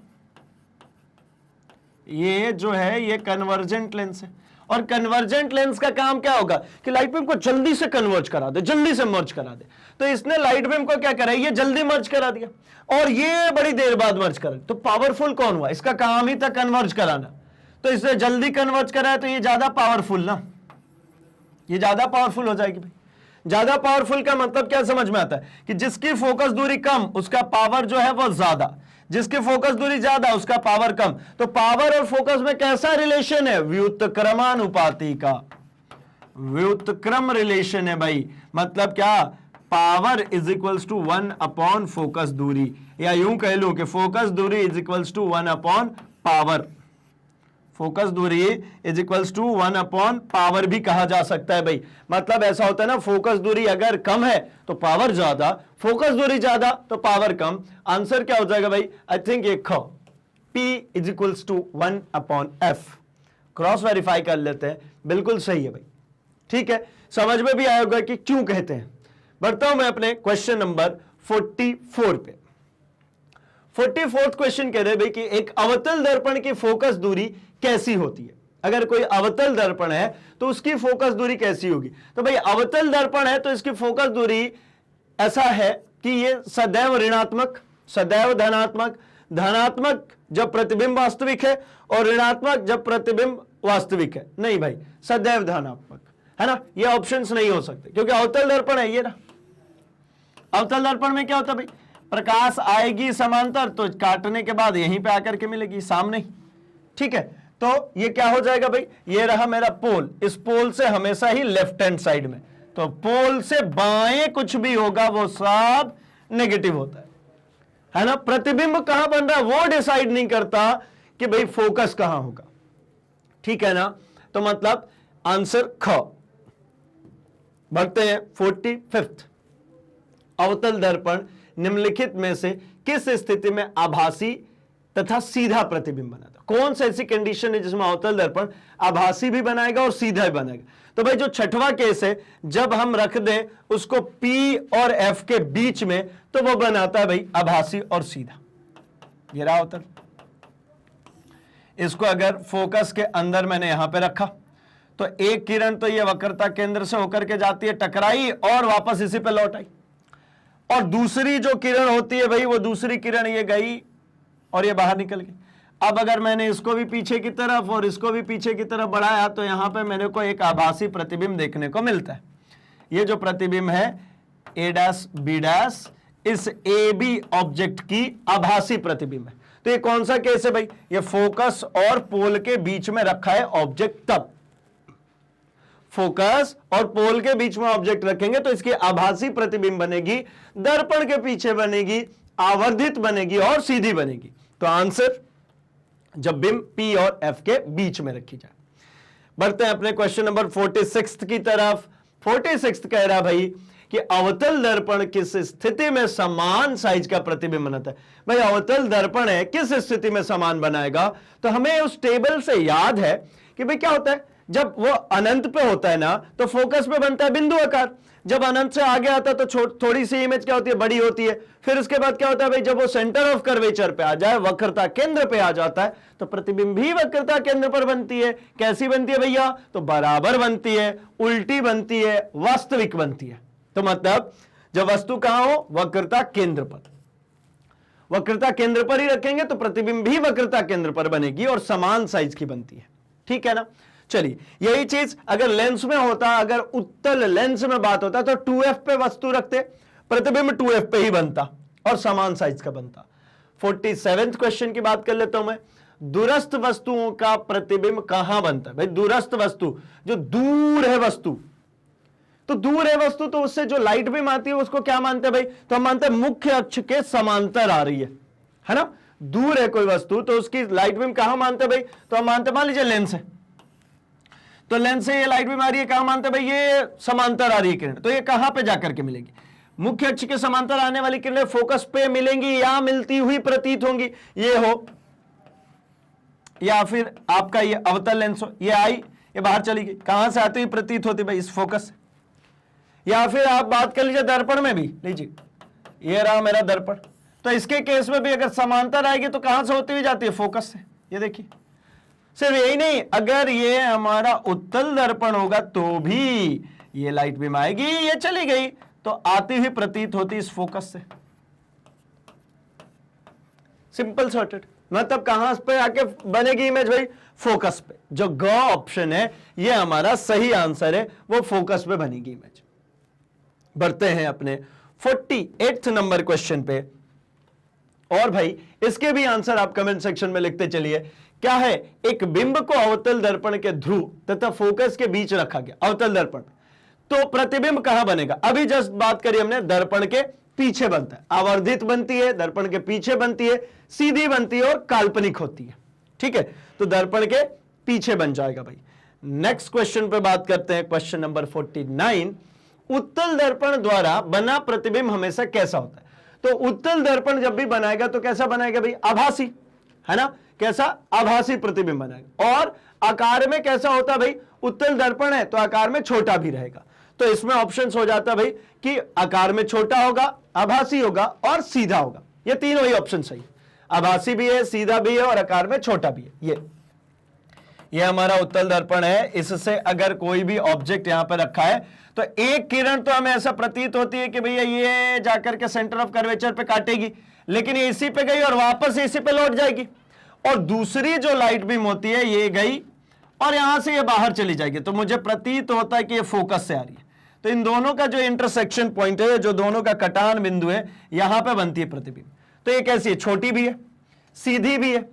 ये जो है ये कन्वर्जेंट लेंस है। और कन्वर्जेंट लेंस का काम क्या होगा कि लाइट बीम को जल्दी से कन्वर्ज करा दे, जल्दी से मर्ज करा दे। तो इसने लाइट बीम को क्या करा, ये जल्दी मर्ज करा दिया और ये बड़ी देर बाद मर्ज करा, तो पावरफुल कौन हुआ, इसका काम ही था कन्वर्ज कराना, तो इसने जल्दी कन्वर्ज कराया, तो ये ज्यादा पावरफुल ना, ये ज्यादा पावरफुल हो जाएगी भाई। ज्यादा पावरफुल का मतलब क्या समझ में आता है कि जिसकी फोकस दूरी कम उसका पावर जो है वो ज्यादा, जिसकी फोकस दूरी ज्यादा उसका पावर कम। तो पावर और फोकस में कैसा रिलेशन है, व्युत्क्रमानुपाती का, व्युत्क्रम रिलेशन है भाई। मतलब क्या, power is equals to 1 upon focus दूरी, या यूं कह लो कि फोकस दूरी is equals to 1 upon power, focus दूरी is equals to 1 upon power भी कहा जा सकता है भाई। मतलब ऐसा होता है ना, फोकस दूरी अगर कम है तो पावर ज्यादा, फोकस दूरी ज्यादा तो पावर कम। आंसर क्या हो जाएगा भाई, आई थिंक ये ख, P is equals to 1 upon F। Cross verify कर लेते हैं, बिल्कुल सही है भाई। ठीक है, समझ में भी आया होगा कि क्यों कहते हैं। बढ़ता हूं मैं अपने क्वेश्चन नंबर 44 पे। 44th क्वेश्चन कह रहे भाई कि एक अवतल दर्पण की फोकस दूरी कैसी होती है। अगर कोई अवतल दर्पण है तो उसकी फोकस दूरी कैसी होगी, तो भाई अवतल दर्पण है तो इसकी फोकस दूरी ऐसा है कि ये सदैव ऋणात्मक, सदैव धनात्मक, धनात्मक जब प्रतिबिंब वास्तविक है और ऋणात्मक जब प्रतिबिंब वास्तविक है, नहीं भाई सदैव धनात्मक, है ना। ये ऑप्शंस नहीं हो सकते क्योंकि अवतल दर्पण है ये ना। अवतल दर्पण में क्या होता है भाई, प्रकाश आएगी समांतर तो काटने के बाद यहीं पे आकर के मिलेगी सामने ही। ठीक है, तो ये क्या हो जाएगा भाई, ये रहा मेरा पोल, इस पोल से हमेशा ही लेफ्ट हैंड साइड में, तो पोल से बाएं कुछ भी होगा वो सब नेगेटिव होता है ना। प्रतिबिंब कहां बन रहा है वो डिसाइड नहीं करता कि भाई फोकस कहां होगा। ठीक है ना, तो मतलब आंसर ख। बढ़ते हैं 45th, अवतल दर्पण निम्नलिखित में से किस स्थिति में आभासी तथा सीधा प्रतिबिंब बनाता, कौन सी ऐसी कंडीशन है जिसमें अवतल दर्पण आभासी भी बनाएगा और सीधा भी बनाएगा। तो भाई जो छठवां केस है, जब हम रख दें उसको P और F के बीच में तो वो बनाता है भाई आभासी और सीधा। ये रहा अवतल, इसको अगर फोकस के अंदर मैंने यहां पे रखा तो एक किरण तो ये वक्रता केंद्र से होकर के जाती है, टकराई और वापस इसी पे लौट आई, और दूसरी जो किरण होती है भाई वो दूसरी किरण ये गई और ये बाहर निकल गई। अब अगर मैंने इसको भी पीछे की तरफ और इसको भी पीछे की तरफ बढ़ाया तो यहां पे मेरे को एक आभासी प्रतिबिंब देखने को मिलता है। ये जो प्रतिबिंब है A', B', इस AB ऑब्जेक्ट की आभासी प्रतिबिंब है। तो ये कौन सा केस है भाई, ये फोकस और पोल के बीच में रखा है ऑब्जेक्ट, तब फोकस और पोल के बीच में ऑब्जेक्ट रखेंगे तो इसकी आभासी प्रतिबिंब बनेगी, दर्पण के पीछे बनेगी, आवर्धित बनेगी और सीधी बनेगी। तो आंसर जब बिंब P और F के बीच में रखी जाए। बढ़ते हैं अपने क्वेश्चन नंबर 46 की तरफ। 46 कह रहा भाई कि अवतल दर्पण किस स्थिति में समान साइज का प्रतिबिंब बनाता है। भाई अवतल दर्पण है, किस स्थिति में समान बनाएगा, तो हमें उस टेबल से याद है कि भाई क्या होता है, जब वो अनंत पे होता है ना तो फोकस पे बनता है बिंदु आकार, जब अनंत से आगे आता है तो थोड़ी सी इमेज क्या होती है, बड़ी होती है। फिर उसके बाद क्या होता है भाई, जब वो सेंटर ऑफ कर्वेचर पे आ जाए, वक्रता केंद्र पे आ जाता है, तो प्रतिबिंब भी वक्रता केंद्र पर बनती है। कैसी बनती है भैया, तो बराबर बनती है, उल्टी बनती है, वास्तविक बनती है। तो मतलब जब वस्तु कहां हो, वक्रता केंद्र पर, वक्रता केंद्र पर ही रखेंगे तो प्रतिबिंब भी वक्रता केंद्र पर बनेगी और समान साइज की बनती है। ठीक है ना। चलिए, यही चीज अगर लेंस में होता, अगर उत्तल लेंस में बात होता तो 2f पे वस्तु रखते, प्रतिबिंब 2f पे ही बनता और समान साइज का बनता। 47वें क्वेश्चन की बात कर लेता हूं मैं। दूरस्थ वस्तुओं का प्रतिबिंब कहां बनता है भाई, दूरस्थ वस्तु जो दूर है वस्तु, तो दूर है वस्तु तो उससे जो लाइट बीम आती है उसको क्या मानते हैं भाई, तो हम मानते हैं मुख्य अक्ष के समांतर आ रही है ना। दूर है कोई वस्तु तो उसकी लाइट बीम कहां मानते हैं भाई, तो हम मानते हैं, मान लीजिए लेंस है, तो लेंस से ये लाइट बीम आ रही है, कहां मानते हैं भाई, ये समांतर आ रही है किरण, तो ये कहां पे जाकर के मिलेगी, मुख्य अक्ष के समांतर आने वाली किरणें फोकस पे मिलेंगी या मिलती हुई प्रतीत होंगी, ये हो, या फिर आपका ये अवतल लेंस हो, ये आई, ये बाहर चली गई, कहां से आती हुई प्रतीत होती भाई, इस फोकस से। या फिर आप बात कर लीजिए दर्पण में भी, लीजिए ये रहा मेरा दर्पण, तो इसके केस में भी अगर समांतर आएगी तो कहां से होती हुई जाती है, फोकस से। ये देखिए, सिर्फ यही नहीं, अगर ये हमारा उत्तल दर्पण होगा तो भी ये लाइट बीम आएगी, ये चली गई तो आती हुई प्रतीत होती इस फोकस से। सिंपल सॉर्टेड, मतलब कहां पे आके बनेगी इमेज भाई, फोकस पे। जो ग ऑप्शन है ये हमारा सही आंसर है, वो फोकस पे बनेगी इमेज। बढ़ते हैं अपने 48 नंबर क्वेश्चन पे, और भाई इसके भी आंसर आप कमेंट सेक्शन में लिखते चलिए। क्या है, एक बिंब को अवतल दर्पण के ध्रुव तथा फोकस के बीच रखा गया, अवतल दर्पण, तो प्रतिबिंब कहां बनेगा। अभी जस्ट बात करी हमने, दर्पण के पीछे बनता है, आवर्धित बनती है, दर्पण के पीछे बनती है, सीधी बनती है और काल्पनिक होती है। ठीक है, तो दर्पण के पीछे बन जाएगा भाई। नेक्स्ट क्वेश्चन पे बात करते हैं, क्वेश्चन नंबर 49। उत्तल दर्पण द्वारा बना प्रतिबिंब हमेशा कैसा होता है। तो उत्तल दर्पण जब भी बनाएगा तो कैसा बनाएगा भाई, आभासी, है ना, कैसा, आभासी प्रतिबिंब बनाएगा। और आकार में कैसा होता है भाई, उत्तल दर्पण है तो आकार में छोटा भी रहेगा, तो इसमें ऑप्शंस हो जाता है भाई कि आकार में छोटा होगा, आभासी होगा और सीधा होगा। ये तीनों ही ऑप्शन सही, आभासी भी है, सीधा भी है और आकार में छोटा भी है। ये हमारा उत्तल दर्पण है, इससे अगर कोई भी ऑब्जेक्ट यहां पर रखा है तो एक किरण तो हमें ऐसा प्रतीत होती है कि भैया ये जाकर के सेंटर ऑफ कर्वेचर पे काटेगी, लेकिन ये इसी पे गई और वापस इसी पे लौट जाएगी, और दूसरी जो लाइट बीम होती है ये गई और यहां से ये बाहर चली जाएगी, तो मुझे प्रतीत होता है कि ये फोकस से आ रही है। तो इन दोनों का जो इंटरसेक्शन पॉइंट है, जो दोनों का कटान बिंदु है, यहां पे बनती है प्रतिबिंब। तो ये कैसी है, छोटी भी है, सीधी भी है,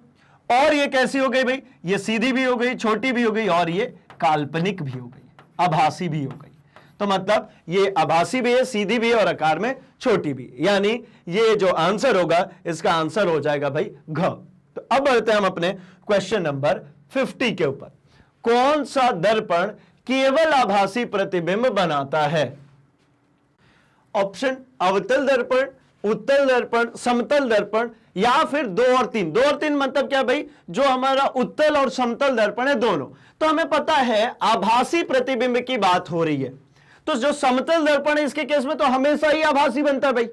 और ये कैसी हो गई भाई, ये सीधी भी हो गई, छोटी भी हो गई, और ये काल्पनिक भी हो गई, आभासी भी हो गई। तो मतलब ये आभासी भी है, सीधी भी है और आकार में छोटी भी, यानी ये जो आंसर होगा इसका आंसर हो जाएगा भाई घ। तो अब बढ़ते हैं हम अपने क्वेश्चन नंबर 50 के ऊपर। कौन सा दर्पण केवल आभासी प्रतिबिंब बनाता है। ऑप्शन अवतल दर्पण, उत्तल दर्पण, समतल दर्पण, या फिर 2 और 3। 2 और 3 मतलब क्या भाई, जो हमारा उत्तल और समतल दर्पण है दोनों। तो हमें पता है आभासी प्रतिबिंब की बात हो रही है, तो जो समतल दर्पण है इसके केस में तो हमेशा ही आभासी बनता है भाई।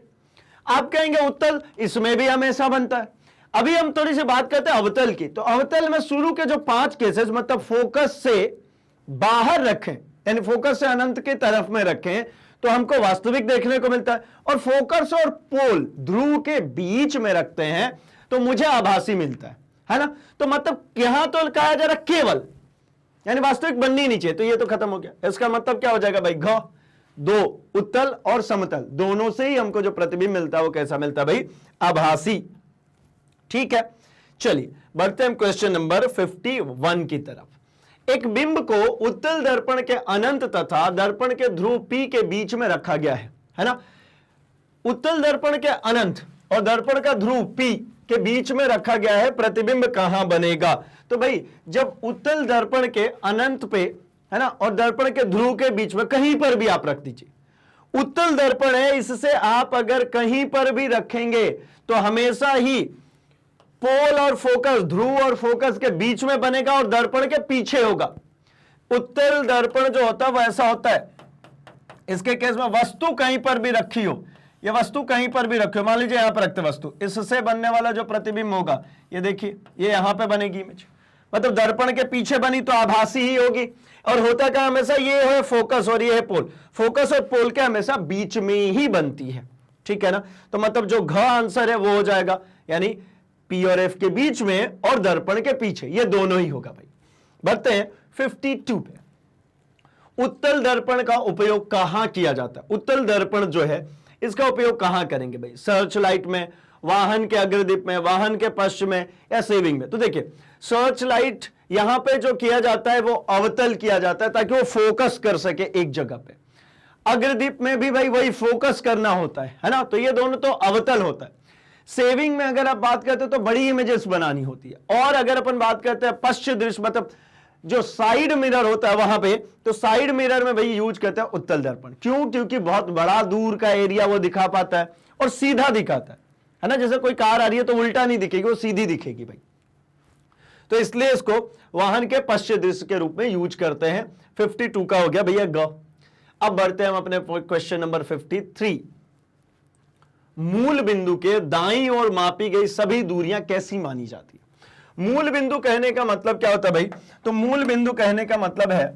आप कहेंगे उत्तल, इसमें भी हमेशा बनता है। अभी हम थोड़ी सी बात करते हैं अवतल की। तो अवतल में शुरू के जो 5 केसेस, मतलब फोकस से बाहर रखें, यानी फोकस से अनंत की तरफ में रखें, तो हमको वास्तविक देखने को मिलता है, और फोकस और पोल ध्रुव के बीच में रखते हैं तो मुझे आभासी मिलता है ना। तो मतलब यहां तो कहा जा रहा केवल, यानी वास्तविक बननी नहीं चाहिए, तो ये तो खत्म हो गया। इसका मतलब क्या हो जाएगा भाई, घ। 2 उत्तल और समतल दोनों से ही हमको जो प्रतिबिंब मिलता है वो कैसा मिलता है भाई, आभासी। ठीक है, चलिए बढ़ते हैं क्वेश्चन नंबर 51 की तरफ। एक बिंब को उत्तल दर्पण के अनंत तथा दर्पण के ध्रुव P के बीच में रखा गया है ना। उत्तल दर्पण के अनंत और दर्पण का ध्रुव P के बीच में रखा गया है, प्रतिबिंब कहां बनेगा। तो भाई जब उत्तल दर्पण के अनंत पे, है ना, और दर्पण के ध्रुव के बीच में कहीं पर भी आप रख दीजिए। उत्तल दर्पण है, इससे आप अगर कहीं पर भी रखेंगे तो हमेशा ही पोल और फोकस, ध्रुव और फोकस के बीच में बनेगा और दर्पण के पीछे होगा। उत्तल दर्पण जो होता है वो ऐसा होता है, इसके केस में वस्तु कहीं पर भी रखी हो, ये वस्तु कहीं पर भी रखी हो, मान लीजिए यहां पर रखते वस्तु, इससे बनने वाला जो प्रतिबिंब होगा ये देखिए ये यहां पे बनेगी इमेज, मतलब दर्पण के पीछे बनी तो आभासी ही होगी। और होता क्या हमेशा, ये है फोकस और ये है पोल, फोकस और पोल के हमेशा बीच में ही बनती है, ठीक है ना। तो मतलब जो घ आंसर है वो हो जाएगा, यानी पी और एफ के बीच में और दर्पण के पीछे, ये दोनों ही होगा भाई। बढ़ते हैं 52 पे। उत्तल दर्पण का उपयोग कहां किया जाता है? उत्तल दर्पण जो है इसका उपयोग कहां करेंगे भाई? सर्च लाइट में, वाहन के अग्रदीप में, वाहन के पश्च में, या सेविंग में? तो देखिए सर्च लाइट यहां पे जो किया जाता है वो अवतल किया जाता है ताकि वो फोकस कर सके एक जगह पे। अग्रदीप में भी भाई वही फोकस करना होता है ना, तो ये दोनों तो अवतल होता है। सेविंग में अगर आप बात करते हो तो बड़ी इमेजेस बनानी होती है। और अगर अपन बात करते हैं पश्च दृश्य, मतलब जो साइड मिरर होता है वहां पे, तो साइड मिरर में भाई यूज करते हैं उत्तल दर्पण। क्यों? क्योंकि बहुत बड़ा दूर का एरिया वो दिखा पाता है और सीधा दिखाता है ना। जैसे कोई कार आ रही है तो उल्टा नहीं दिखेगी, वो सीधी दिखेगी भाई, तो इसलिए इसको वाहन के पश्चिम दृश्य के रूप में यूज करते हैं। 52 का हो गया भैया ग। अब बढ़ते हैं हम अपने क्वेश्चन नंबर 53। मूल बिंदु के दाईं ओर मापी गई सभी दूरियां कैसी मानी जाती है? मूल बिंदु कहने का मतलब क्या होता है भाई? तो मूल बिंदु कहने का मतलब है,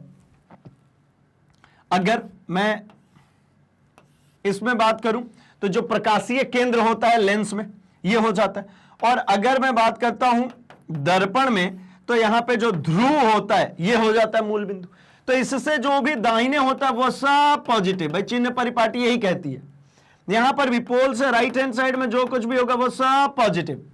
अगर मैं इसमें बात करूं तो जो प्रकाशीय केंद्र होता है लेंस में ये हो जाता है। और अगर मैं बात करता हूं दर्पण में तो यहां पे जो ध्रुव होता है ये हो जाता है मूल बिंदु। तो इससे जो भी दाहिने होता है वो सब पॉजिटिव, भाई चिन्ह परिपाटी यही कहती है। यहां पर भी पोल से राइट हैंड साइड में जो कुछ भी होगा वो सब पॉजिटिव,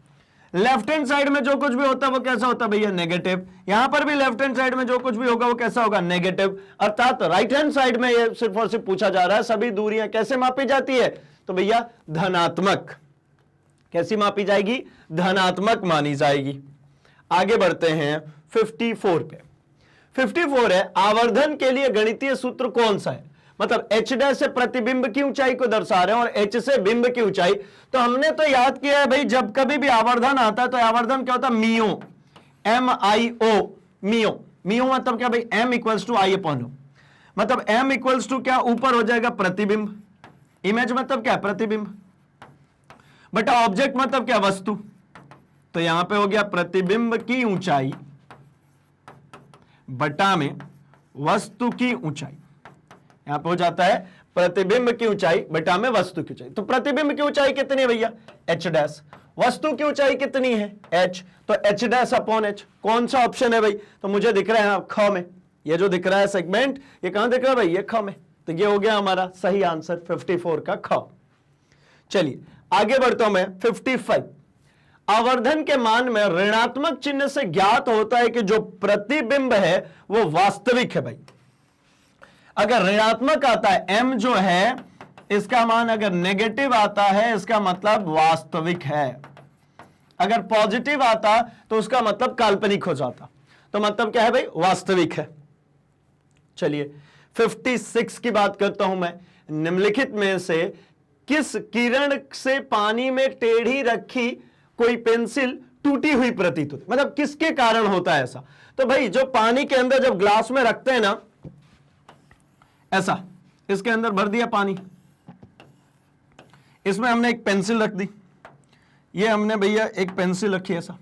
लेफ्ट हैंड साइड में जो कुछ भी होता है वो कैसा होता है भैया? नेगेटिव। यहां पर भी लेफ्ट हैंड साइड में जो कुछ भी होगा वो कैसा होगा? नेगेटिव। अर्थात राइट हैंड साइड में ये सिर्फ और सिर्फ पूछा जा रहा है सभी दूरियां कैसे मापी जाती है? तो भैया धनात्मक। कैसी मापी जाएगी? धनात्मक मानी जाएगी। आगे बढ़ते हैं 54 पे। 54 है, आवर्धन के लिए गणितीय सूत्र कौन सा है? मतलब एच डैश से प्रतिबिंब की ऊंचाई को दर्शा रहे हैं और एच से बिंब की ऊंचाई। तो हमने तो याद किया है भाई, जब कभी भी आवर्धन आता है तो आवर्धन क्या होता है? मियो, MIO, मियो। मियो मतलब क्या भाई? M equals to I upon O. मतलब M इक्वल्स टू क्या? ऊपर हो जाएगा प्रतिबिंब, इमेज मतलब क्या? प्रतिबिंब, बटा ऑब्जेक्ट मतलब क्या? वस्तु। तो यहां पे हो गया प्रतिबिंब की ऊंचाई बटा में वस्तु की ऊंचाई। यहां पे हो जाता है प्रतिबिंब की ऊंचाई बटा में वस्तु की ऊंचाई। तो प्रतिबिंब की ऊंचाई कितनी है भैया? H dash. वस्तु की ऊंचाई कितनी है? H। तो H डैश अपॉन H। कौन सा ऑप्शन है भाई? तो मुझे दिख रहा है ख में, ये जो दिख रहा है सेगमेंट, ये कहां दिख रहा है भाई? ये ख में। तो ये हो गया हमारा सही आंसर 54 का ख। चलिए आगे बढ़ता हूं मैं 55। आवर्धन के मान में ऋणात्मक चिन्ह से ज्ञात होता है कि जो प्रतिबिंब है वो वास्तविक है भाई। अगर ऋणात्मक आता है m जो है, इसका मान अगर नेगेटिव आता है इसका मतलब वास्तविक है। अगर पॉजिटिव आता तो उसका मतलब काल्पनिक हो जाता। तो मतलब क्या है भाई? वास्तविक है। चलिए 56 की बात करता हूं मैं। निम्नलिखित में से किस किरण से पानी में टेढ़ी रखी कोई पेंसिल टूटी हुई प्रतीत होती? मतलब किसके कारण होता है ऐसा? तो भाई जो पानी के अंदर जब ग्लास में रखते हैं ना, ऐसा इसके अंदर भर दिया पानी, इसमें हमने एक पेंसिल रख दी, ये हमने भैया एक पेंसिल रखी ऐसा,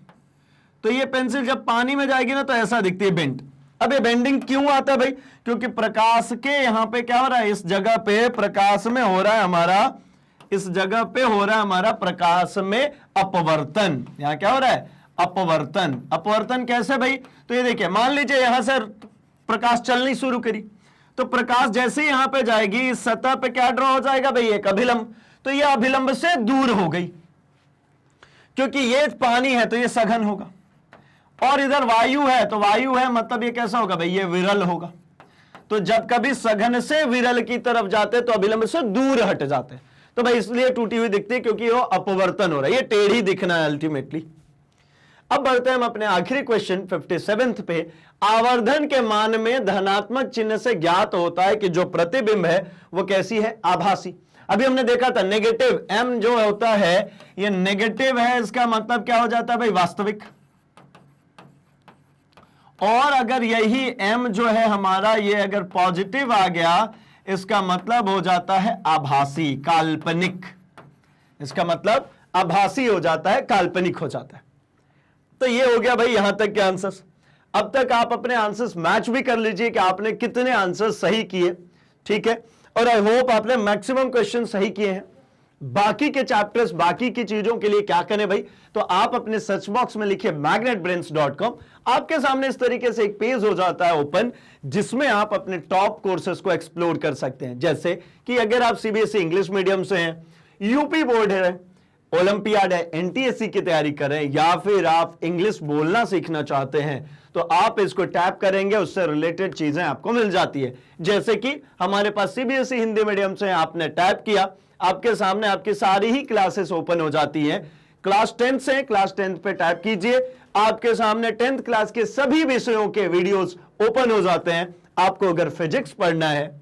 तो ये पेंसिल जब पानी में जाएगी ना तो ऐसा दिखती है बेंड। अब ये बेंडिंग क्यों आता है भाई? क्योंकि प्रकाश के यहां पे क्या हो रहा है? इस जगह पे प्रकाश में हो रहा है हमारा, इस जगह पे हो रहा है हमारा प्रकाश में अपवर्तन। यहां क्या हो रहा है? अपवर्तन। अपवर्तन कैसे भाई? तो ये देखिए, मान लीजिए यहां से प्रकाश चलनी शुरू करी, तो प्रकाश जैसे ही यहां पे जाएगी इस सतह पे क्या ड्रॉ हो जाएगा भाई? एक अभिलंब। तो ये अभिलंब से दूर हो गई, क्योंकि ये पानी है तो ये सघन होगा, और इधर वायु है तो वायु है, मतलब ये कैसा होगा भाई? ये विरल होगा। तो जब कभी सघन से विरल की तरफ जाते तो अभिलंब से दूर हट जाते, तो भाई इसलिए टूटी हुई दिखती है, क्योंकि वो अपवर्तन हो रहा है, ये टेढ़ी दिखना है अल्टीमेटली। अब बढ़ते हैं हम अपने आखिरी क्वेश्चन 57 पे। आवर्धन के मान में धनात्मक चिन्ह से ज्ञात होता है कि जो प्रतिबिंब है वो कैसी है? आभासी। अभी हमने देखा था नेगेटिव, M जो होता है ये नेगेटिव है, इसका मतलब क्या हो जाता है भाई? वास्तविक। और अगर यही m जो है हमारा ये अगर पॉजिटिव आ गया, इसका मतलब हो जाता है आभासी, काल्पनिक। इसका मतलब आभासी हो जाता है, काल्पनिक हो जाता है। तो ये हो गया भाई यहां तक के आंसर्स। अब तक आप अपने आंसर्स मैच भी कर लीजिए कि आपने कितने आंसर्स सही किए, ठीक है। और आई होप आपने मैक्सिमम क्वेश्चन सही किए हैं। बाकी के चैप्टर्स, बाकी की चीजों के लिए क्या करें भाई, तो आप अपने सर्च बॉक्स में लिखिए magnetbrains.com। आपके सामने इस तरीके से एक पेज हो जाता है ओपन, जिसमें आप अपने टॉप कोर्सेज को एक्सप्लोर कर सकते हैं। जैसे कि अगर आप सीबीएसई इंग्लिश मीडियम से हैं, यूपी बोर्ड है, ओलंपियाड है, एनटीएससी की तैयारी कर रहे हैं, या फिर आप इंग्लिश बोलना सीखना चाहते हैं, तो आप इसको टैप करेंगे, उससे रिलेटेड चीजें आपको मिल जाती है। जैसे कि हमारे पास सीबीएसई हिंदी मीडियम से आपने टैप किया, आपके सामने आपकी सारी ही क्लासेस ओपन हो जाती हैं। क्लास 10 से, क्लास 10 पे टैप कीजिए, आपके सामने 10th क्लास के सभी विषयों के वीडियोस ओपन हो जाते हैं। आपको अगर फिजिक्स पढ़ना है,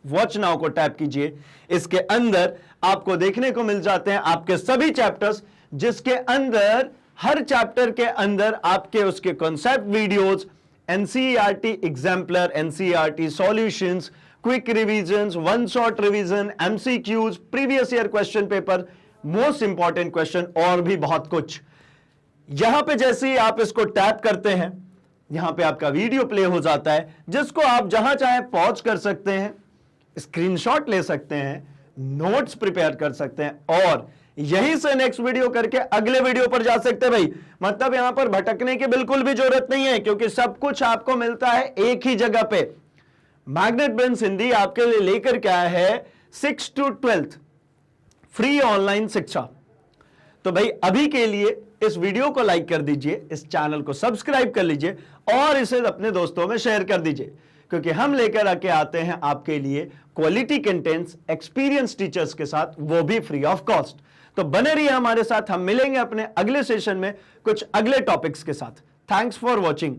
वॉच नाउ को टैप कीजिए, इसके अंदर आपको देखने को मिल जाते हैं आपके सभी चैप्टर्स, जिसके अंदर हर चैप्टर के अंदर आपके उसके concept videos, NCERT exemplar, NCERT solutions, quick revisions, one shot revision, MCQs, previous year question paper, most important question और भी बहुत कुछ। यहां पे जैसे ही आप इसको टैप करते हैं, यहां पे आपका वीडियो प्ले हो जाता है, जिसको आप जहां चाहे पॉज कर सकते हैं, स्क्रीनशॉट ले सकते हैं, नोट्स प्रिपेयर कर सकते हैं और यहीं से नेक्स्ट वीडियो करके अगले वीडियो पर जा सकते हैं भाई। मतलब यहां पर भटकने की बिल्कुल भी जरूरत नहीं है, क्योंकि सब कुछ आपको मिलता है एक ही जगह पे। मैग्नेट ब्रेन्स हिंदी आपके लिए लेकर के आया है 6 to 12th फ्री ऑनलाइन शिक्षा। तो भाई अभी के लिए इस वीडियो को लाइक कर दीजिए, इस चैनल को सब्सक्राइब कर लीजिए और इसे अपने दोस्तों में शेयर कर दीजिए, क्योंकि हम लेकर आके आते हैं आपके लिए क्वालिटी कंटेंट्स एक्सपीरियंस टीचर्स के साथ, वो भी फ्री ऑफ कॉस्ट। तो बने रहिए हमारे साथ, हम मिलेंगे अपने अगले सेशन में कुछ अगले टॉपिक्स के साथ। Thanks for watching.